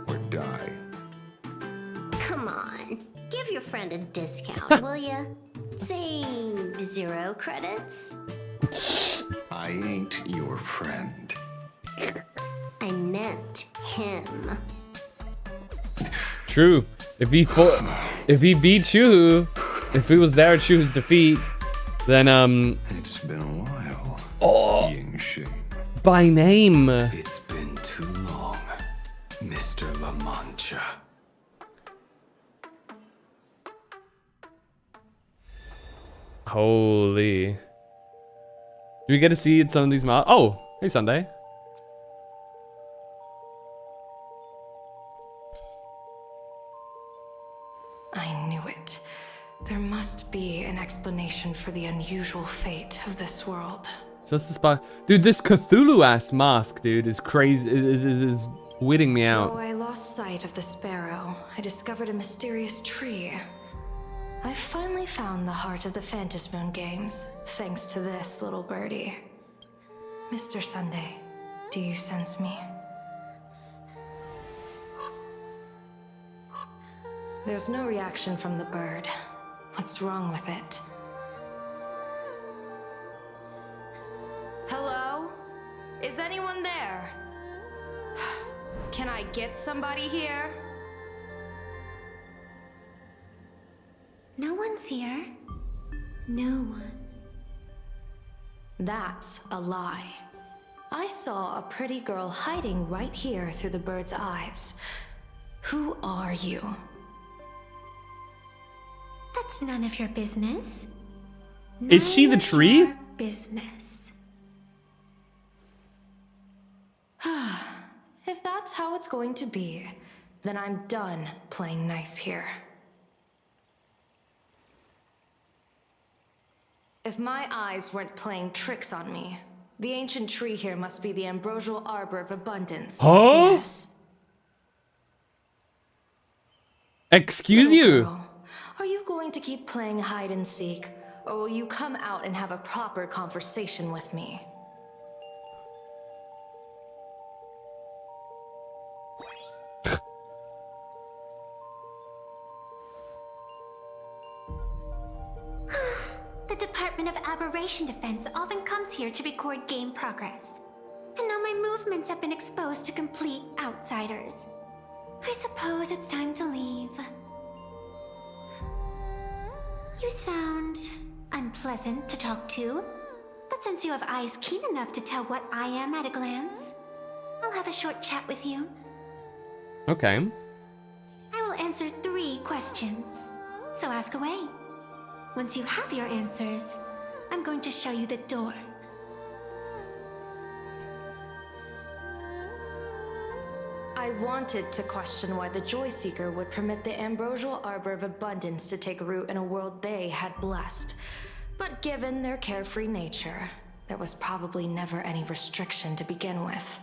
or die. Come on, give your friend a discount, will ya? Say 0 credits? I ain't your friend. I meant him. True. If he beat you, if he was there to his defeat, then It's been a while. Oh. Ying Shing. By name. It's been too long, Mr. La Mancha. Holy. Do we get to see some of these masks? Oh, hey Sunday. I knew it. There must be an explanation for the unusual fate of this world. So that's the spot. Dude, this Cthulhu-ass mask, dude, is crazy. Is weirding me out. Though I lost sight of the sparrow, I discovered a mysterious tree. I finally found the heart of the Phantasmoon games, thanks to this little birdie. Mr. Sunday, do you sense me? There's no reaction from the bird. What's wrong with it? Hello? Is anyone there? Can I get somebody here? No one's here. No one. That's a lie. I saw a pretty girl hiding right here through the bird's eyes. Who are you? That's none of your business. Is she the tree? Business. If that's how it's going to be, then I'm done playing nice here. If my eyes weren't playing tricks on me, the ancient tree here must be the Ambrosial Arbor of Abundance. Huh? Yes. Excuse you? Girl, are you going to keep playing hide and seek, or will you come out and have a proper conversation with me? The Department of Aberration Defense often comes here to record game progress. And now my movements have been exposed to complete outsiders. I suppose it's time to leave. You sound unpleasant to talk to, but since you have eyes keen enough to tell what I am at a glance, I'll have a short chat with you. Okay. I will answer 3 questions, so ask away. Once you have your answers, I'm going to show you the door. I wanted to question why the Joy Seeker would permit the Ambrosial Arbor of Abundance to take root in a world they had blessed. But given their carefree nature, there was probably never any restriction to begin with.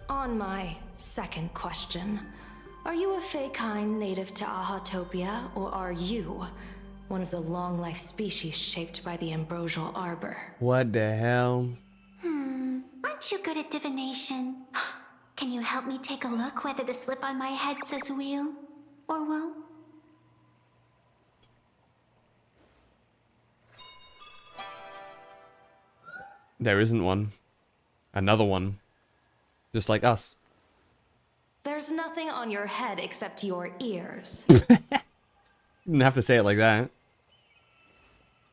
On my second question, are you a Feykind native to Ahatopia, or are you one of the long-life species shaped by the Ambrosial Arbor? What the hell? Aren't you good at divination? Can you help me take a look whether the slip on my head says wheel or woe? There isn't one. Another one. Just like us. There's nothing on your head except your ears. Didn't have to say it like that.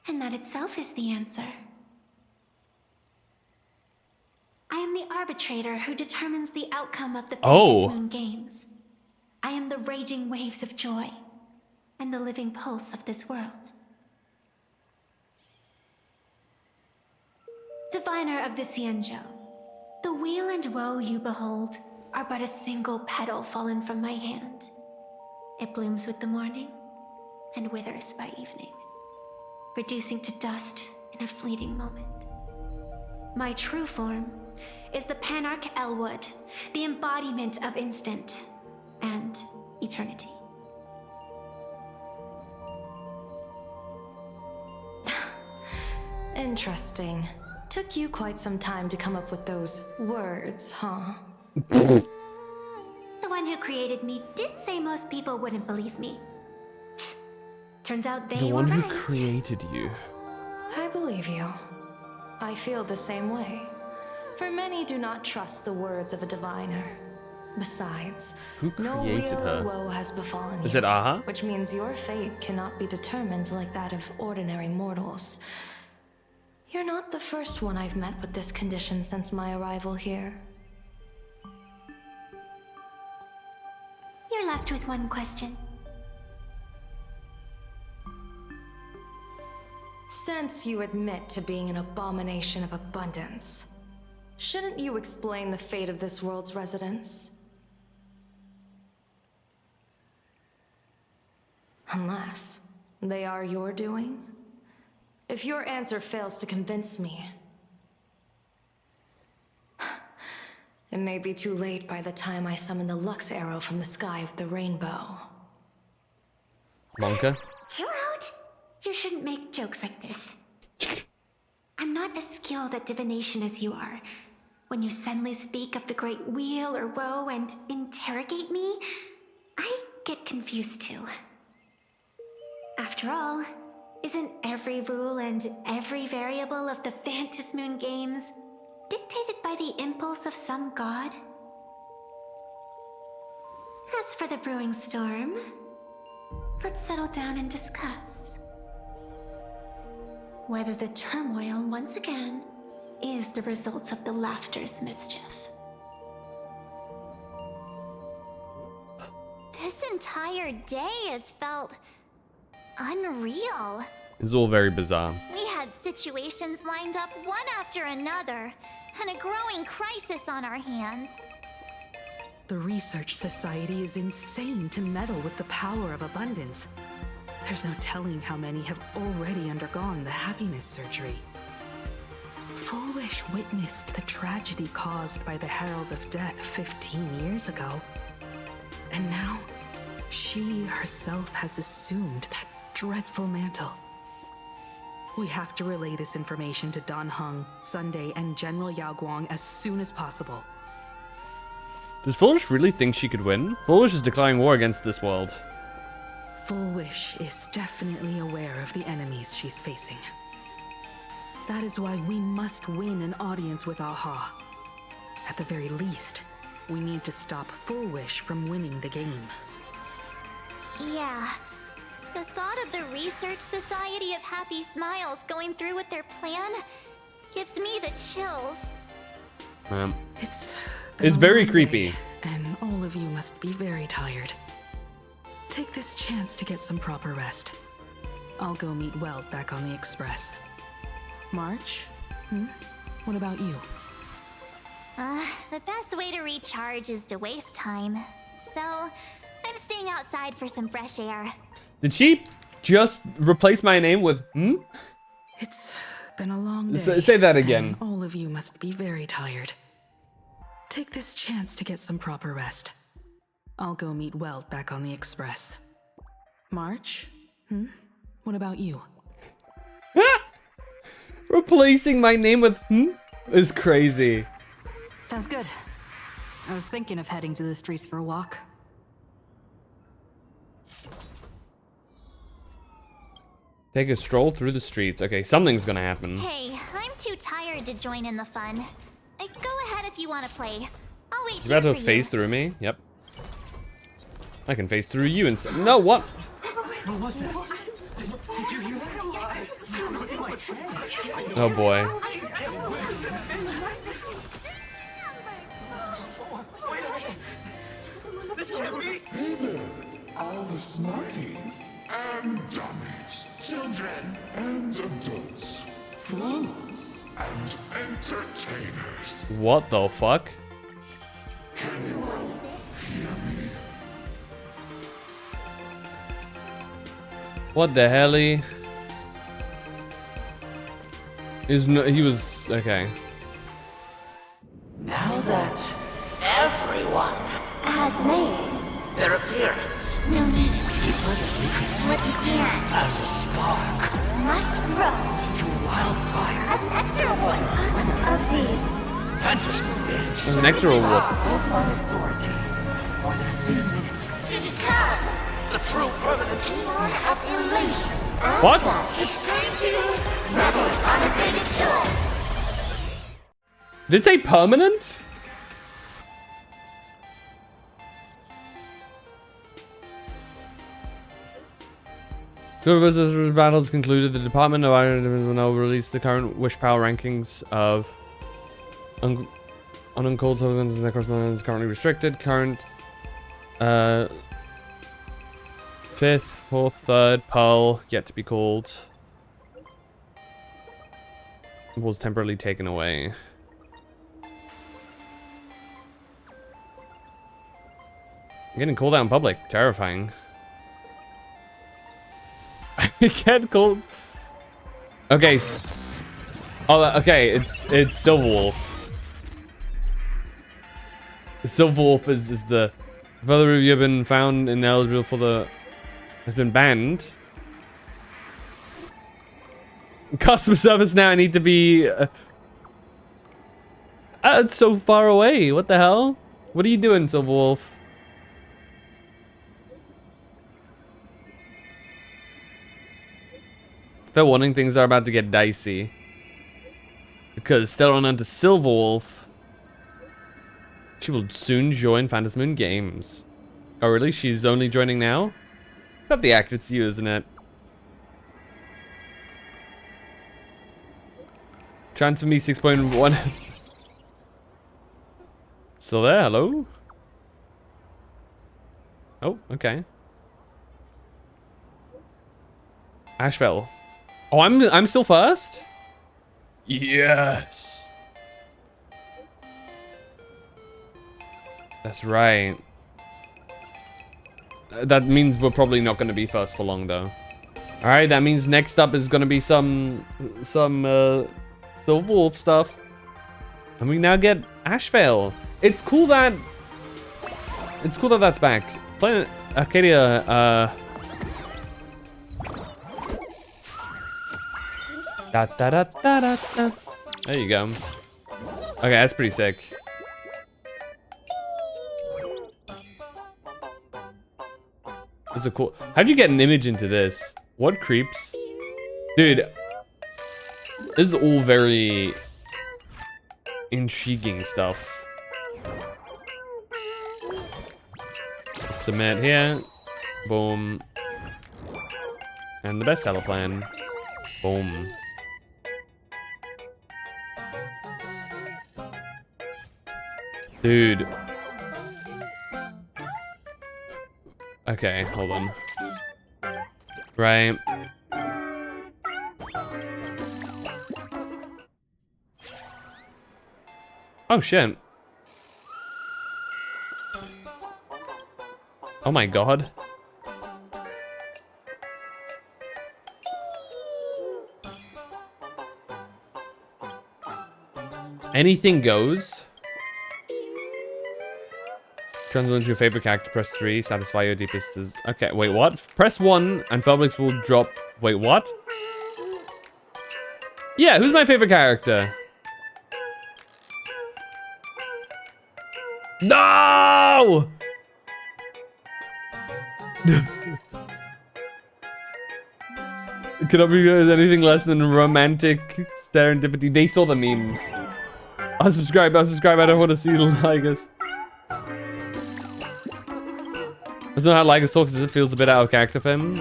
And that itself is the answer. I am the arbitrator who determines the outcome of the Phantasmoon games. I am the raging waves of joy and the living pulse of this world. Diviner of the Xianzhou, the weal and woe you behold are but a single petal fallen from my hand. It blooms with the morning and withers by evening, reducing to dust in a fleeting moment. My true form is the Panarch Elwood, the embodiment of instant and eternity. Interesting. Took you quite some time to come up with those words, huh? The one one who created me did say most people wouldn't believe me. Turns out they The were one who right. created you. I believe you. I feel the same way. For many do not trust the words of a diviner. Besides, Who no created real her? woe has befallen Is you, it Aha? which means your fate cannot be determined like that of ordinary mortals. You're not the first one I've met with this condition since my arrival here. You're left with one question. Since you admit to being an abomination of abundance, shouldn't you explain the fate of this world's residents? Unless they are your doing? If your answer fails to convince me, it may be too late by the time I summon the Lux Arrow from the sky with the rainbow. Monka? Chill out. You shouldn't make jokes like this. I'm not as skilled at divination as you are. When you suddenly speak of the great wheel or woe and interrogate me, I get confused too. After all, isn't every rule and every variable of the Phantasmoon games dictated by the impulse of some god? As for the brewing storm, let's settle down and discuss whether the turmoil once again is the result of the Laughter's mischief. This entire day has felt unreal. It's all very bizarre. We had situations lined up one after another, and a growing crisis on our hands. The Research Society is insane to meddle with the power of abundance. There's no telling how many have already undergone the happiness surgery. Full Wish witnessed the tragedy caused by the Herald of Death 15 years ago. And now, she herself has assumed that dreadful mantle. We have to relay this information to Dan Heng, Sunday, and General Yao Guang as soon as possible. Does Foolish really think she could win? Foolish is declaring war against this world. Full Wish is definitely aware of the enemies she's facing. That is why we must win an audience with Aha. At the very least, we need to stop Full Wish from winning the game. Yeah. The thought of the Research Society of Happy Smiles going through with their plan gives me the chills. It's very creepy. And all of you must be very tired. Take this chance to get some proper rest. I'll go meet Weld back on the Express. March? What about you? The best way to recharge is to waste time. So, I'm staying outside for some fresh air. Did she just replace my name with It's been a long day. Say that again. And all of you must be very tired. Take this chance to get some proper rest. I'll go meet Weld back on the Express. March? What about you? Replacing my name with is crazy. Sounds good. I was thinking of heading to the streets for a walk. Take a stroll through the streets. Okay, something's gonna happen. Hey, I'm too tired to join in the fun. Go ahead if you want to play. I'll wait You here about to for phase through me? Yep. I can phase through you and no, what? What was that? Did you hear that? Oh boy. This can't be. Hey there, all the smarties and dummies, children and adults, fools and entertainers. What the fuck? Can you all hear me? What the hell? He was okay. Now that everyone has made their appearance, no need to keep further secrets what you can as a spark must grow to wildfire as an extra one of these Phantasmoon games. As an extra of my authority. more than a fleeting minute. To become The true permanent. Demon of Elation. What? It's time to revel in unabated joy. Did it say permanent? Two versus battles concluded. The Department of Iron will now release the current wish power rankings of uncalled tokens and necrosmans is currently restricted. Current 5th, 4th, 3rd, Pearl, yet to be called. Was temporarily taken away. Getting called out in public, terrifying. I can't call. Okay. Oh, okay. It's Silverwolf. Silverwolf is the further review have been found ineligible for the has been banned. Customer service now. I need to be. It's so far away. What the hell? What are you doing, Silverwolf? Fair warning, things are about to get dicey. Because still on to Silverwolf. She will soon join Phantasm Moon Games. Oh really? She's only joining now? Got the act, it's you, isn't it? Transfer me 6.1. Still there? Hello? Oh, okay. Asheville. Oh, I'm still first? Yes. That's right. That means we're probably not going to be first for long, though. All right, that means next up is going to be some Silverwolf stuff, and we now get Asheville. It's cool that that's back. Planet Arcadia. Da, da, da, da, da, da. There you go. Okay, that's pretty sick. This is a cool. How'd you get an image into this? What creeps? Dude, this is all very intriguing stuff. Submit here. Boom. And the bestseller plan. Boom. Dude. Okay, hold on. Right. Oh shit. Oh my god. Anything goes. Transfer into your favorite character, press 3, satisfy your deepest is. Okay, wait, what? Press 1 and Felblix will drop. Wait, what? Yeah, who's my favorite character? No! Cannot be anything less than romantic serendipity. They saw the memes. Unsubscribe, unsubscribe. I don't want to see Lygus. That's not how Lygus talks, as it feels a bit out of character for him.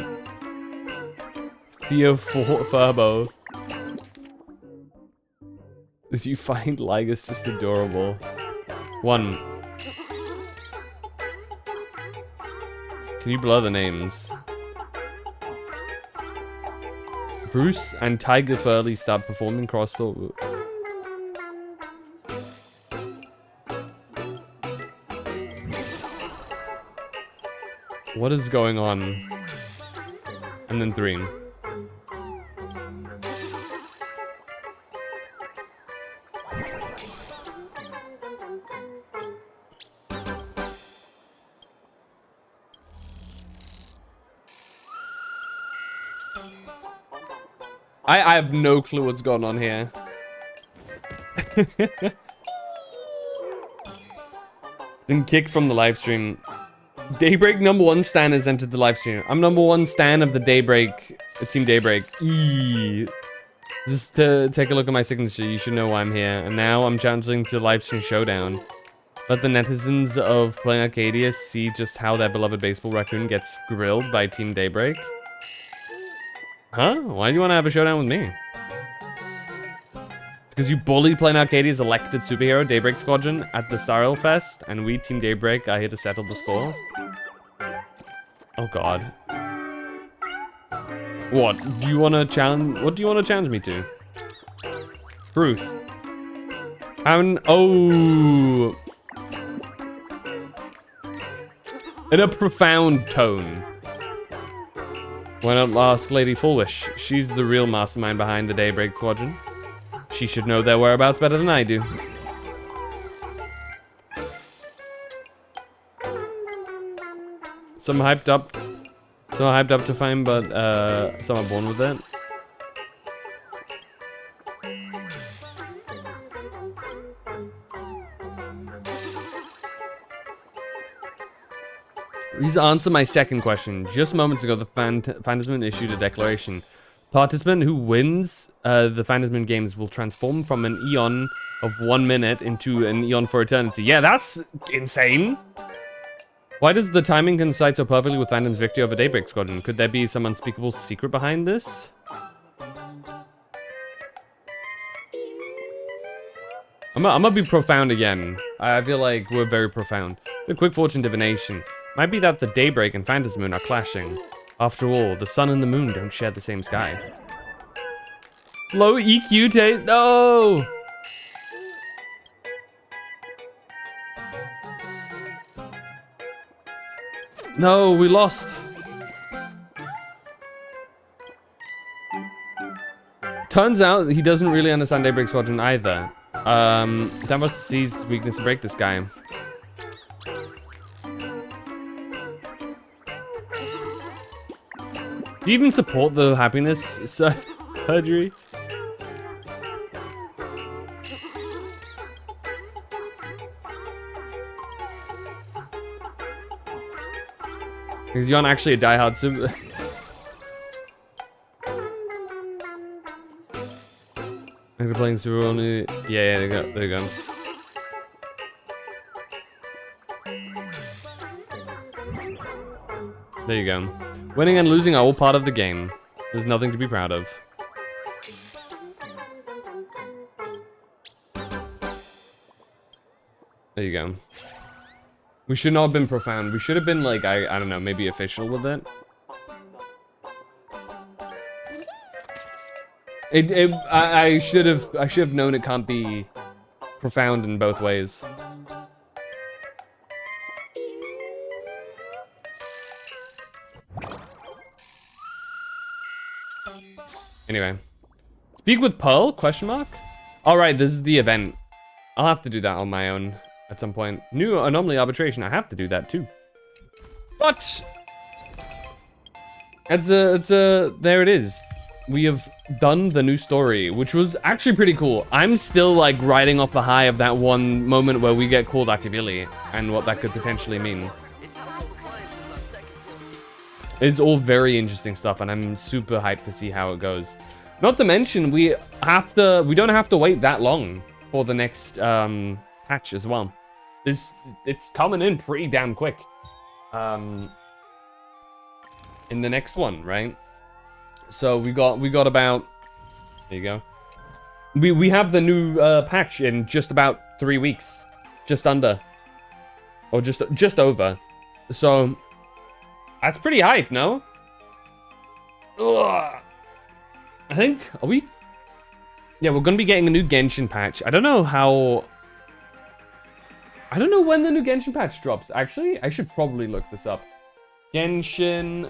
Theo Furbo. If you find Lygus just adorable. 1. Can you blur the names? Bruce and Tiger Furley start performing crossover. What is going on? And then 3. I have no clue what's going on here. Been kicked from the live stream. Daybreak #1 stan has entered the live stream. I'm #1 stan of the Daybreak, Team Daybreak. Eee. Just to take a look at my signature, you should know why I'm here. And now I'm chancing to live stream Showdown. Let the netizens of Playing Arcadia see just how their beloved baseball raccoon gets grilled by Team Daybreak. Huh? Why do you want to have a showdown with me? Because you bullied Playing Arcadia's elected superhero, Daybreak Squadron, at the Starrel Fest, and we, Team Daybreak, are here to settle the score? Oh god. What? Do you want to challenge? What do you want to challenge me to? Truth. Oh. In a profound tone. Why not ask Lady Foolish? She's the real mastermind behind the Daybreak Squadron. She should know their whereabouts better than I do. Some hyped up to fame, but some are born with it. Please answer my second question. Just moments ago, the Phantasm issued a declaration. Participant who wins the Phantasm games will transform from an eon of 1 minute into an eon for eternity. Yeah, that's insane. Why does the timing coincide so perfectly with Phantom's victory over Daybreak Squadron? Could there be some unspeakable secret behind this? I'm gonna be profound again. I feel like we're very profound. A quick fortune divination. Might be that the Daybreak and Phantasm Moon are clashing. After all, the sun and the moon don't share the same sky. Low EQ taste. No! No, we lost. Turns out he doesn't really understand Daybreak Squadron either. That must seize weakness to break this guy. Do you even support the happiness surgery? Because you're not actually a diehard super. After playing Super only. Yeah, there you go. There you go. There you go. Winning and losing are all part of the game. There's nothing to be proud of. There you go. We should not have been profound. We should have been like, I don't know, maybe official with it. I should have known it can't be profound in both ways. Anyway, speak with Pearl? Question mark. All right, this is the event. I'll have to do that on my own at some point. New anomaly arbitration. I have to do that too. But there it is. We have done the new story, which was actually pretty cool. I'm still like riding off the high of that one moment where we get called Akavili and what that could potentially mean. It's all very interesting stuff, and I'm super hyped to see how it goes. Not to mention, we don't have to wait that long for the next patch as well. It's coming in pretty damn quick. In the next one, right? So we got about, there you go. We have the new patch in just about 3 weeks, just under, or just over. So that's pretty hype, no? Ugh. I think, are we? Yeah, we're gonna be getting a new Genshin patch. I don't know when the new Genshin patch drops. Actually, I should probably look this up. Genshin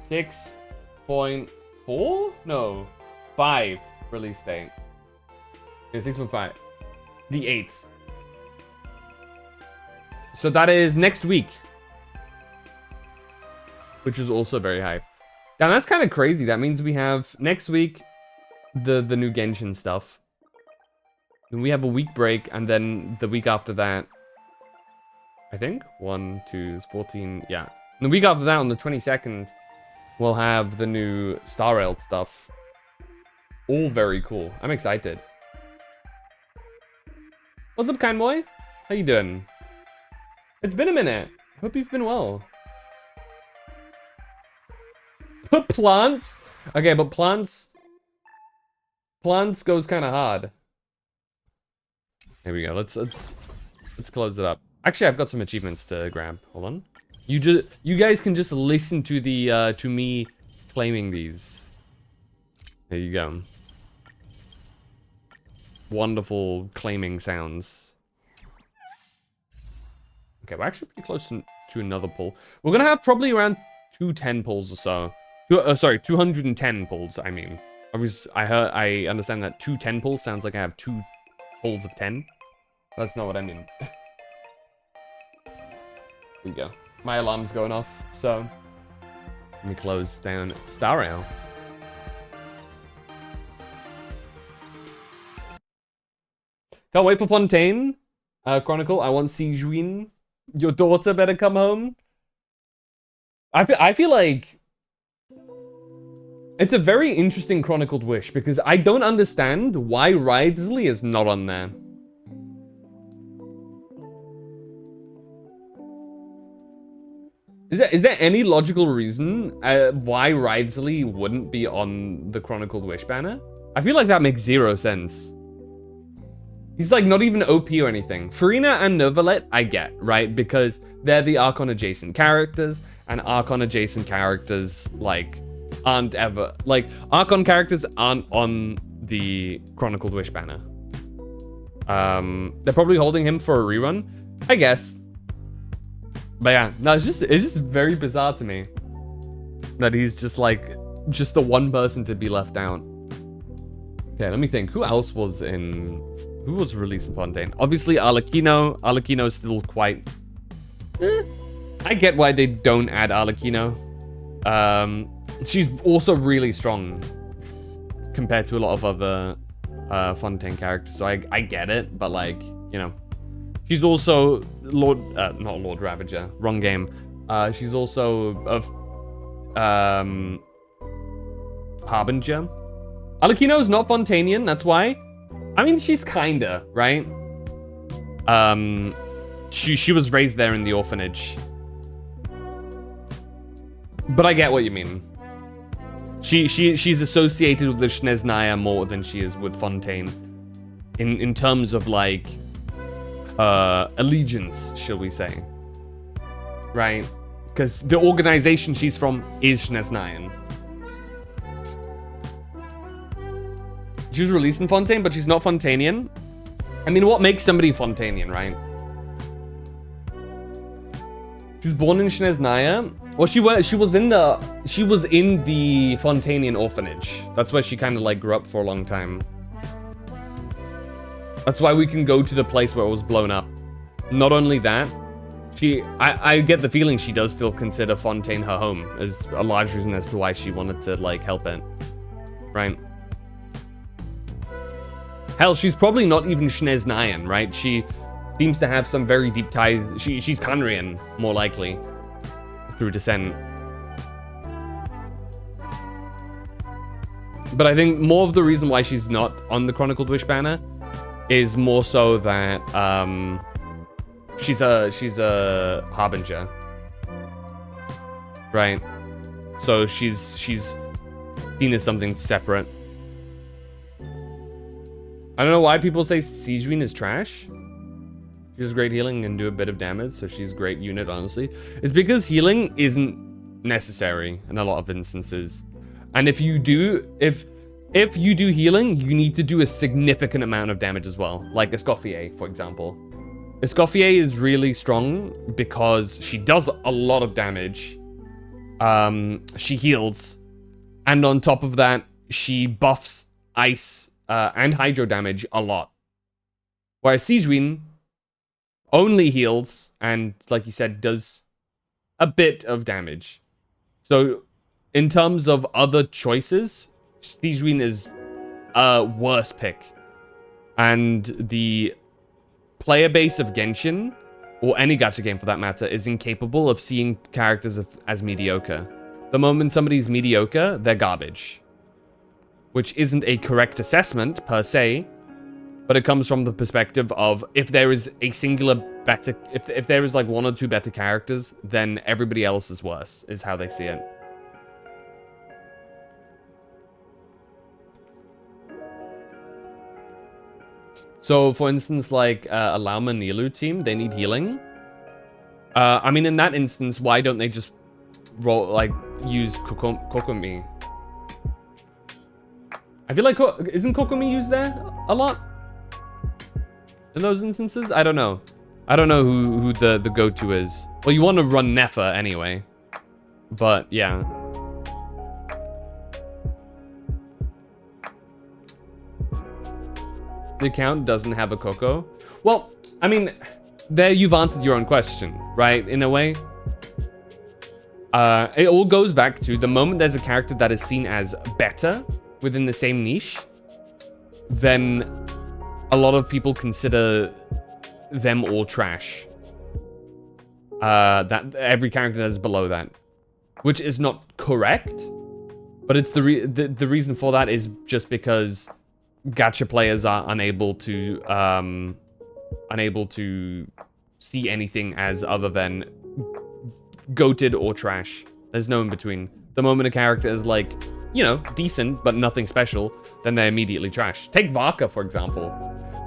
6.4? No, 5 release date. Yeah, 6.5. The 8th. So that is next week. Which is also very hype. Now that's kind of crazy. That means we have next week the new Genshin stuff. Then we have a week break, and then the week after that, I think. 1, 2, 14. Yeah. And the week after that, on the 22nd, we'll have the new Star Rail stuff. All very cool. I'm excited. What's up, kind boy? How you doing? It's been a minute. Hope you've been well. But plants? Okay, but plants goes kind of hard. Here we go. Let's close it up. Actually, I've got some achievements to grab. Hold on. You guys can just listen to the to me claiming these. There you go. Wonderful claiming sounds. Okay, we're actually pretty close to another pull. We're gonna have probably around 210 pulls or so. Sorry, 210 pulls. I mean, obviously, I understand that 210 pulls sounds like I have 2 pulls of 10. That's not what I mean. Here we go. My alarm's going off, so let me close down Star Rail. Can't wait for Fontaine. Chronicle, I want Sijuin. Your daughter better come home. I feel like it's a very interesting chronicled wish because I don't understand why Ridsley is not on there. Is there any logical reason why Ridsley wouldn't be on the chronicled wish banner? I feel like that makes 0 sense. He's like not even OP or anything. Farina and Novalet, I get, right? Because they're the Archon adjacent characters, and Archon adjacent characters like aren't ever like Archon characters aren't on the Chronicled Wish banner. They're probably holding him for a rerun, I guess. But yeah, no, it's just very bizarre to me that he's just the one person to be left out. Okay, let me think. Who else was released in Fontaine? Obviously, Arlecchino. Arlecchino's still quite... I get why they don't add Arlecchino. She's also really strong compared to a lot of other Fontaine characters, so I get it, but like, you know. She's also not Lord Ravager, wrong game. She's also of Harbinger. Arlecchino's not Fontainian, that's why. I mean, she's kinda, right? She was raised there in the orphanage. But I get what you mean. She's associated with the Snezhnaya more than she is with Fontaine. In terms of like allegiance, shall we say. Right? Because the organization she's from is Snezhnayan. She was released in Fontaine, but she's not Fontainian. I mean, what makes somebody Fontainian, right? She was born in Snezhnaya. Well, she was in the Fontainian orphanage. That's where she kind of like grew up for a long time. That's why we can go to the place where it was blown up. Not only that, I get the feeling she does still consider Fontaine her home, as a large reason as to why she wanted to like help it, right? Hell, she's probably not even Snezhnayan, right? She seems to have some very deep ties. She's Khaenri'ahn, more likely, through descent. But I think more of the reason why she's not on the Chronicled Wish banner is more so that she's a Harbinger, right? So she's seen as something separate. I don't know why people say Sijuin is trash. She has great healing and do a bit of damage, so she's a great unit, honestly. It's because healing isn't necessary in a lot of instances. And if you do healing, you need to do a significant amount of damage as well. Like Escoffier, for example. Escoffier is really strong because she does a lot of damage. She heals. And on top of that, she buffs ice and hydro damage a lot. Whereas Sijuin only heals and, like you said, does a bit of damage. So in terms of other choices, Sijuin is a worse pick. And the player base of Genshin or any gacha game for that matter, is incapable of seeing characters as mediocre. The moment somebody's mediocre, they're garbage. Which isn't a correct assessment, per se, but it comes from the perspective of if there is a singular better... If there is like one or two better characters, then everybody else is worse, is how they see it. So, for instance, like a Lauma Nilou team, they need healing. I mean, in that instance, why don't they just roll, like, use Kokomi? I feel like, isn't Kokomi used there a lot? In those instances? I don't know. I don't know who the go-to is. Well, you want to run Nefa anyway. But, yeah. The account doesn't have a Coco. Well, I mean, there you've answered your own question, right? In a way. It all goes back to the moment there's a character that is seen as better within the same niche, then a lot of people consider them all trash. That every character that is below that, which is not correct, but it's the reason for that is just because gacha players are unable to see anything as other than goated or trash. There's no in between. The moment a character is like, you know, decent but nothing special, then they're immediately trash. Take Vaka, for example.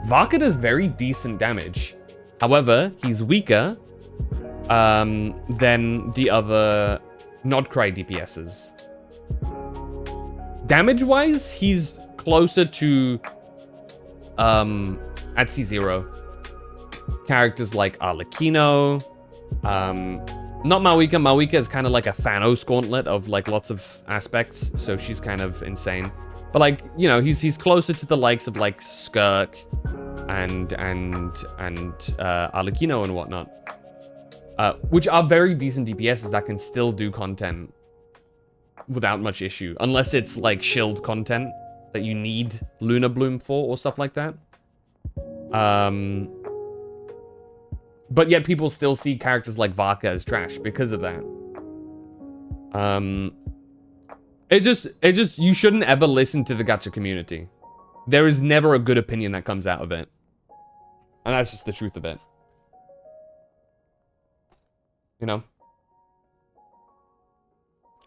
Vaka does very decent damage. However, he's weaker than the other Nodcry DPSs. Damage-wise, he's closer to at C0 characters like Arlecchino, not Mawika. Mawika is kind of like a Thanos gauntlet of like lots of aspects, so she's kind of insane. But like, you know, he's closer to the likes of like Skirk and Arlecchino and whatnot, which are very decent DPSs that can still do content without much issue, unless it's like shield content that you need Lunar Bloom for or stuff like that. But yet people still see characters like Vaka as trash because of that. It just you shouldn't ever listen to the gacha community. There is never a good opinion that comes out of it. And that's just the truth of it. You know?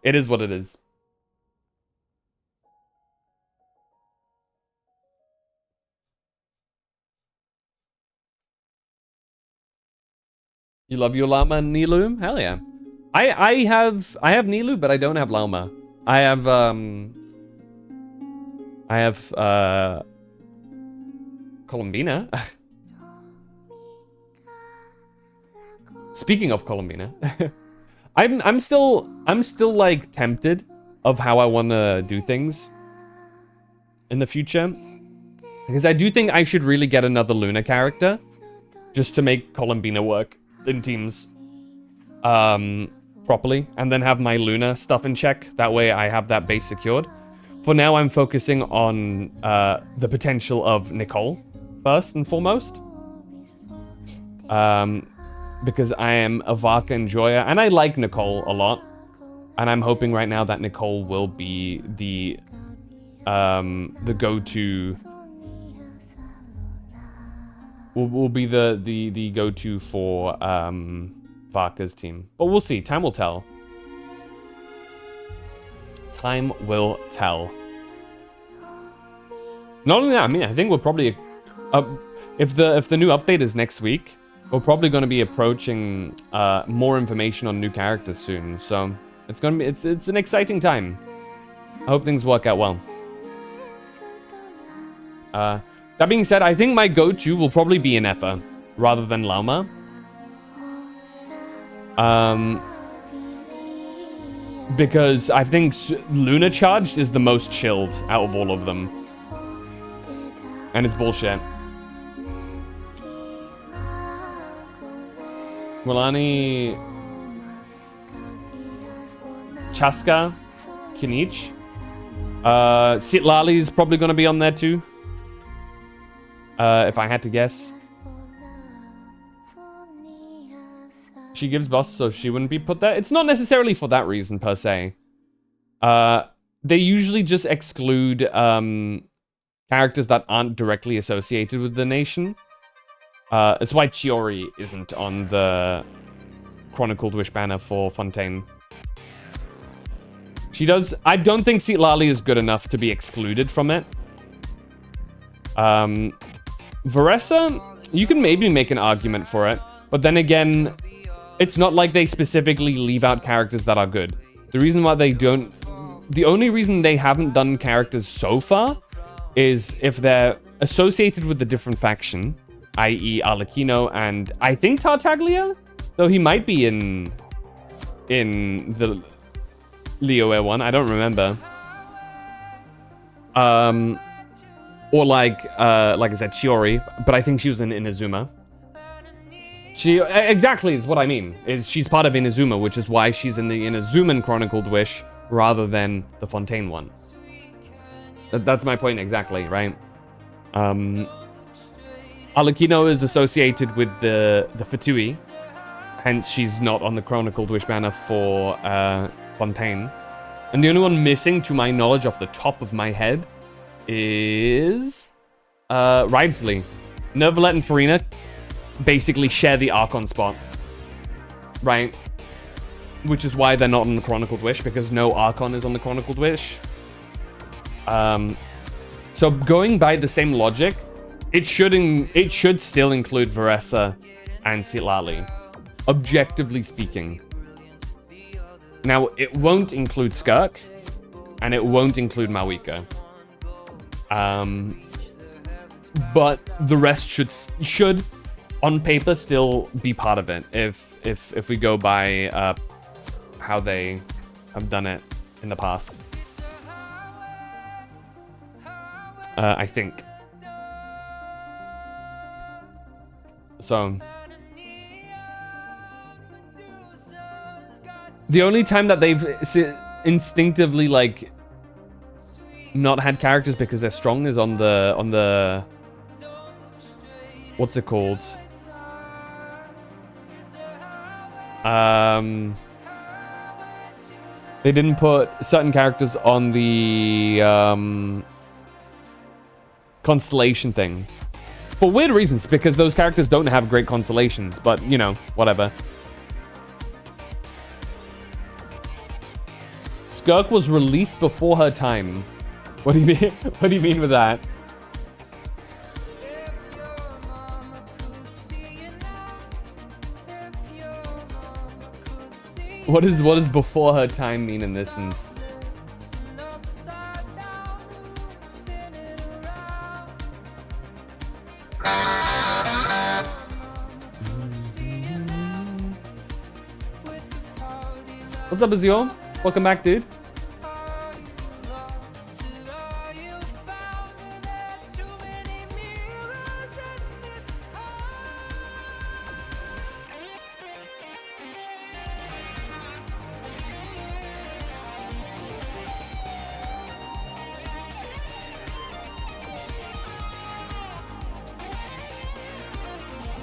It is what it is. You love your Lauma and Nilou? Hell yeah. I have Nilou, but I don't have Lauma. I have Columbina. Speaking of Columbina, I'm still like tempted of how I want to do things in the future, because I do think I should really get another Luna character just to make Columbina work in teams properly, and then have my Luna stuff in check. That way I have that base secured. For now, I'm focusing on the potential of Nicole first and foremost, because I am a Vaka enjoyer and I like Nicole a lot, and I'm hoping right now that Nicole will be the go-to. Will be the go-to for Vaka's team. But we'll see. Time will tell. Time will tell. Not only that, I mean, I think we're probably if the new update is next week, we're probably going to be approaching more information on new characters soon. So it's gonna be it's an exciting time. I hope things work out well. That being said, I think my go-to will probably be Nefa rather than Lauma. Because I think Luna Charged is the most chilled out of all of them. And it's bullshit. Milani... Chaska? Kinich? Sitlali is probably going to be on there too. If I had to guess. She gives buffs so she wouldn't be put there. It's not necessarily for that reason, per se. They usually just exclude characters that aren't directly associated with the nation. It's why Chiori isn't on the Chronicled Wish banner for Fontaine. She does... I don't think Citlali is good enough to be excluded from it. Veressa, you can maybe make an argument for it. But then again, it's not like they specifically leave out characters that are good. The reason why they don't... The only reason they haven't done characters so far is if they're associated with a different faction, i.e. Arlecchino and I think Tartaglia? Though he might be in the Liyue one, I don't remember. Or like I said, Chiori, but I think she was in Inazuma. She exactly is what I mean. Is she's part of Inazuma, which is why she's in the Inazuman Chronicled Wish rather than the Fontaine one. That's my point exactly, right? Arlecchino is associated with the Fatui, hence she's not on the Chronicled Wish banner for Fontaine. And the only one missing, to my knowledge, off the top of my head, is Ridesley. Nervalet and Farina basically share the Archon spot, right? Which is why they're not on the Chronicled Wish, because no Archon is on the Chronicled Wish. So going by the same logic, it should still include Veressa and Citlali, objectively speaking. Now, it won't include Skirk, and it won't include Mawika. But the rest should on paper still be part of it if we go by how they have done it in the past. I think. So the only time that they've instinctively like not had characters because they're strong is on the what's it called? They didn't put certain characters on the constellation thing. For weird reasons, because those characters don't have great constellations, but, you know, whatever. Skirk was released before her time. What do you mean? What do you mean with that? What does before her time mean in this instance? What's up, Azio? Welcome back, dude.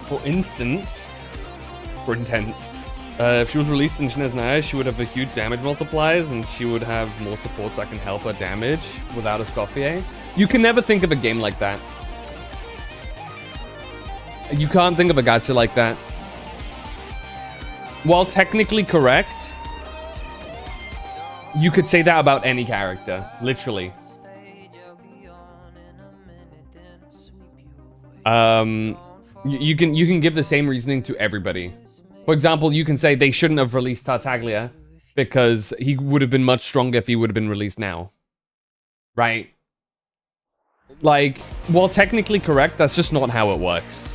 For instance, if she was released in Shinez Naya, she would have a huge damage multipliers and she would have more supports that can help her damage without a Escoffier. You can never think of a game like that. You can't think of a gacha like that. While technically correct, you could say that about any character, literally. You can give the same reasoning to everybody. For example, you can say they shouldn't have released Tartaglia because he would have been much stronger if he would have been released now. Right? Like, while technically correct, that's just not how it works.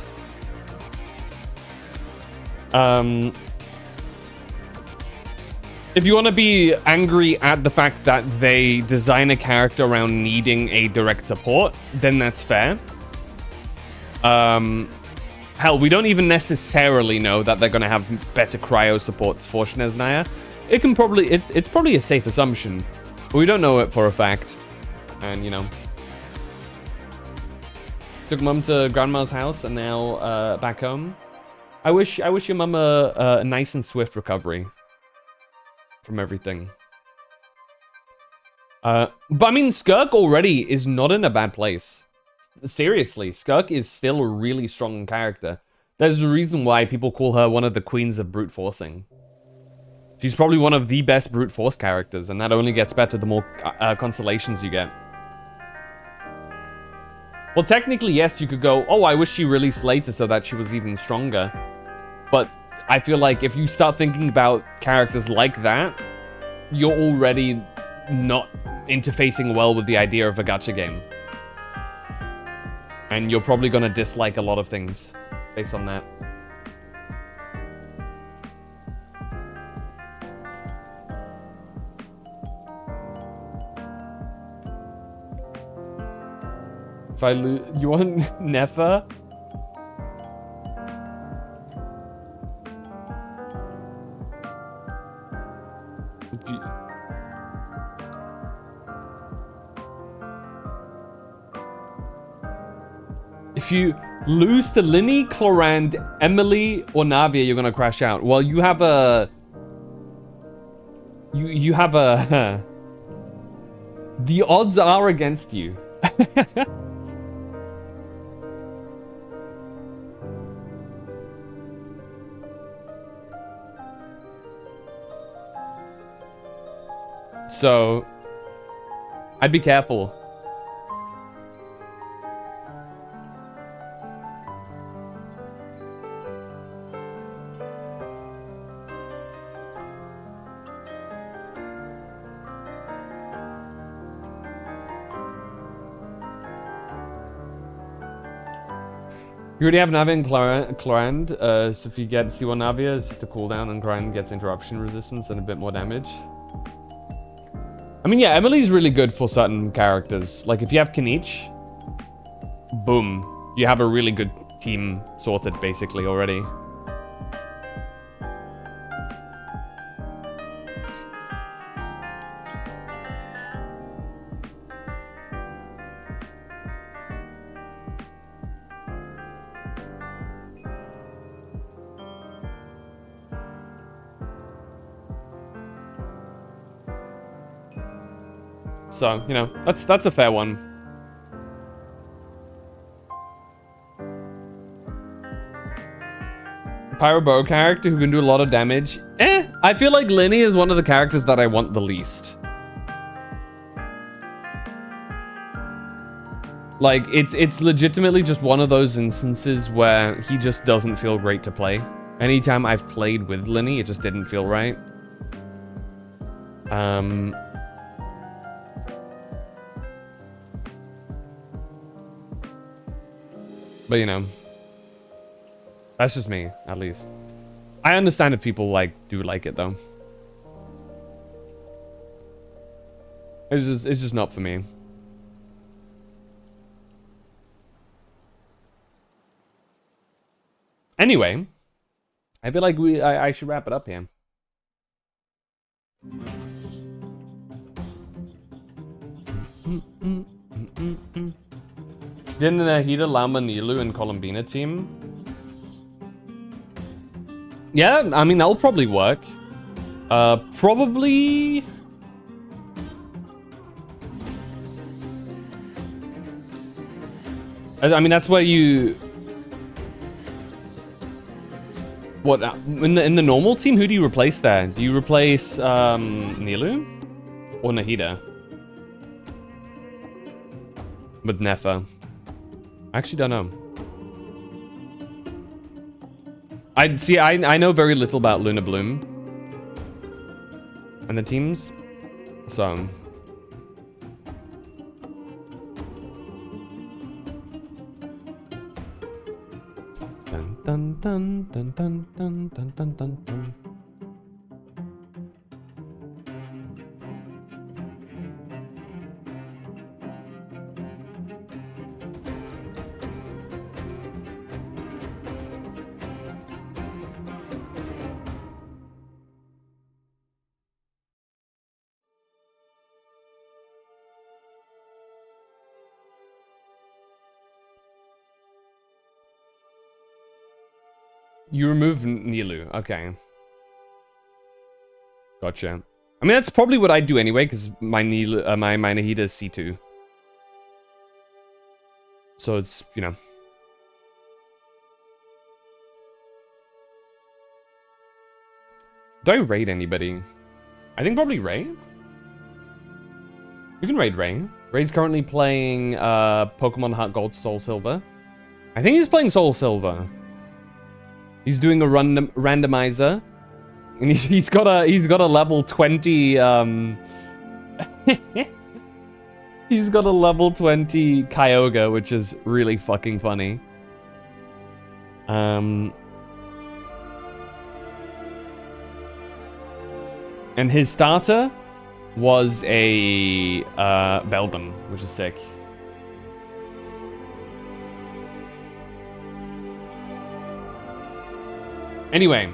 If you want to be angry at the fact that they design a character around needing a direct support, then that's fair. Hell, we don't even necessarily know that they're going to have better cryo supports for Shinez Naya. It's probably a safe assumption, but we don't know it for a fact. And, you know. Took mum to grandma's house and now back home. I wish your mum a nice and swift recovery from everything. But I mean, Skirk already is not in a bad place. Seriously, Skirk is still a really strong character. There's a reason why people call her one of the queens of brute forcing. She's probably one of the best brute force characters, and that only gets better the more constellations you get. Well, technically, yes, you could go, oh, I wish she released later so that she was even stronger. But I feel like if you start thinking about characters like that, you're already not interfacing well with the idea of a gacha game. And you're probably going to dislike a lot of things based on that. If I lose... You want Nefa? If you lose to Lyney, Clorand, Emily, or Navia, you're gonna crash out. Well, you have a... You have a... The odds are against you. So, I'd be careful. You already have Navia and Clorand, so if you get C1 Navia, it's just a cooldown, and Clorand gets interruption resistance and a bit more damage. I mean, yeah, Emily's really good for certain characters. Like, if you have Kinich, boom, you have a really good team sorted, basically, already. So, you know, that's a fair one. Pyrobow character who can do a lot of damage. I feel like Lyney is one of the characters that I want the least. Like, it's legitimately just one of those instances where he just doesn't feel great to play. Anytime I've played with Lyney, it just didn't feel right. But, you know, that's just me, at least. I understand if people, do like it, though. It's just not for me. Anyway, I feel like I should wrap it up here. Didn't Nahida, Lama, Nilu, and Columbina team? Yeah, I mean, that'll probably work. Probably... I mean, that's where you... What, in the normal team, who do you replace there? Do you replace, Nilu? Or Nahida? With Nefa? I actually don't know. I know very little about Luna Bloom and the teams, so dun dun dun dun dun dun dun dun dun dun. You remove Nilu. Okay. Gotcha. I mean, that's probably what I'd do anyway, because my Nilu, my Nahida is C2. So it's, you know. Do I raid anybody? I think probably Ray. We can raid Ray. Ray's currently playing Pokemon Heart Gold Soul Silver. I think he's playing Soul Silver. He's doing a randomizer. And he's got a level 20 he's got a level 20 Kyogre, which is really fucking funny. And his starter was a Beldum, which is sick. Anyway,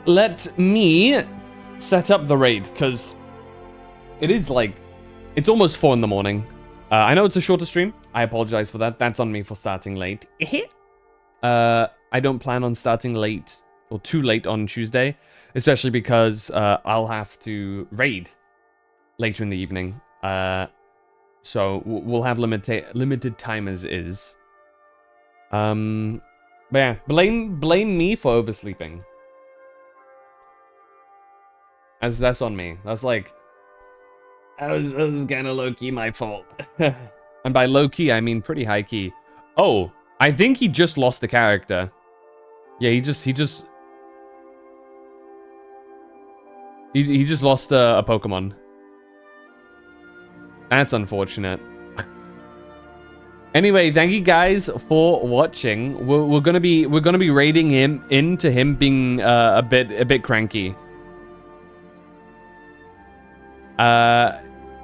let me set up the raid, because it is like, it's almost 4 in the morning. I know it's a shorter stream. I apologize for that. That's on me for starting late. I don't plan on starting late or too late on Tuesday, especially because I'll have to raid later in the evening. So we'll have limited time as is. But yeah, blame me for oversleeping. As that's on me. That's like, that was kind of low-key my fault. And by low-key, I mean pretty high-key. Oh, I think he just lost the character. Yeah, he just lost a Pokemon. That's unfortunate. Anyway, thank you guys for watching. We're gonna be raiding him into him being a bit cranky.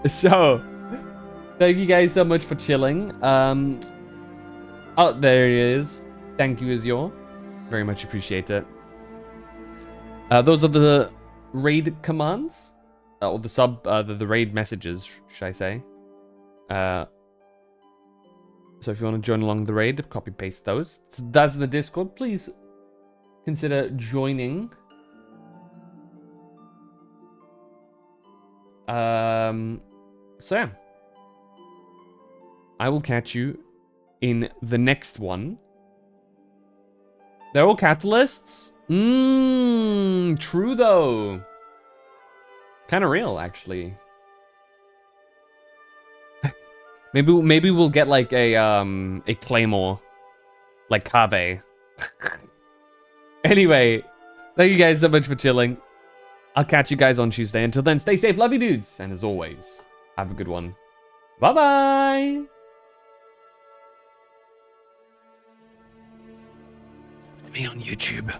So thank you guys so much for chilling. Oh, there he is. Thank you, Azure. Very much appreciate it. Those are the raid commands, or the raid messages, should I say? So if you want to join along the raid, copy paste those. That's the Discord. Please consider joining. So yeah, I will catch you in the next one. They're all catalysts. True though. Kind of real, actually. Maybe we'll get like a claymore, like Kave. Anyway, thank you guys so much for chilling. I'll catch you guys on Tuesday. Until then, stay safe, love you dudes, and as always, have a good one. Bye bye. Me on YouTube.